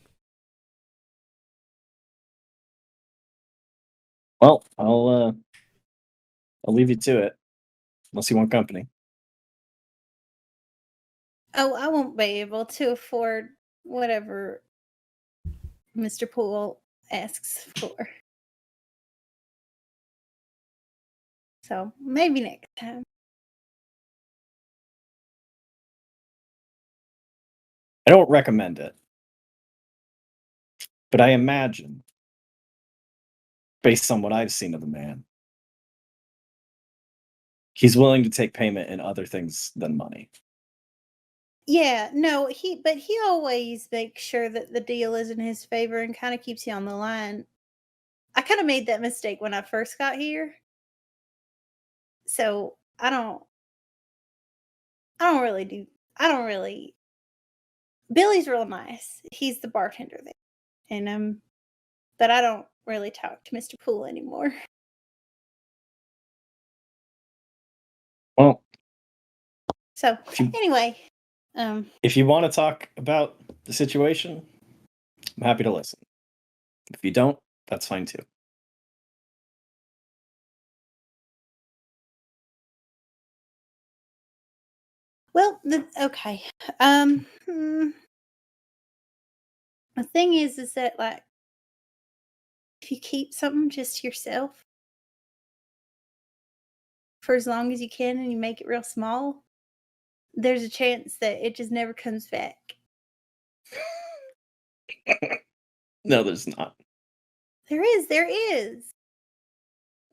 Well, I'll leave you to it, unless you want company. Oh, I won't be able to afford whatever Mr. Poole asks for. So maybe next time. I don't recommend it, but I imagine, based on what I've seen of the man, he's willing to take payment in other things than money. Yeah, no, he always makes sure that the deal is in his favor and kind of keeps you on the line. I kind of made that mistake when I first got here. So I don't really Billy's real nice. He's the bartender there. And but I don't really talk to Mr. Poole anymore. Well, So if you, anyway, if you want to talk about the situation, I'm happy to listen. If you don't, that's fine too. well, okay. The thing is that like if you keep something just to yourself for as long as you can and you make it real small, there's a chance that it just never comes back. No, there's not. There is.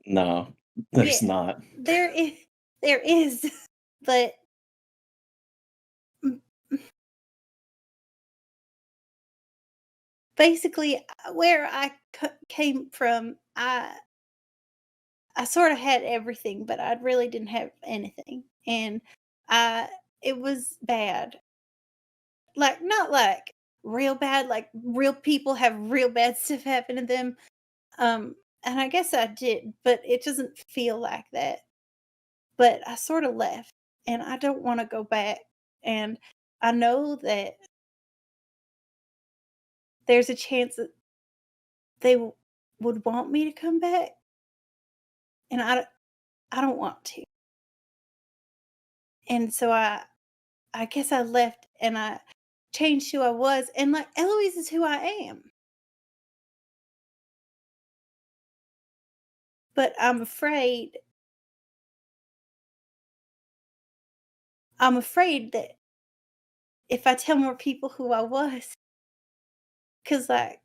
No, there's Yeah. not. There is. But basically where I came from, I sort of had everything, but I really didn't have anything. And it was bad. Like not like real bad, like real people have real bad stuff happen to them. And I guess I did, but it doesn't feel like that. But I sort of left and I don't want to go back. And I know that there's a chance that they would want me to come back. And I don't want to. And so I guess I left and I changed who I was. And like Eloise is who I am. But I'm afraid that if I tell more people who I was, because like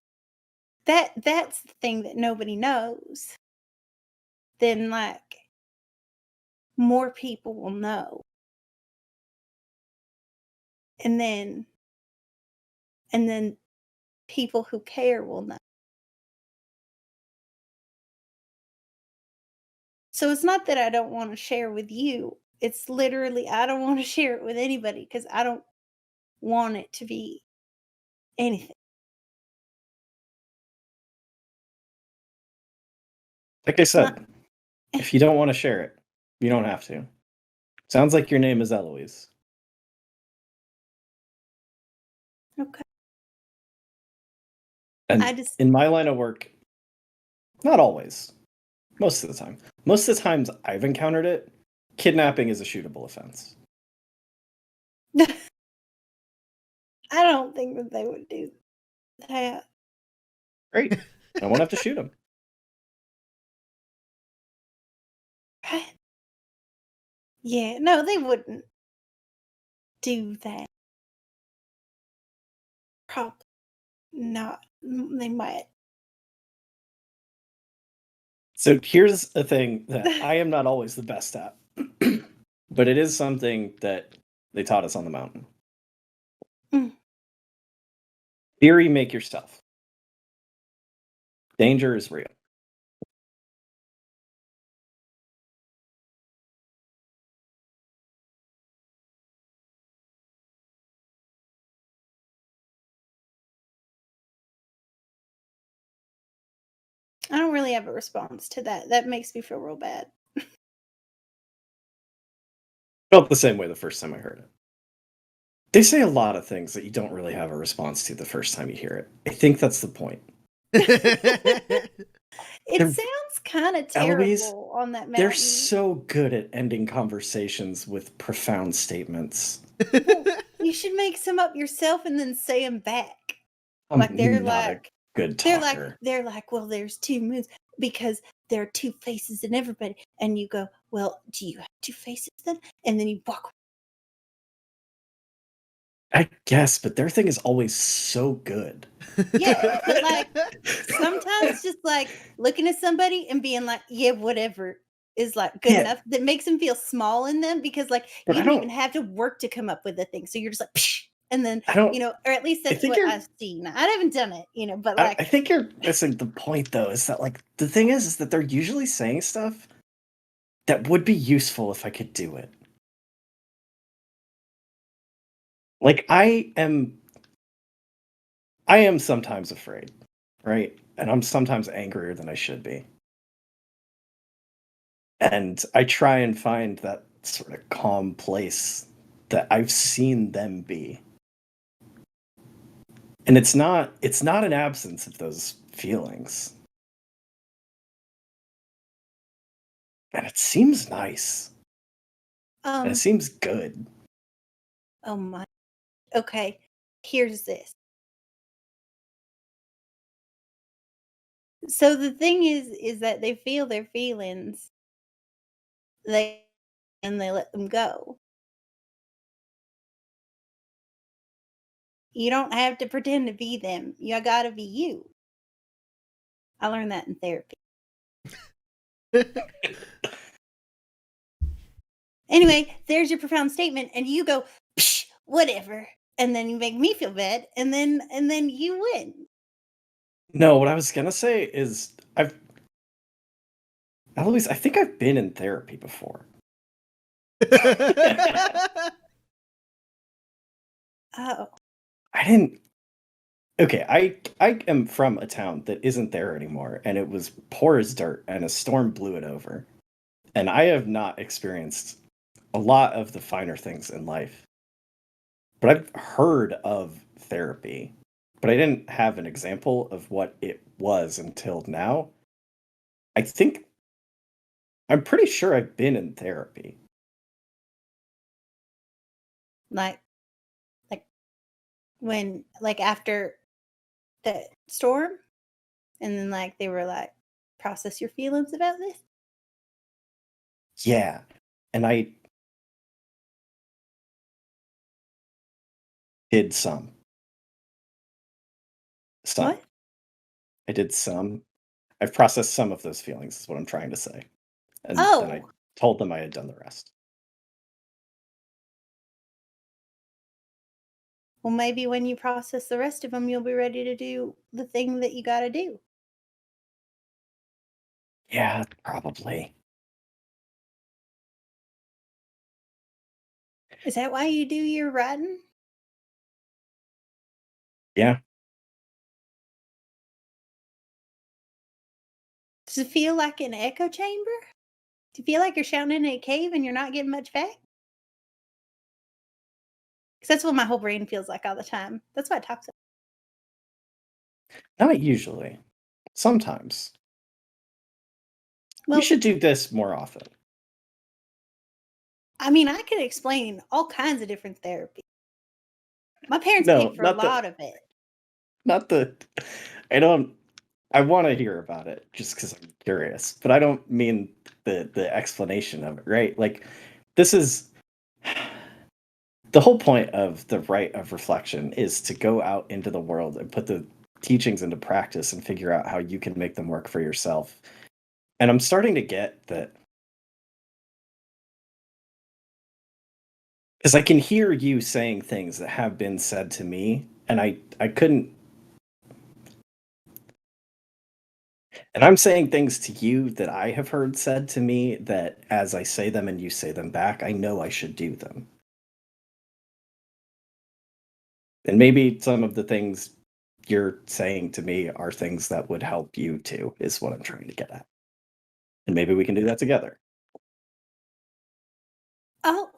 that's the thing that nobody knows. Then like more people will know. And then people who care will know. So it's not that I don't want to share with you. It's literally I don't want to share it with anybody because I don't want it to be anything. Like I It's not said, if you don't want to share it, you don't have to. Sounds like your name is Eloise. okay. And I just in my line of work, not always, most of the time. Most of the times I've encountered it, kidnapping is a shootable offense. I don't think that they would do that. Great. I won't have to shoot him. Right? Yeah, no, they wouldn't do that. Probably not. They might. So here's a thing that I am not always the best at, but it is something that they taught us on the mountain. Mm. Theory make yourself. Danger is real. I don't really have a response to that. That makes me feel real bad. Felt the same way the first time I heard it. They say a lot of things that you don't really have a response to the first time you hear it. I think that's the point. It They're- sounds kind of Eloise, terrible on that mountain. They're so good at ending conversations with profound statements. Well, you should make some up yourself and then say them back. I'm Like they're not like a good they're talker. like, well, there's two moons because there are two faces in everybody. And you go, well, do you have two faces then? And then you walk. I guess, but their thing is always so good. Yeah, but like sometimes just like looking at somebody and being like, yeah, whatever is like good Yeah. enough. That makes them feel small in them because like But you I don't don't- even have to work to come up with a thing. So you're just like, psh, and then I don't. you know, or at least that's think what you're- I've seen. I haven't done it, you know, but I like think you're missing the point, though. Is that like the thing is that they're usually saying stuff that would be useful if I could do it. Like I am sometimes afraid, right? And I'm sometimes angrier than I should be. And I try and find that sort of calm place that I've seen them be. And it's not an absence of those feelings. And it seems nice. And it seems good. oh my, okay, here's this. So the thing is that they feel their feelings, they and they let them go. You don't have to pretend to be them. You gotta be you. I learned that in therapy. Anyway, there's your profound statement, and you go, Psh, whatever, and then you make me feel bad, and then you win. No, what I was gonna say is Eloise, I think I've been in therapy before. Oh, I didn't. Okay, I am from a town that isn't there anymore, and it was poor as dirt, and a storm blew it over. And I have not experienced a lot of the finer things in life. But I've heard of therapy, but I didn't have an example of what it was until now. I'm pretty sure I've been in therapy. like when like after the storm, and then like they were like, process your feelings about this. Yeah. And I did some. What? I did some. I've processed some of those feelings, is what I'm trying to say. And then I Oh, told them I had done the rest. well, maybe when you process the rest of them, you'll be ready to do the thing that you got to do. Yeah, probably. Is that why you do your writing? Yeah. Does it feel like an echo chamber? Do you feel like you're shouting in a cave and you're not getting much back? Because that's what my whole brain feels like all the time. That's why it talks. Not usually. Sometimes. Well, We should do this more often. I mean, I could explain all kinds of different therapy. My parents No, paid for a not the lot of it. not the I want to hear about it just because I'm curious, but I don't mean the explanation of it, right? Like this is the whole point of the rite of reflection is to go out into the world and put the teachings into practice and figure out how you can make them work for yourself. And I'm starting to get that because I can hear you saying things that have been said to me, and I couldn't. And I'm saying things to you that I have heard said to me that as I say them and you say them back, I know I should do them. And maybe some of the things you're saying to me are things that would help you too, is what I'm trying to get at. And maybe we can do that together. Oh,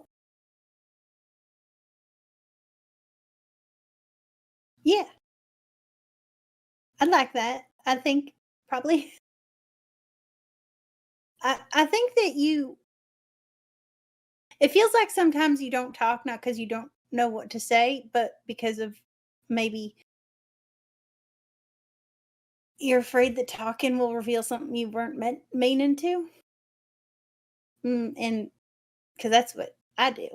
yeah. I'd like that. I think probably. I think that it feels like sometimes you don't talk, not because you don't know what to say, but because of maybe you're afraid that talking will reveal something you weren't meaning to. And because that's what I do.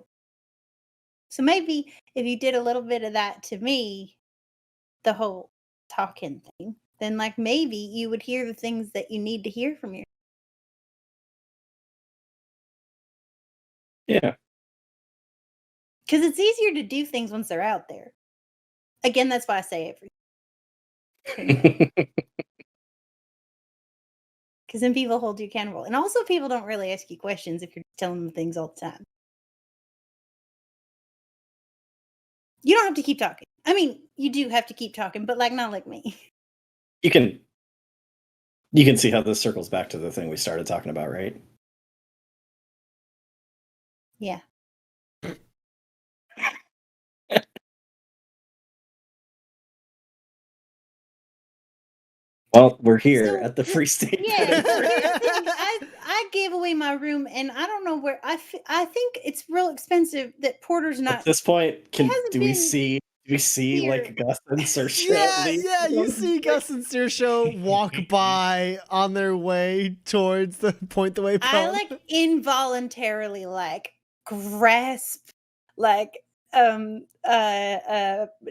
So maybe if you did a little bit of that to me, the whole talking thing, then like maybe you would hear the things that you need to hear from your. Yeah. Because it's easier to do things once they're out there. Again, that's why I say everything. Because then people hold you accountable. And also people don't really ask you questions if you're telling them things all the time. You don't have to keep talking. I mean, you do have to keep talking, but like not like me. you can see how this circles back to the thing we started talking about, right? Yeah. Well, we're here So, at the Free State. yeah, so here's the thing. Penitentiary. I gave away my room, and I don't know where. I think it's real expensive that Porter's At not. this point, hasn't do we been see here. like Gus and Saoirse Yeah, leave? yeah, you see Gus and Saoirse walk by on their way towards the Point the Way pub. I like involuntarily like grasp like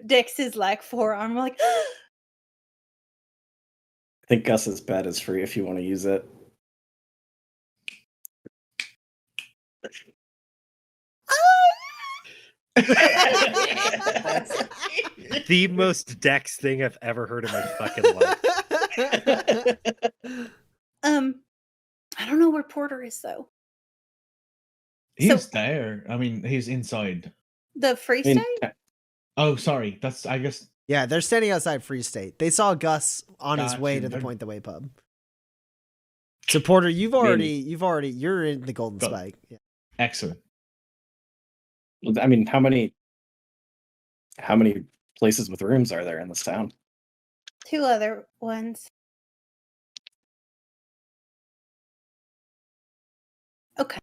Dex's like forearm like I think Gus's bed is free if you want to use it. That's the most Dex thing I've ever heard in my fucking life. I don't know where Porter is though. He's there. I mean, he's inside. The Free I mean, State? Oh, sorry. That's, I guess. Yeah, they're standing outside Free State. They saw Gus on his way Gotcha. to the Point the Way pub. So Porter, you're in the Golden Go. Spike. Yeah. Excellent. I mean, how many places with rooms are there in this town? 2 other ones. Okay.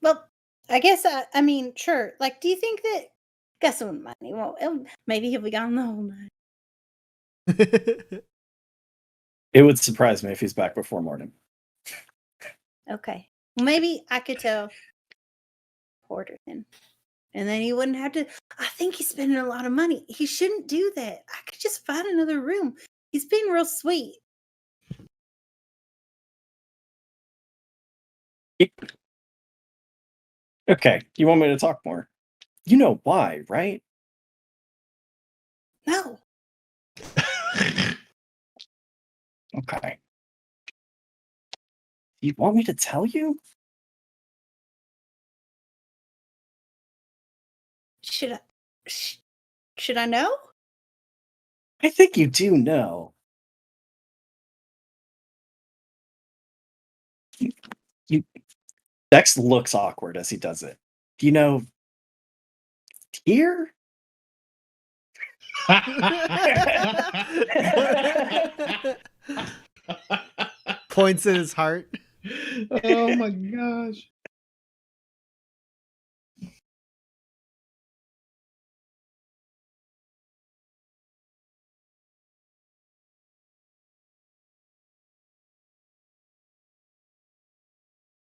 Well, I guess I mean, sure. Like, do you think that Gus wouldn't mind? Maybe he'll be gone the whole night. It would surprise me if he's back before morning. Okay. Well, maybe I could tell Porter then. And then he wouldn't have to. I think he's spending a lot of money. He shouldn't do that. I could just find another room. He's being real sweet. Okay, you want me to talk more? You know why, right? No. Okay. You want me to tell you? Should I? Should I know? I think you do know. You Dex looks awkward as he does it. Do you know here? Points at his heart. Oh my gosh.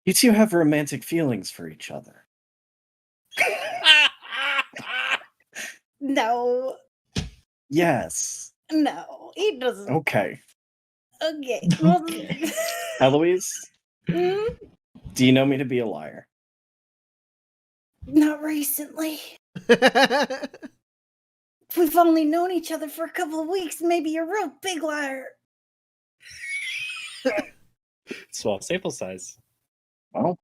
You two have romantic feelings for each other. No. Yes. No. He doesn't. Okay. Okay. Well, Eloise, mm, do you know me to be a liar? not recently. We've only known each other for a couple of weeks. Maybe you're a real big liar. Small sample size. Well,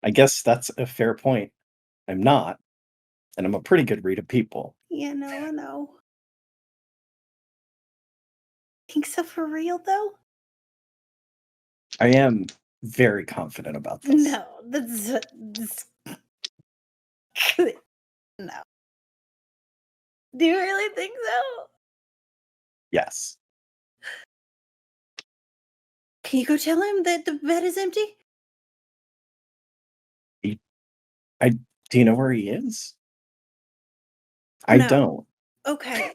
I guess that's a fair point. I'm not, and I'm a pretty good read of people. Yeah, no, I know. Think so for real, though? I am very confident about this. No, that's no. Do you really think so? Yes. Can you go tell him that the bed is empty? Do you know where he is? I No. don't. Okay.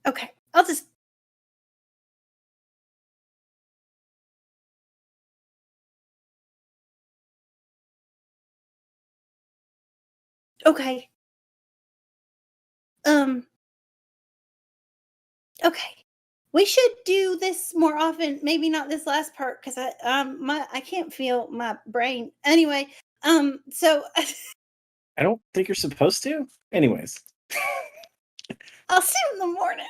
Okay. I'll just. Okay. Okay. We should do this more often. Maybe not this last part because I can't feel my brain. Anyway, so I don't think you're supposed to. Anyways. I'll see you in the morning.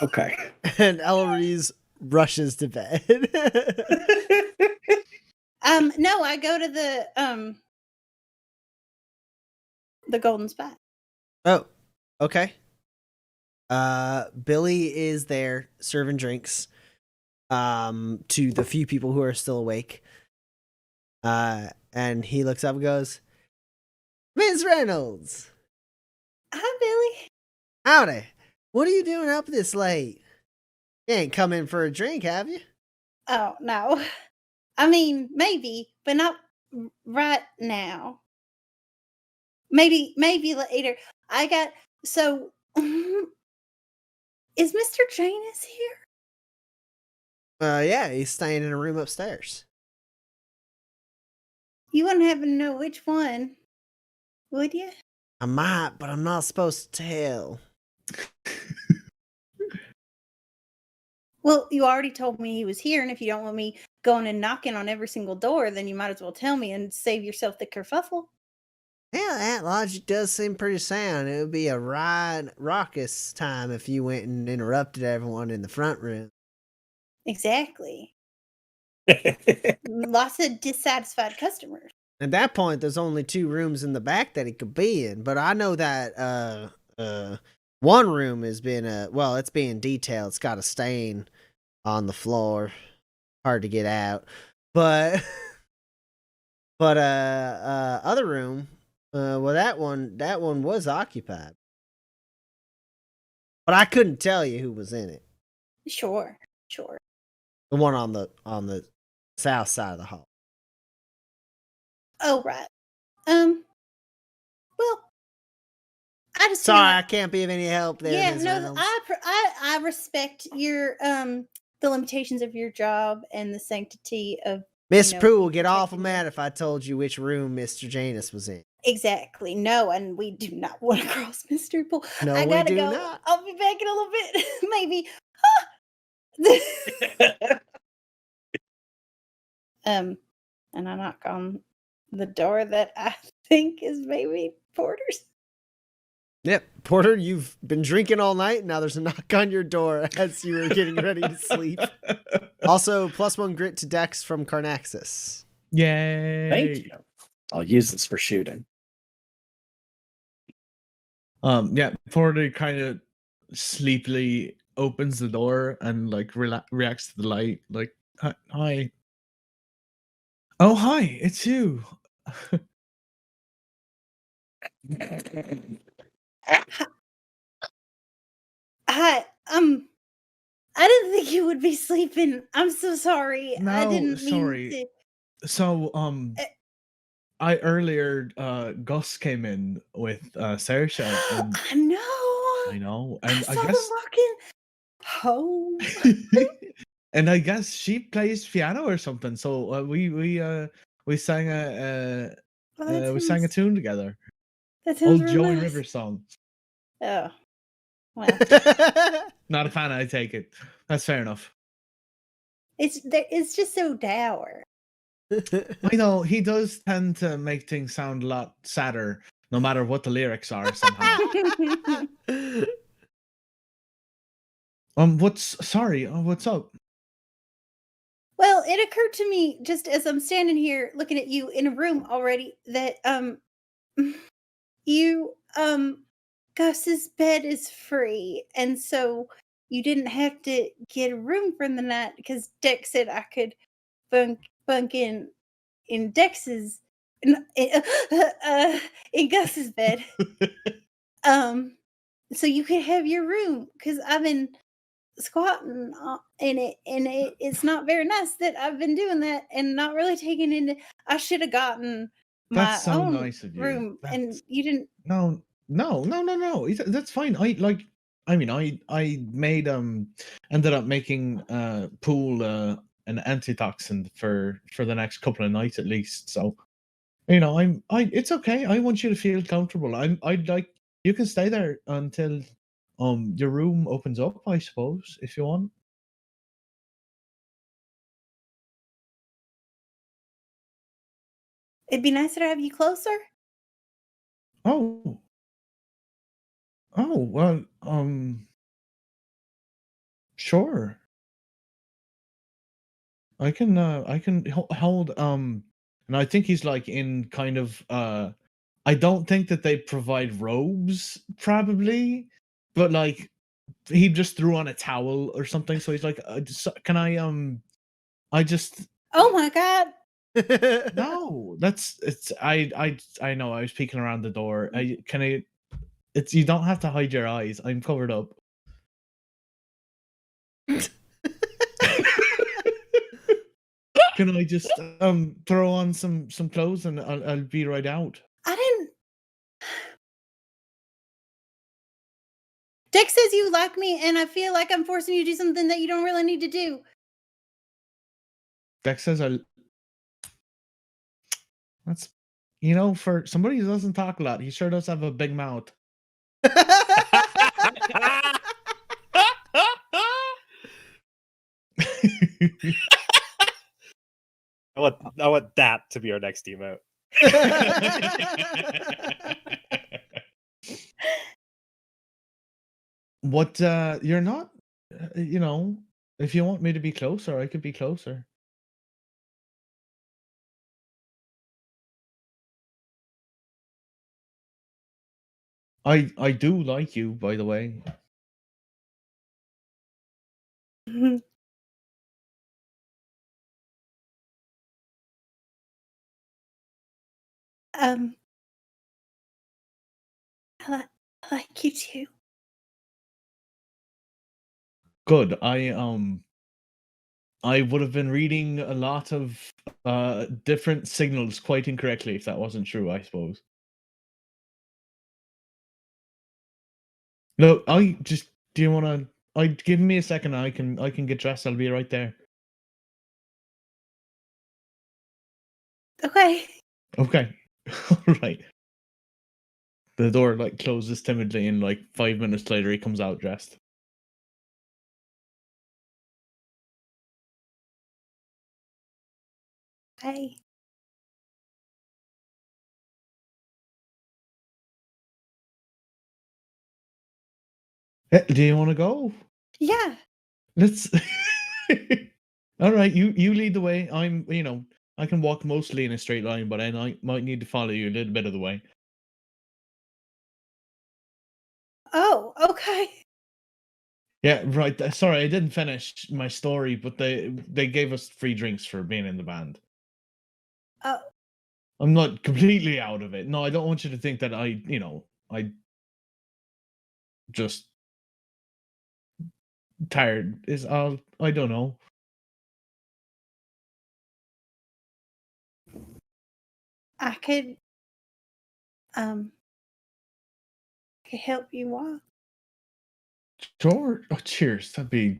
Okay. And Eloise rushes to bed. No, I go to the Golden Spot. Oh, okay. Billy is there serving drinks to the few people who are still awake. And he looks up and goes, Ms. Reynolds. Hi, Billy. Howdy. What are you doing up this late? You ain't come in for a drink, have you? Oh, no. I mean, maybe, but not right now. Maybe later. So is Mr. Janus here? Yeah, he's staying in a room upstairs. You wouldn't happen to know which one, would you? I might, but I'm not supposed to tell. Well, you already told me he was here, and if you don't want me going and knocking on every single door, then you might as well tell me and save yourself the kerfuffle. Yeah, that logic does seem pretty sound. It would be a raucous time if you went and interrupted everyone in the front room. Exactly. Lots of dissatisfied customers. At that point, there's only 2 rooms in the back that he could be in, but I know that one room has been it's being detailed. It's got a stain on the floor, hard to get out. But other room, that one was occupied, but I couldn't tell you who was in it. Sure. The one on the south side of the hall. Oh, right. Well, I just Sorry, I can't be of any help there. yeah, Ms. no, Reynolds. I respect your the the limitations of your job and the sanctity of Miss you know, Prue will get protecting awful you. mad if I told you which room Mr. Janus was in. Exactly. No, and we do not want to cross Mr. Pool. No, I we gotta do go. not. I'll be back in a little bit. Maybe. And I knock on the door that I think is maybe Porter's. Yep, Porter, you've been drinking all night. Now there's a knock on your door as you were getting ready to sleep. Also, +1 grit to Dex from Carnaxis. Yay! Thank you. I'll use this for shooting. Yeah, Porter kind of sleepily opens the door and like reacts to the light. Like, hi. Oh, hi! It's you. Hi. I didn't think you would be sleeping. I'm so sorry. I No, didn't mean sorry. to. So, Eh. I earlier, Gus came in with Saoirse, and I know. I know, I and saw I them guess, walking home. and I guess she plays piano or something. So we sang Oh, that we sang a sounds, tune together. that sounds Old real Joey nice. Rivers song. Oh, well, Not a fan, I take it. That's fair enough. it's just so dour. I know he does tend to make things sound a lot sadder, no matter what the lyrics are somehow. What's up? Well, it occurred to me just as I'm standing here looking at you in a room already that you Gus's bed is free, and so you didn't have to get a room for the night because Dex said I could bunk in Dex's in Gus's bed. So you could have your room because I've been squatting in it, and it's not very nice that I've been doing that and not really taking into. I should have gotten my That's so own nice of you. room, and That's you didn't. no. That's fine. I mean, I made ended up making pool an antitoxin for the next couple of nights at least. So it's okay. I want you to feel comfortable. I'd like you can stay there until your room opens up, I suppose, if you want. It'd be nicer to have you closer. Oh. Oh, well, sure. I can hold and I think he's like in kind of I don't think that they provide robes probably, but like he just threw on a towel or something, so he's like can I just Oh my god! no, I know I was peeking around the door. It's you don't have to hide your eyes. I'm covered up. Can I just throw on some clothes and I'll be right out? I didn't. Dex says you like me, and I feel like I'm forcing you to do something that you don't really need to do. Dex says that's for somebody who doesn't talk a lot, he sure does have a big mouth. I want that to be our next emote. What you're not if you want me to be closer, I could be closer. I do like you, by the way. I like you too. Good. I would have been reading a lot of different signals quite incorrectly if that wasn't true, I suppose. No, do you want to give me a second. I can get dressed. I'll be right there. Okay. Okay. All right. The door like closes timidly, and like 5 minutes later, he comes out dressed. Okay. Do you want to go? Yeah. Let's. All right, you lead the way. I can walk mostly in a straight line, but I might need to follow you a little bit of the way. Oh, okay. Yeah, right. Sorry, I didn't finish my story, but they gave us free drinks for being in the band. Oh, I'm not completely out of it. No, I don't want you to think that I just tired is all. I don't know. I could um help you walk. Sure. Oh, cheers. That'd be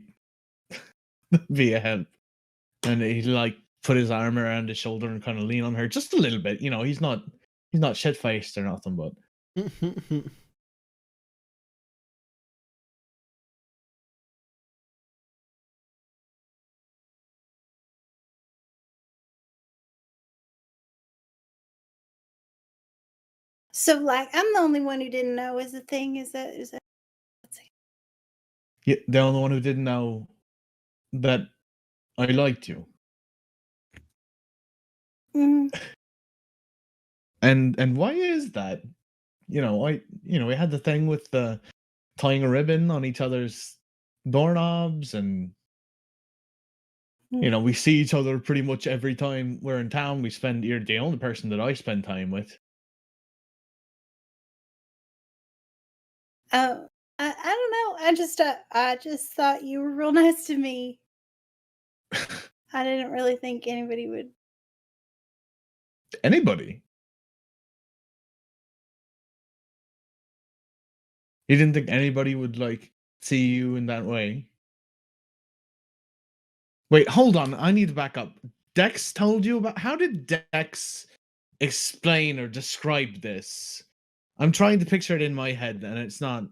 a help. And he like put his arm around his shoulder and kind of lean on her just a little bit. He's not shit faced or nothing, but So like I'm the only one who didn't know is the thing. Is that let's see. yeah, the only one who didn't know that I liked you. Mm, And why is that? We had the thing with the tying a ribbon on each other's doorknobs, and we see each other pretty much every time we're in town. You're the only person that I spend time with. oh, I don't know. I just thought you were real nice to me. I didn't really think anybody would. Anybody? You didn't think anybody would like see you in that way? Wait, hold on. I need to back up. Dex told you about. How did Dex explain or describe this? I'm trying to picture it in my head, and it's not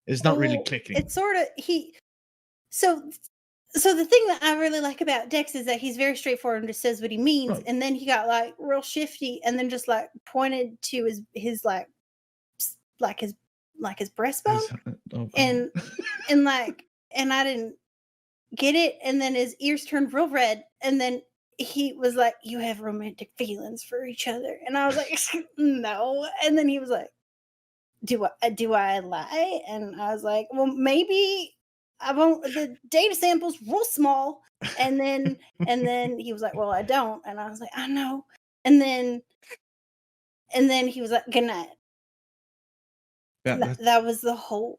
really Well, clicking. It's sort of So the thing that I really like about Dex is that he's very straightforward and just says what he means, Right. and then he got like real shifty, and then just like pointed to his like his breastbone, Oh, and and I didn't get it, and then his ears turned real red, and then he was like, "You have romantic feelings for each other," and I was like, "No," and then he was like, do I lie? And I was like, well, maybe I won't. The data sample's real small. And then he was like, well, I don't. And I was like, I know. And then he was like, good night. yeah, That was the whole.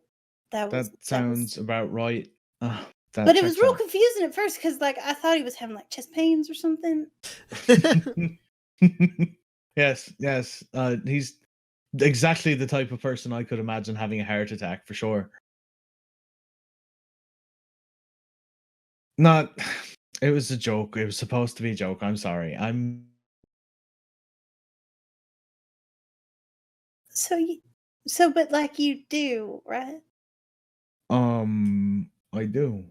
that sounds about right. But it was real confusing at first because like I thought he was having like chest pains or something. Yes. He's exactly the type of person I could imagine having a heart attack for sure. Not. It was a joke. It was supposed to be a joke. I'm sorry. But like you do, right? I do.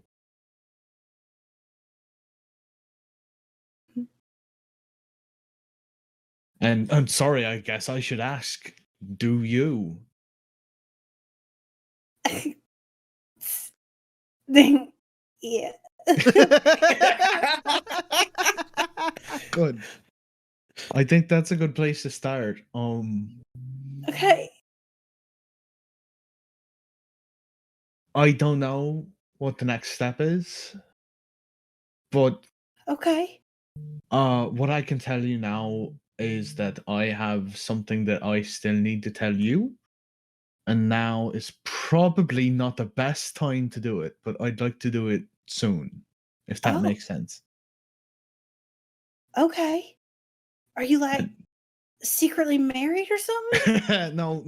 And I'm sorry, I guess I should ask, do you? Yeah. Good. I think that's a good place to start. Okay. I don't know what the next step is, but Okay. what I can tell you now is that I have something that I still need to tell you, and now is probably not the best time to do it, but I'd like to do it soon, if that Oh. makes sense. Okay. Are you like secretly married or something? No,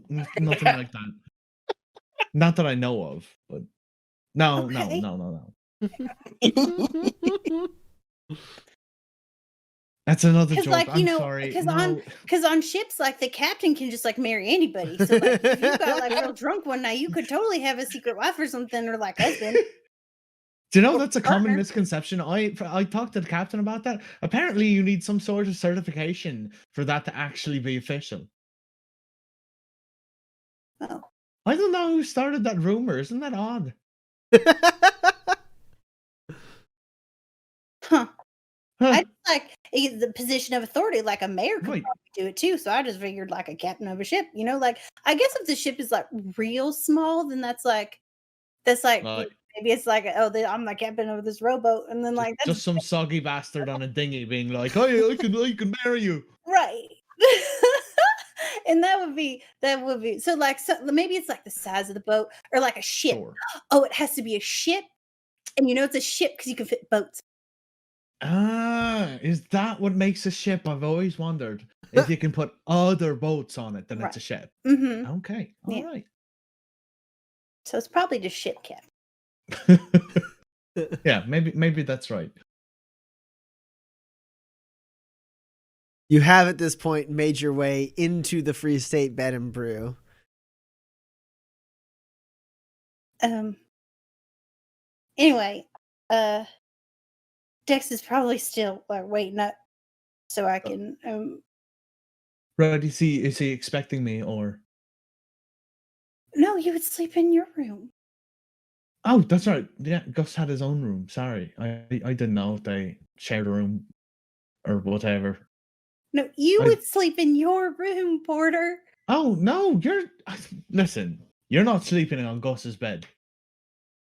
nothing like that. Not that I know of, but No, Okay. no. That's another Because, joke. like, I'm sorry. because No. on ships, like, the captain can just, like, marry anybody. So, like, if you got, like, real drunk one night, you could totally have a secret wife or something, or, like, husband. Do you know Or that's a common partner. misconception? I talked to the captain about that. Apparently, you need some sort of certification for that to actually be official. Oh. I don't know who started that rumor. Isn't that odd? Huh. Huh. I just, like, the position of authority, like, a mayor could Right. probably do it too, so I just figured, like, a captain of a ship, like, I guess if the ship is, like, real small, then that's, like, Right. maybe it's like, "Oh, I'm the captain of this rowboat," and then, like, that's Just some soggy bastard on a dinghy being like, "Hey, I can marry you." right. And that would be so, like, maybe it's, like, the size of the boat or, like, a ship. Sure. Oh, it has to be a ship, and it's a ship because you can fit boats. Ah, is that what makes a ship? I've always wondered. If you can put other boats on it, then it's a Right. ship. Mhm. Okay, all Yeah. right. So it's probably just ship captain. Yeah, maybe that's right. You have at this point made your way into the Free State Bed and Brew. Anyway, Dex is probably still, waiting up so I can, Right, is he expecting me or? no, you would sleep in your room. Oh, that's right. Yeah, Gus had his own room. Sorry, I didn't know if they shared a room or whatever. No, you I would sleep in your room, Porter. Oh no, listen. You're not sleeping on Gus's bed.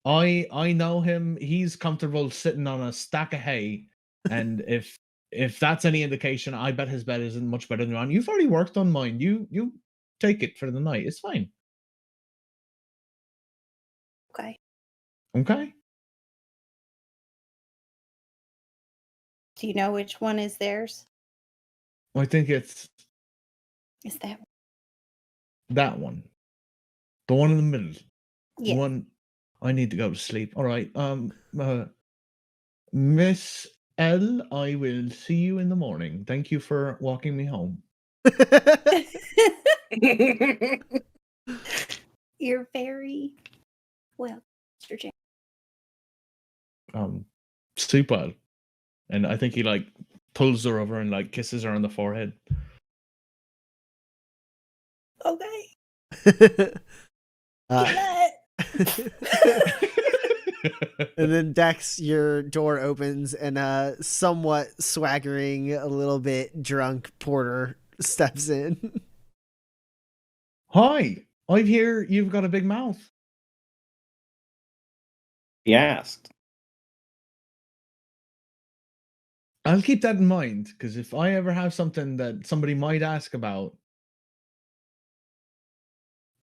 I know him. He's comfortable sitting on a stack of hay, and if that's any indication, I bet his bed isn't much better than mine. You've already worked on mine. You take it for the night. It's fine. Okay. Okay. Do you know which one is theirs? I think it's Is that that one. The one in the middle. The yeah. one I need to go to sleep. All right. Miss L, I will see you in the morning. Thank you for walking me home. You're very well, Mr. James. Sleep well. And I think he like pulls her over and like kisses her on the forehead. Okay. Uh, Good and then Dex, your door opens and somewhat swaggering, a little bit drunk Porter steps in. Hi, I hear you've got a big mouth. He asked. I'll keep that in mind because if I ever have something that somebody might ask about,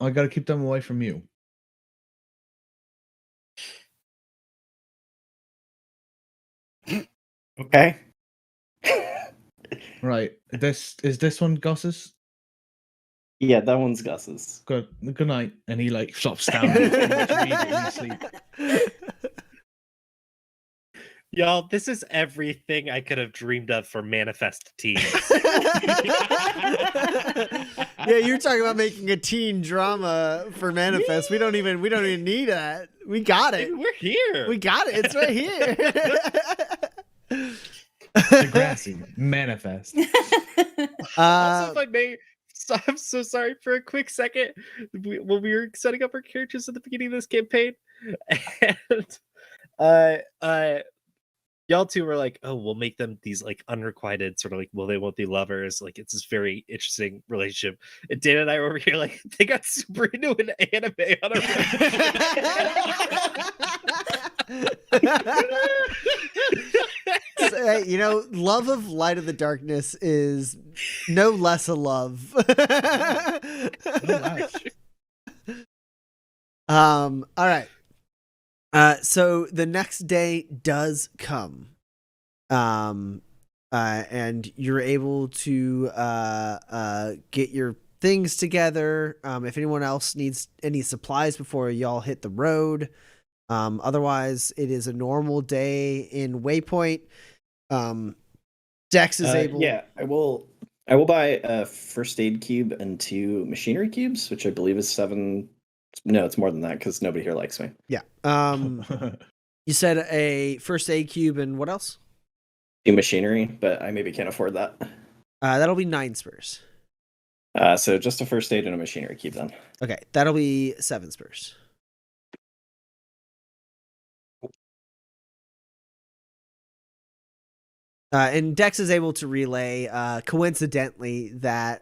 I got to keep them away from you. Okay. Right. This one Gus's? Yeah, that one's Gus's. Good night. And he like flops down and pretty much immediately asleep. Y'all, this is everything I could have dreamed of for Manifest teens. Yeah, you're talking about making a teen drama for Manifest. We don't even need that. We got it. We're here. We got it. It's right here. Degrassi, Manifest. Also, if I may, I'm so sorry for a quick second. When we were setting up our characters at the beginning of this campaign, and y'all two were like, "Oh, we'll make them these like unrequited sort of like, well, they won't be lovers. Like, it's this very interesting relationship." And Dan and I were over here like, they got super into an anime on a love of Light of the Darkness is no less a love. All right. So the next day does come. And you're able to get your things together. If anyone else needs any supplies before y'all hit the road, Otherwise, it is a normal day in Waypoint. Dex is able. Yeah, I will buy a first aid cube and 2 machinery cubes, which I believe is 7. No, it's more than that because nobody here likes me. Yeah. You said a first aid cube and what else? 2 machinery, but I maybe can't afford that. That'll be 9 spurs. So just a first aid and a machinery cube then. Okay, that'll be 7 spurs. And Dex is able to relay, coincidentally, that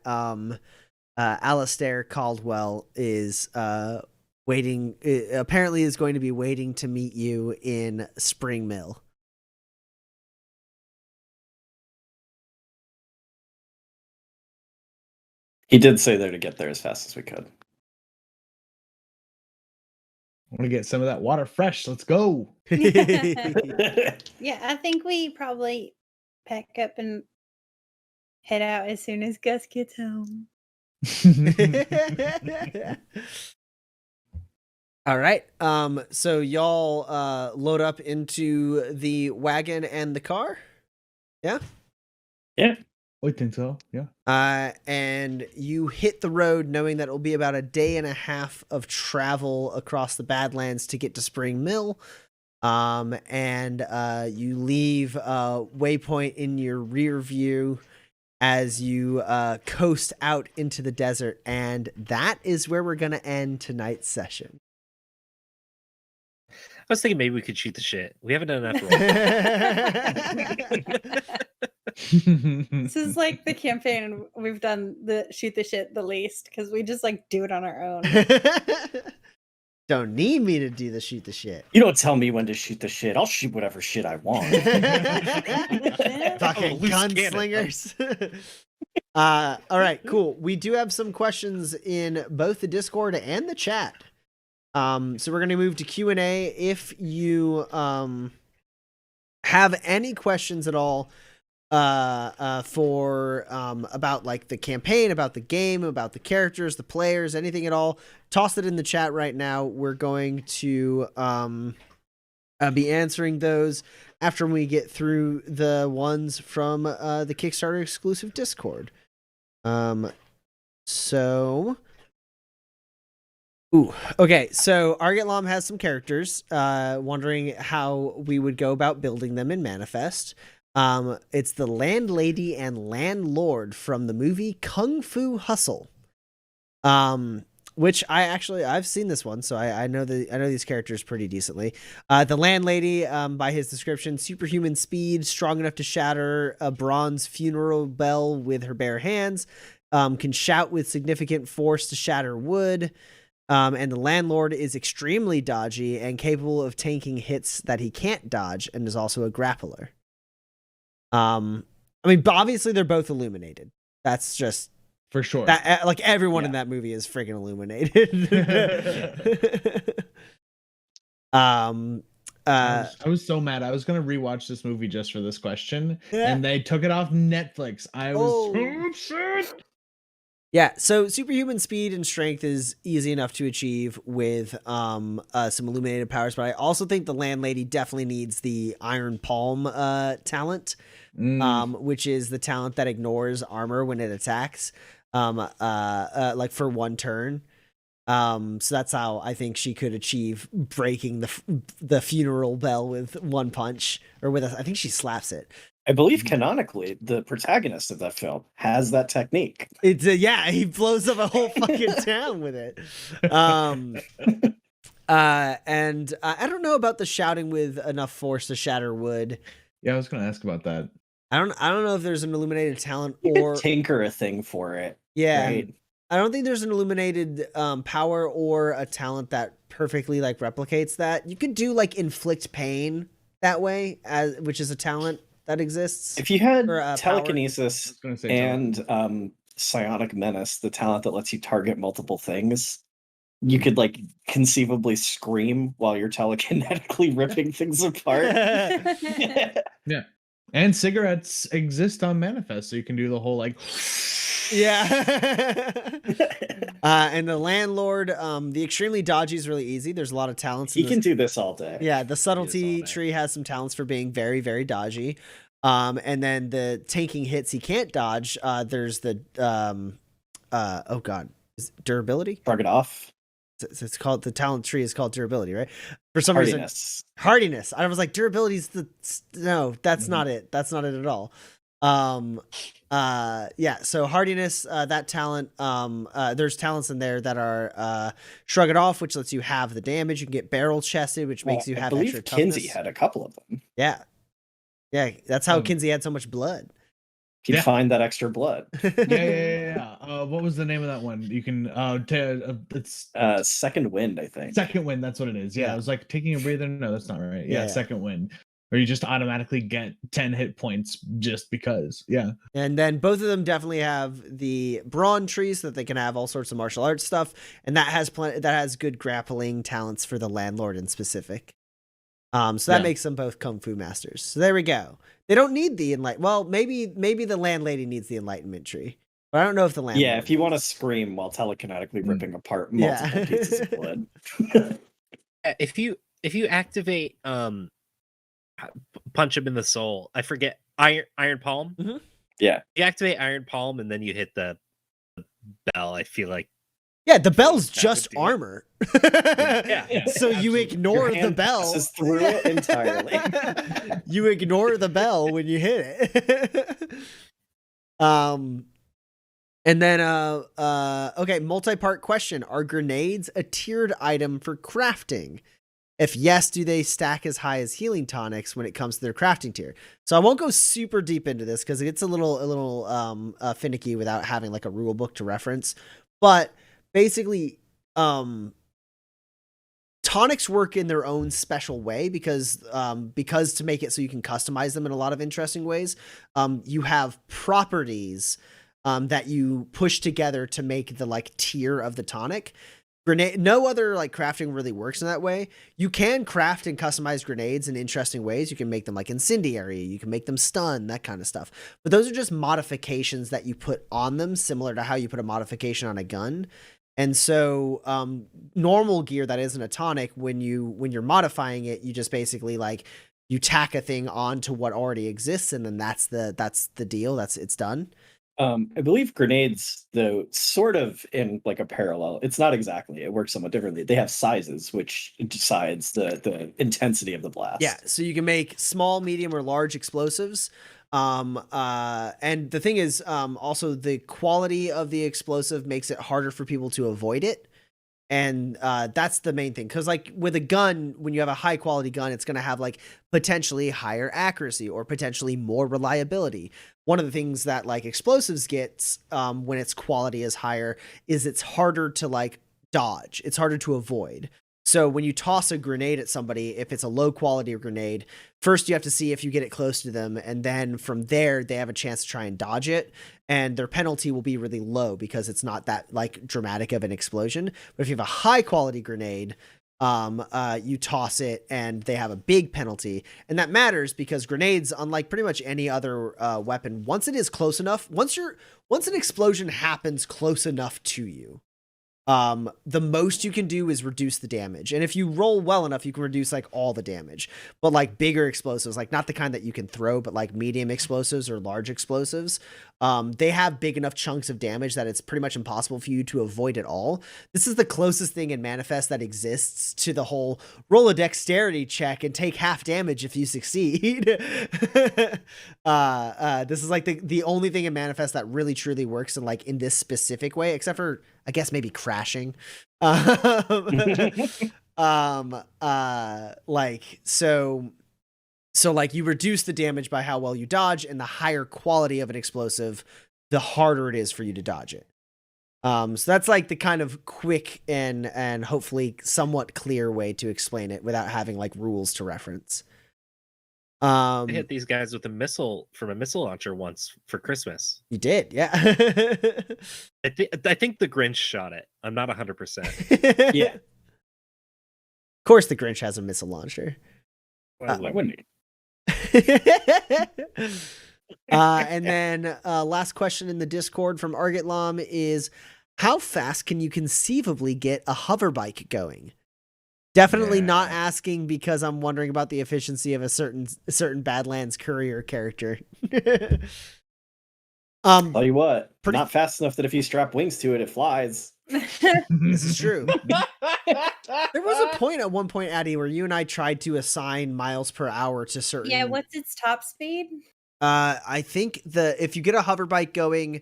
Alistair Caldwell is waiting. Apparently, is going to be waiting to meet you in Spring Mill. He did say there to get there as fast as we could. I want to get some of that water fresh. Let's go. Yeah, I think we probably pack up and head out as soon as Gus gets home. All right. So y'all load up into the wagon and the car. Yeah. Yeah. I think so. Yeah. And you hit the road knowing that it'll be about a day and a half of travel across the Badlands to get to Spring Mill. And you leave Waypoint in your rear view as you coast out into the desert. And that is where we're going to end tonight's session. I was thinking maybe we could shoot the shit. We haven't done enough. This is like the campaign, and we've done the shoot the shit the least because we just like do it on our own. Don't need me to do the shoot the shit. You don't tell me when to shoot the shit. I'll shoot whatever shit I want. Fucking loose cannon. gunslingers. All right, cool. We do have some questions in both the Discord and the chat. So we're going to move to Q&A. If you have any questions at all for about like the campaign, about the game, about the characters, the players, anything at all, toss it in the chat right now. We're going to be answering those after we get through the ones from the Kickstarter exclusive Discord. Okay, so Argetlam has some characters, wondering how we would go about building them in Manifest. It's the landlady and landlord from the movie Kung Fu Hustle, which I've seen this one, so I know these characters pretty decently. The landlady, by his description, superhuman speed, strong enough to shatter a bronze funeral bell with her bare hands, can shout with significant force to shatter wood. And the landlord is extremely dodgy and capable of tanking hits that he can't dodge, and is also a grappler. I mean, obviously they're both illuminated. That's just for sure. That, like everyone in that movie is freaking illuminated. I was so mad. I was gonna rewatch this movie just for this question, and they took it off Netflix. I was so upset. Yeah, so superhuman speed and strength is easy enough to achieve with some illuminated powers, but I also think the landlady definitely needs the Iron Palm talent, which is the talent that ignores armor when it attacks, like for one turn. So that's how I think she could achieve breaking the funeral bell with one punch, or I think she slaps it. I believe canonically, the protagonist of that film has that technique. It's he blows up a whole fucking town with it. And I don't know about the shouting with enough force to shatter wood. Yeah, I was gonna ask about that. I don't know if there's an illuminated talent You or could tinker a thing for it. yeah. Right? I don't think there's an illuminated power or a talent that perfectly like replicates that. You could do like inflict pain that way, which is a talent that exists. If you had Or, telekinesis and psionic menace, the talent that lets you target multiple things, you could like conceivably scream while you're telekinetically ripping things apart. Yeah. And cigarettes exist on Manifest, so you can do the whole like. Yeah. And the landlord, the extremely dodgy is really easy. There's a lot of talents. He can do this all day. Yeah, the subtlety day. tree has some talents for being very, very dodgy. And then the tanking hits he can't dodge. There's the oh god, durability. Shrug it off. It's called, the talent tree is called durability, right? For some Hardiness. reason, hardiness. I was like, durability is no, that's Mm-hmm. not it. That's not it at all. Yeah, so hardiness, that talent, there's talents in there that are shrug it off, which lets you have the damage. You can get barrel chested, which makes you I have believe extra Kinsey toughness. had a couple of them. Yeah, that's how Um, Kinsey had so much blood. He'd Yeah. find that extra blood. Yeah. What was the name of that one? You can it's Second wind, I think. second wind. That's what it is. Yeah, Yeah. I was like taking a breather. No, that's not right. Yeah, Yeah. second wind, where you just automatically get 10 hit points just because. Yeah. And then both of them definitely have the brawn tree so that they can have all sorts of martial arts stuff, and that has good grappling talents for the landlord in specific. So that Yeah. makes them both kung fu masters. So there we go. They don't need the enlightenment. Well, maybe the landlady needs the enlightenment tree, but I don't know if the landlord. Yeah, if you want to scream while telekinetically ripping apart multiple Yeah. pieces of blood. If you activate punch him in the soul, I forget iron palm. Mhm. Yeah. You activate iron palm and then you hit the bell. I feel like Yeah, the bell's That just would do it. armor. Yeah, So you absolutely. ignore Your the hand bell. passes through it entirely. You ignore the bell when you hit it. And then okay, multi-part question. Are grenades a tiered item for crafting? If yes, do they stack as high as healing tonics when it comes to their crafting tier? So I won't go super deep into this because it gets a little finicky without having like a rule book to reference. But basically, tonics work in their own special way because to make it so you can customize them in a lot of interesting ways. You have properties that you push together to make the like tier of the tonic. Grenade, no other like crafting really works in that way. You can craft and customize grenades in interesting ways. You can make them like incendiary, you can make them stun, that kind of stuff. But those are just modifications that you put on them, similar to how you put a modification on a gun. And so normal gear that isn't a tonic, when you're modifying it, you just basically like you tack a thing onto what already exists, and then that's the deal. It's done. I believe grenades, though, sort of in like a parallel. It's not exactly. It works somewhat differently. They have sizes, which decides the intensity of the blast. Yeah, so you can make small, medium, or large explosives. And the thing is, also the quality of the explosive makes it harder for people to avoid it. And that's the main thing. Because like with a gun, when you have a high quality gun, it's going to have like potentially higher accuracy or potentially more reliability. One of the things that like explosives gets when its quality is higher is it's harder to like dodge. It's harder to avoid. So when you toss a grenade at somebody, if it's a low quality grenade, first you have to see if you get it close to them. And then from there, they have a chance to try and dodge it. And their penalty will be really low because it's not that like dramatic of an explosion. But if you have a high quality grenade, you toss it and they have a big penalty. And that matters because grenades, unlike pretty much any other weapon, once it is close enough, once an explosion happens close enough to you, the most you can do is reduce the damage. And if you roll well enough, you can reduce like all the damage. But like bigger explosives, like not the kind that you can throw, but like medium explosives or large explosives, they have big enough chunks of damage that it's pretty much impossible for you to avoid it all. This is the closest thing in Manifest that exists to the whole roll a dexterity check and take half damage if you succeed. This is like the only thing in Manifest that really truly works in like in this specific way, except for I guess maybe crashing. So like you reduce the damage by how well you dodge, and the higher quality of an explosive, the harder it is for you to dodge it. So that's like the kind of quick and hopefully somewhat clear way to explain it without having like rules to reference. I hit these guys with a missile from a missile launcher once for Christmas. You did, yeah. I think the Grinch shot it. I'm not 100%. Yeah. Of course the Grinch has a missile launcher. Why wouldn't he? And then last question in the Discord from Argitlam is, how fast can you conceivably get a hover bike going? Definitely not Yeah. asking because I'm wondering about the efficiency of a certain Badlands courier character. Tell you what, Pretty- not fast enough that if you strap wings to it, it flies. This is true. There was a point at one point, Addie, where you and I tried to assign miles per hour to certain. Yeah, what's its top speed? I think if you get a hover bike going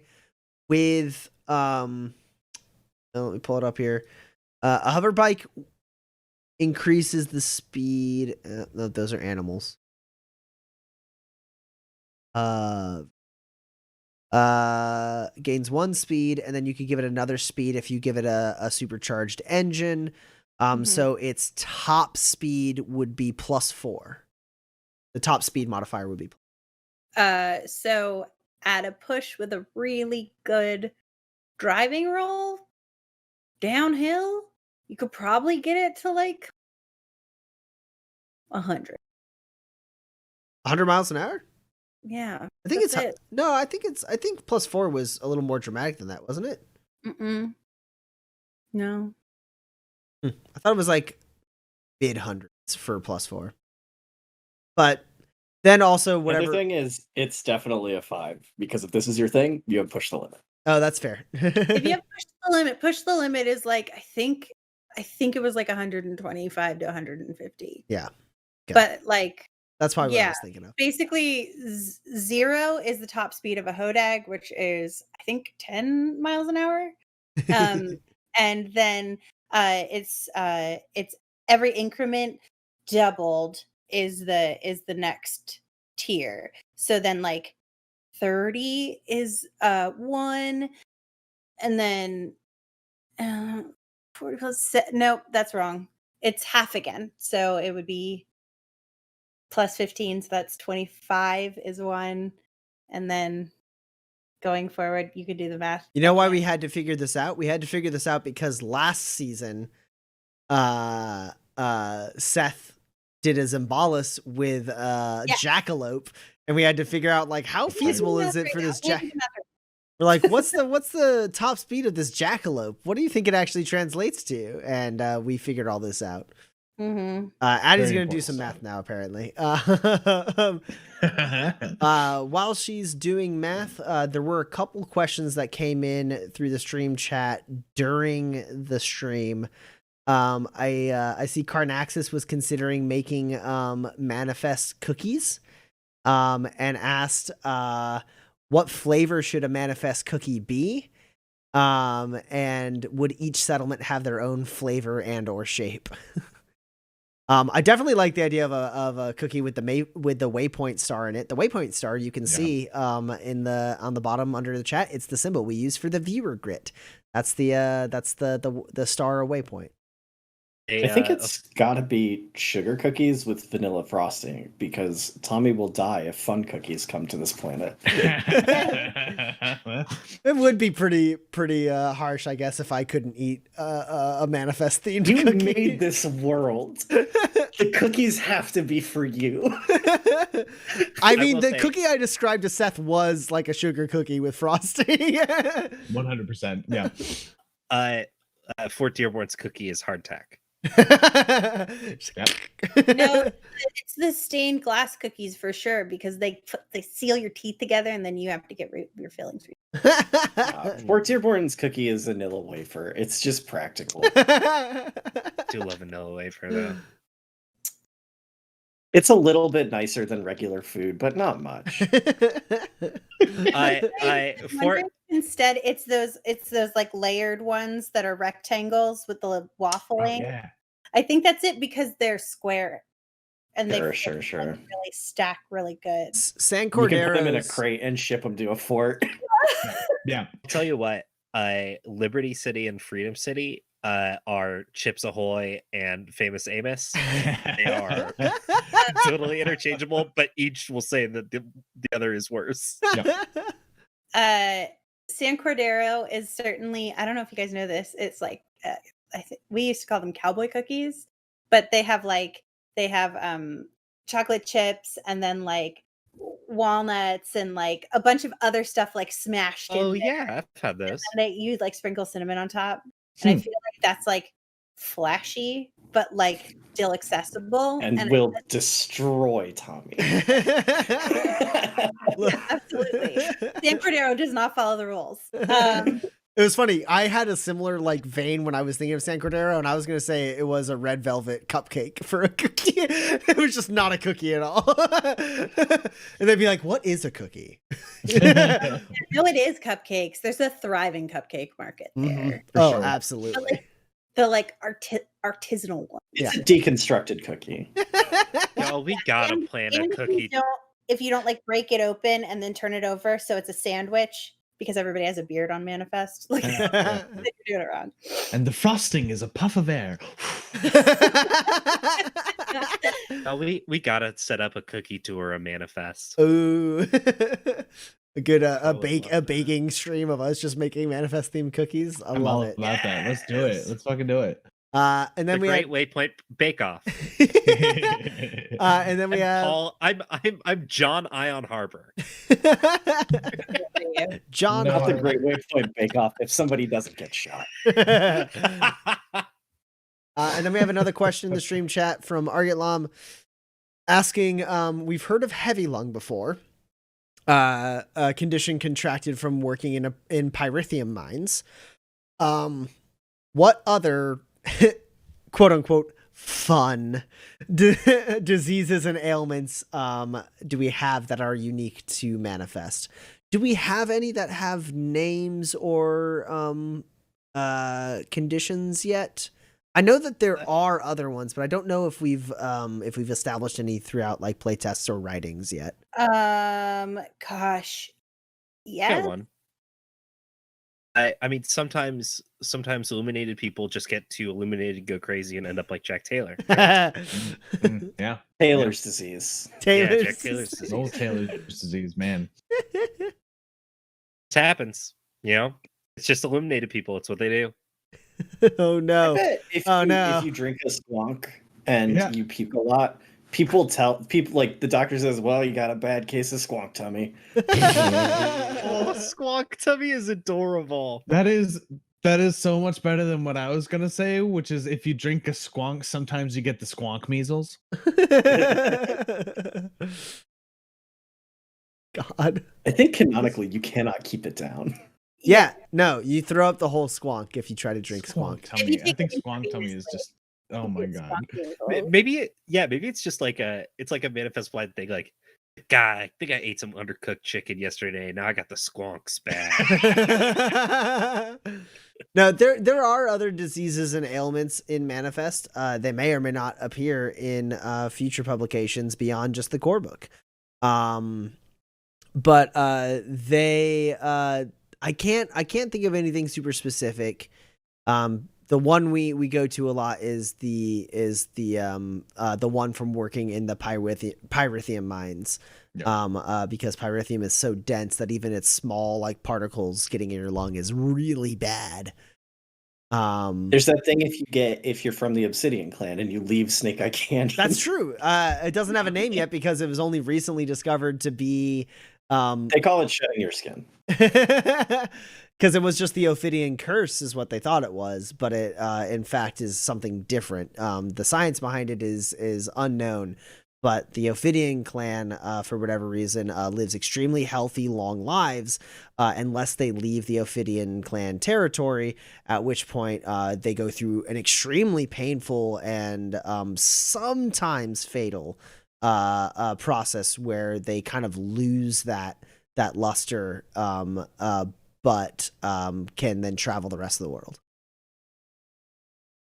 with let me pull it up here. A hover bike increases the speed. No, those are animals. Gains 1 speed, and then you could give it another speed if you give it a supercharged engine. So its top speed would be +4. The top speed modifier would be. So at a push with a really good driving roll downhill, you could probably get it to like 100. 100 miles an hour? Yeah. I think that's it's no. I think +4 was a little more dramatic than that, wasn't it? Mm-mm. No. I thought it was like mid hundreds for +4. But then also The whatever. other thing is, it's definitely a 5 because if this is your thing, you have pushed the limit. Oh, that's fair. If you have push the limit is like I think it was like 125 to 150. Yeah. Okay. But like That's probably what I yeah. was thinking of. Basically 0 is the top speed of a hodag, which is I think 10 miles an hour. And then it's every increment doubled is the next tier. So then like 30 is 1, and then 40 plus nope, that's wrong. It's half again. So it would be plus 15, so that's 25 is 1, and then going forward you could do the math. You know why we had to figure this out? We had to figure this out because last season Seth did a Zimbalist with Jackalope, and we had to figure out like how feasible is it for this We're like, what's the top speed of this Jackalope? What do you think it actually translates to? And we figured all this out. Addie's Very gonna do some important math now, apparently. While she's doing math, there were a couple questions that came in through the stream chat during the stream. I see Carnaxis was considering making manifest cookies, and asked what flavor should a manifest cookie be, and would each settlement have their own flavor and or shape. I definitely like the idea of a cookie with the waypoint star in it. The waypoint star you can see on the bottom under the chat. It's the symbol we use for the viewer grid. That's the star or waypoint. I think it's got to be sugar cookies with vanilla frosting because Tommy will die if fun cookies come to this planet. It would be pretty harsh, I guess, if I couldn't eat a manifest themed You cookie. made this world. The cookies have to be for you. I mean, will the say- cookie I described to Seth was like a sugar cookie with frosting. 100%. Yeah. Fort Dearborn's cookie is hardtack. Yep. No, it's the stained glass cookies for sure because they seal your teeth together and then you have to get your fillings. Fort Dearborn's cookie is a vanilla wafer. It's just practical. Do love vanilla wafer though. It's a little bit nicer than regular food, but not much. Instead, it's those like layered ones that are rectangles with the Oh, waffling. yeah. I think that's it because they're square and they Sure. really stack really good. San You can put them in a Cordero's crate and ship them to a fort. Yeah. I'll tell you what, Liberty City and Freedom City are Chips Ahoy and Famous Amos. They are totally interchangeable, but each will say that the other is worse. San Cordero is certainly, I don't know if you guys know this, it's like I think we used to call them cowboy cookies, but they have chocolate chips and then like walnuts and like a bunch of other stuff like smashed Oh in there. yeah, I've had those. And they use like sprinkle cinnamon on top. And I feel like that's like flashy, but like still accessible. And will destroy Tommy. Yeah, absolutely. San Cordero does not follow the rules. It was funny. I had a similar like vein when I was thinking of San Cordero, and I was gonna say it was a red velvet cupcake for a cookie. It was just not a cookie at all. And they'd be like, "What is a cookie?" No, it is cupcakes. There's a thriving cupcake market there. Oh, sure. absolutely. The artisanal one. It's a deconstructed cookie. Yo, we gotta plan a And cookie. if you don't like break it open and then turn it over so it's a sandwich, because everybody has a beard on Manifest. Like you're doing it wrong. And the frosting is a puff of air. Oh, we gotta set up a cookie tour, a Manifest. Ooh. A good I would love that. baking stream of us just making Manifest themed cookies. I I'm all love it. about that. Let's do it. Let's fucking do it. And The then we Great had, Waypoint Bake Off. and then we have Paul, I'm John Ion Harbor. John. No. That's a Hart. great way to play Bake Off if somebody doesn't get shot. And then we have another question in the stream chat from Argetlam asking, we've heard of heavy lung before. A condition contracted from working in pyrithium mines. What other quote unquote fun diseases and ailments do we have that are unique to Manifest? Do we have any that have names or conditions yet? I know that there are other ones, but I don't know if we've established any throughout like playtests or writings yet. Gosh. Got Yeah. one. I mean, sometimes illuminated people just get too illuminated, go crazy, and end up like Jack Taylor. Yeah. Taylor's disease. Taylor's Jack Taylor's disease. Old Taylor's disease, man. It happens, you know. It's just illuminated people. It's what they do. Oh no. If Oh, you, no. if you drink a squonk and Yeah. you puke a lot, people like the doctor says, "Well, you got a bad case of squonk tummy." Oh, Squawk Tummy is adorable. That is so much better than what I was gonna say, which is if you drink a squonk, sometimes you get the squonk measles. God. I think canonically you cannot keep it down. Yeah, no, you throw up the whole squonk if you try to drink squonk. tummy. you I take think it squonk tummy is just oh my god. Maybe it's just like a Manifest Blind thing. Like, God, I think I ate some undercooked chicken yesterday. Now I got the squonks bad. No, there are other diseases and ailments in Manifest. They may or may not appear in future publications beyond just the core book. But I can't think of anything super specific. The one we go to a lot is the one from working in the pyrithium mines. Yeah. Because pyrithium is so dense that even its small like particles getting in your lung is really bad. There's that thing if you're from the Obsidian clan and you leave Snake Eye Canyon. That's true. It doesn't have a name yet because it was only recently discovered to be They call it shedding your skin. because it was just the Ophidian curse is what they thought it was, but it in fact is something different. The science behind it is unknown, but the Ophidian clan, for whatever reason, lives extremely healthy, long lives unless they leave the Ophidian clan territory, at which point they go through an extremely painful and sometimes fatal process where they kind of lose that luster, but can then travel the rest of the world.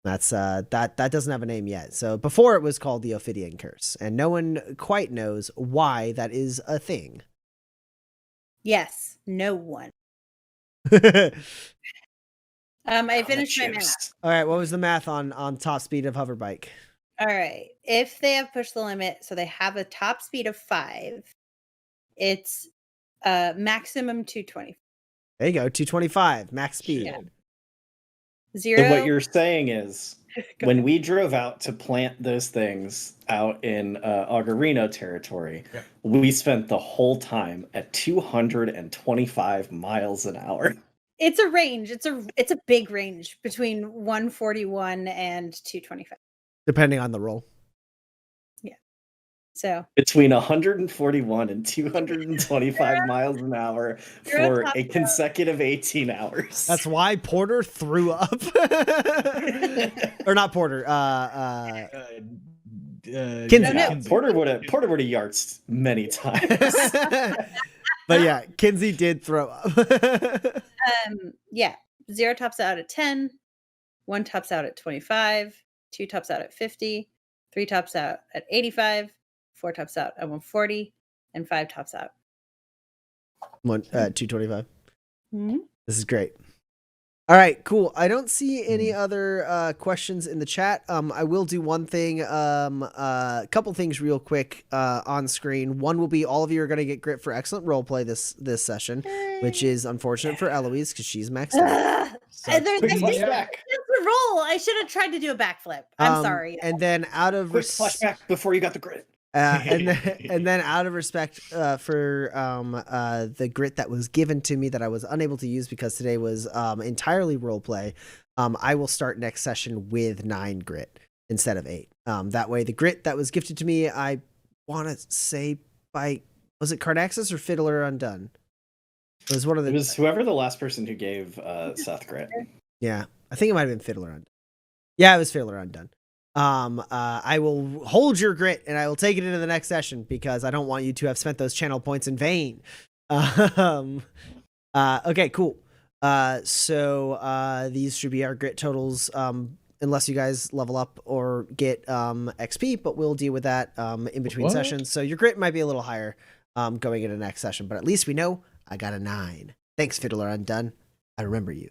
That's that doesn't have a name yet. So before it was called the Ophidian Curse, and no one quite knows why that is a thing. Yes, no one. I finished my math. All right, what was the math on top speed of hoverbike? All right. If they have pushed the limit, so they have a top speed of 5, it's maximum 220. There you go, 225 max speed. Yeah. So 0. what you're saying is when we drove out to plant those things out in Augarino territory, Yep. we spent the whole time at 225 miles an hour. It's a range. It's a big range between 141 and 225. Depending on the roll. So Between 141 and 225 miles an hour for a consecutive 18 hours. That's why Porter threw up. Or not Porter. Kinsey. No. Porter would have yartzed many times. But yeah, Kinsey did throw up. yeah, 0 tops out at 10, 1 tops out at 25, 2 tops out at 50, 3 tops out at 85, 4 tops out at 140, and 5 tops out. 225. Mm-hmm. This is great. All right, cool. I don't see any other questions in the chat. I will do one thing, a couple things real quick on screen. One will be all of you are going to get grit for excellent roleplay this session, which is unfortunate for Eloise because she's maxed out. There's Quick a flashback. roll. I should have tried to do a backflip. I'm sorry. And then out of Quick flashback before you got the grit. and then out of respect for the grit that was given to me that I was unable to use because today was entirely roleplay, I will start next session with 9 grit instead of 8. That way the grit that was gifted to me, I want to say was it Carnaxus or Fiddler Undone? It was one of the. It was whoever the last person who gave Seth grit. Yeah, I think it might have been Fiddler Undone. Yeah, it was Fiddler Undone. I will hold your grit and I will take it into the next session because I don't want you to have spent those channel points in vain. Okay, cool. So these should be our grit totals, unless you guys level up or get XP, but we'll deal with that in between sessions. So your grit might be a little higher going into next session, but at least we know I got a 9. Thanks, Fiddler Undone. I remember you.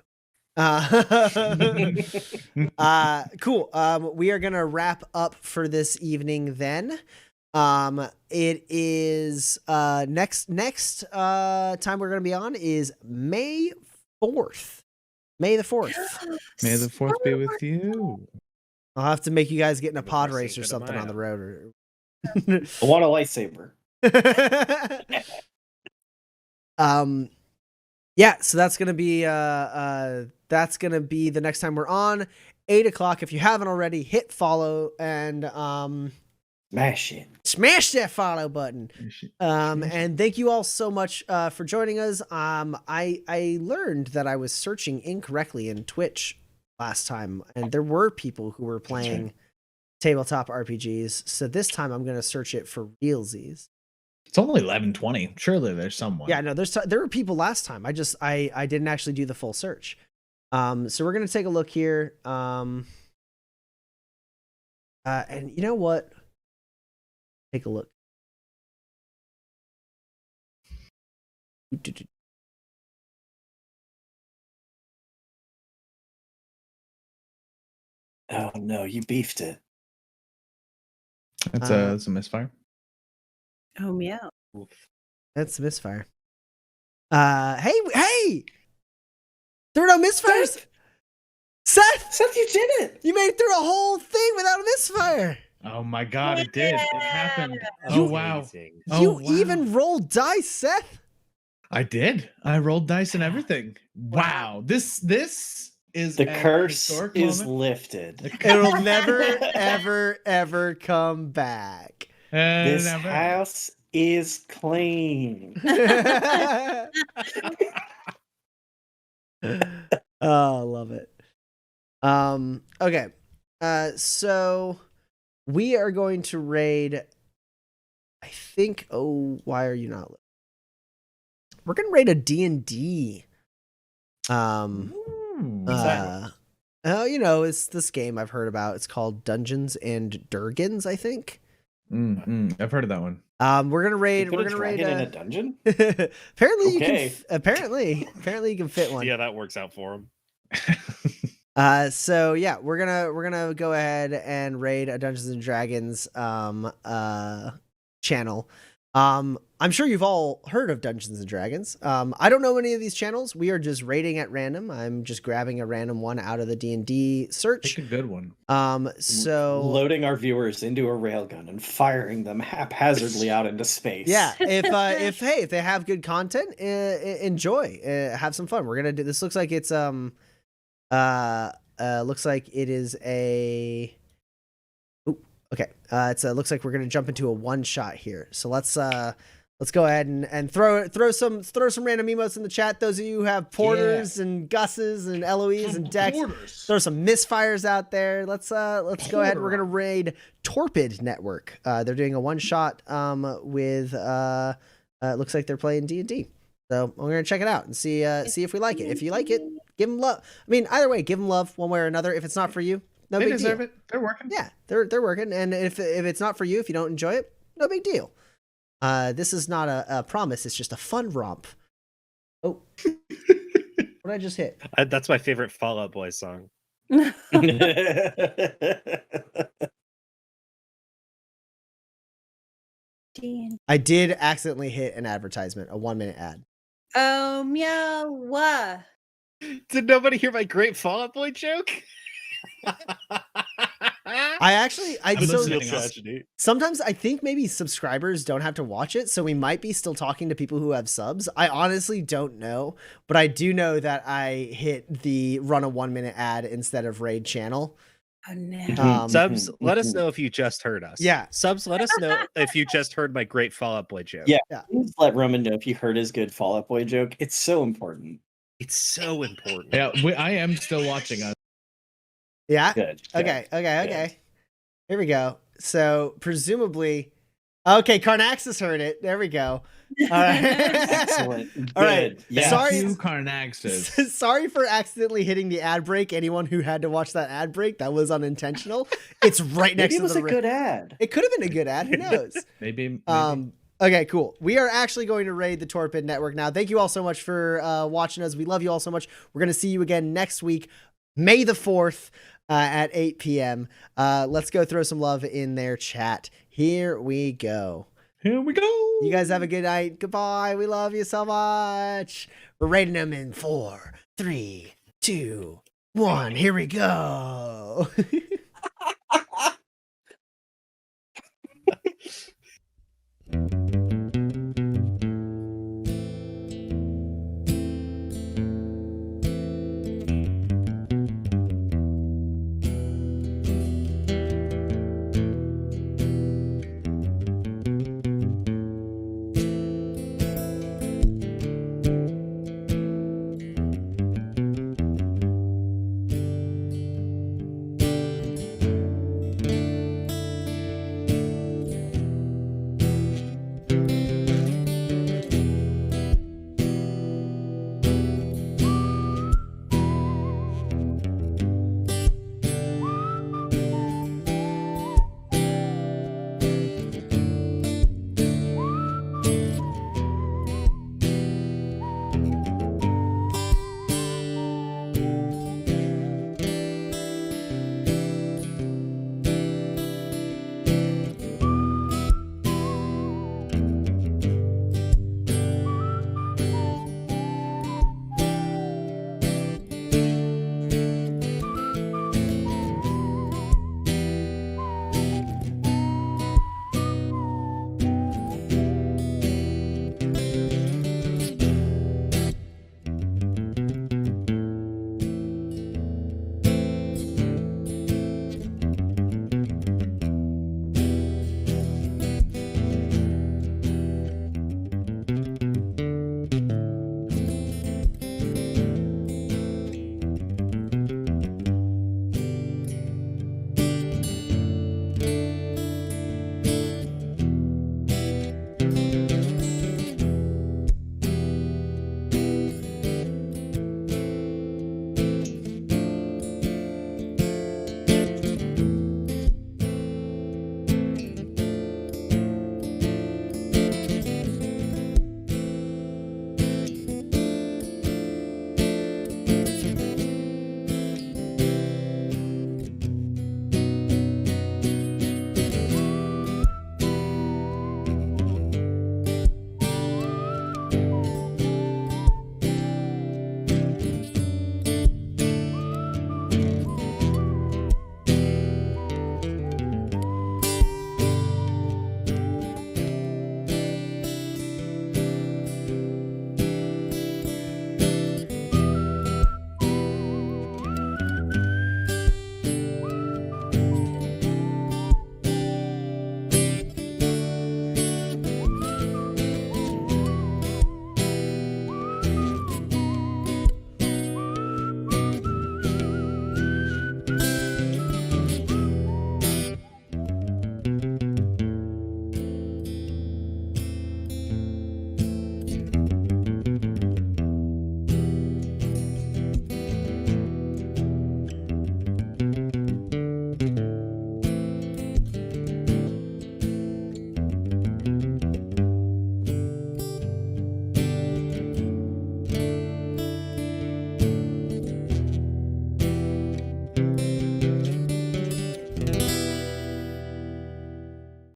Cool. We are gonna wrap up for this evening then. It is next time we're gonna be on is May 4th. May the 4th. May the 4th be with you. I'll have to make you guys get in a pod Before race or Cinco de something on the Mayo. road. I want a lightsaber. Yeah, so that's gonna be the next time we're on 8 o'clock. If you haven't already, hit follow and smash that follow button. And thank you all so much for joining us. I learned that I was searching incorrectly in Twitch last time, and there were people who were playing tabletop RPGs. So this time I'm gonna search it for realsies. It's only 11:20. Surely there's someone. Yeah, no, there were people last time. I didn't actually do the full search. So we're gonna take a look here. And you know what? Take a look. Oh no, you beefed it. It's a misfire. Oh, meow. That's a misfire. Hey! There were no misfires. Seth, You did it. you made it through a whole thing without a misfire. Oh my god, it did. It happened. You- Oh wow. Amazing. Oh, You wow. even rolled dice, Seth. I did. I rolled dice and everything. Wow. This is The an curse historic is moment. lifted. It'll never, ever, ever come back. This Never. house is clean. Oh, I love it. Okay. So we are going to raid, I think, why are you not? We're going to raid a D&D. It's this game I've heard about. It's called Dungeons and Dragons, I think. I've heard of that one. We're gonna raid. Put We're a gonna raid dragon in a dungeon. apparently, Okay. you can. Apparently, you can fit one. Yeah, that works out for him. So yeah, we're gonna go ahead and raid a Dungeons and Dragons channel. I'm sure you've all heard of Dungeons and Dragons. I don't know any of these channels. We are just rating at random. I'm just grabbing a random one out of the D&D search. Pick a good one. So loading our viewers into a railgun and firing them haphazardly out into space. yeah, if they have good content, enjoy, have some fun. We're gonna do this. Looks like it's looks like it is a. Okay, looks like we're gonna jump into a one shot here. So let's go ahead and throw some random emotes in the chat. Those of you who have porters and Gus's and Eloise and Dex, throw some misfires out there. Let's go ahead. We're gonna raid Torpid Network. They're doing a one shot with looks like they're playing D&D. So we're gonna check it out and see if we like it. If you like it, give them love. I mean, either way, give them love one way or another. If it's not for you, no They big deserve deal. it. They're working. Yeah, they're working, and if it's not for you, if you don't enjoy it, no big deal. This is not a promise; it's just a fun romp. Oh, what did I just hit? That's my favorite Fall Out Boy song. I did accidentally hit an advertisement, a 1-minute ad. Oh, meow. Did nobody hear my great Fall Out Boy joke? Sometimes I think maybe subscribers don't have to watch it, so we might be still talking to people who have subs. I honestly don't know, but I do know that I hit the run a 1-minute ad instead of raid channel. Oh no. Subs, let us know if you just heard us. Yeah. Subs, let us know if you just heard my great Fall Out Boy joke. Yeah. Please let Roman know if you heard his good Fall Out Boy joke. It's so important. It's so important. Yeah, I am still watching us. Yeah. Good. Okay. Here we go. So presumably, okay, Carnaxis heard it. There we go. All right. Excellent. All right. Good. Yeah. Sorry. You Carnaxis. Sorry for accidentally hitting the ad break. Anyone who had to watch that ad break, that was unintentional. It's right next Maybe it to was the a good ad. It could have been a good ad. Who knows? Maybe. Okay, cool. We are actually going to raid the Torpid Network now. Thank you all so much for watching us. We love you all so much. We're going to see you again next week, May the 4th at 8 p.m. Let's go throw some love in their chat. Here we go. Here we go. You guys have a good night. Goodbye. We love you so much. We're rating them in 4, 3, 2, 1. Here we go.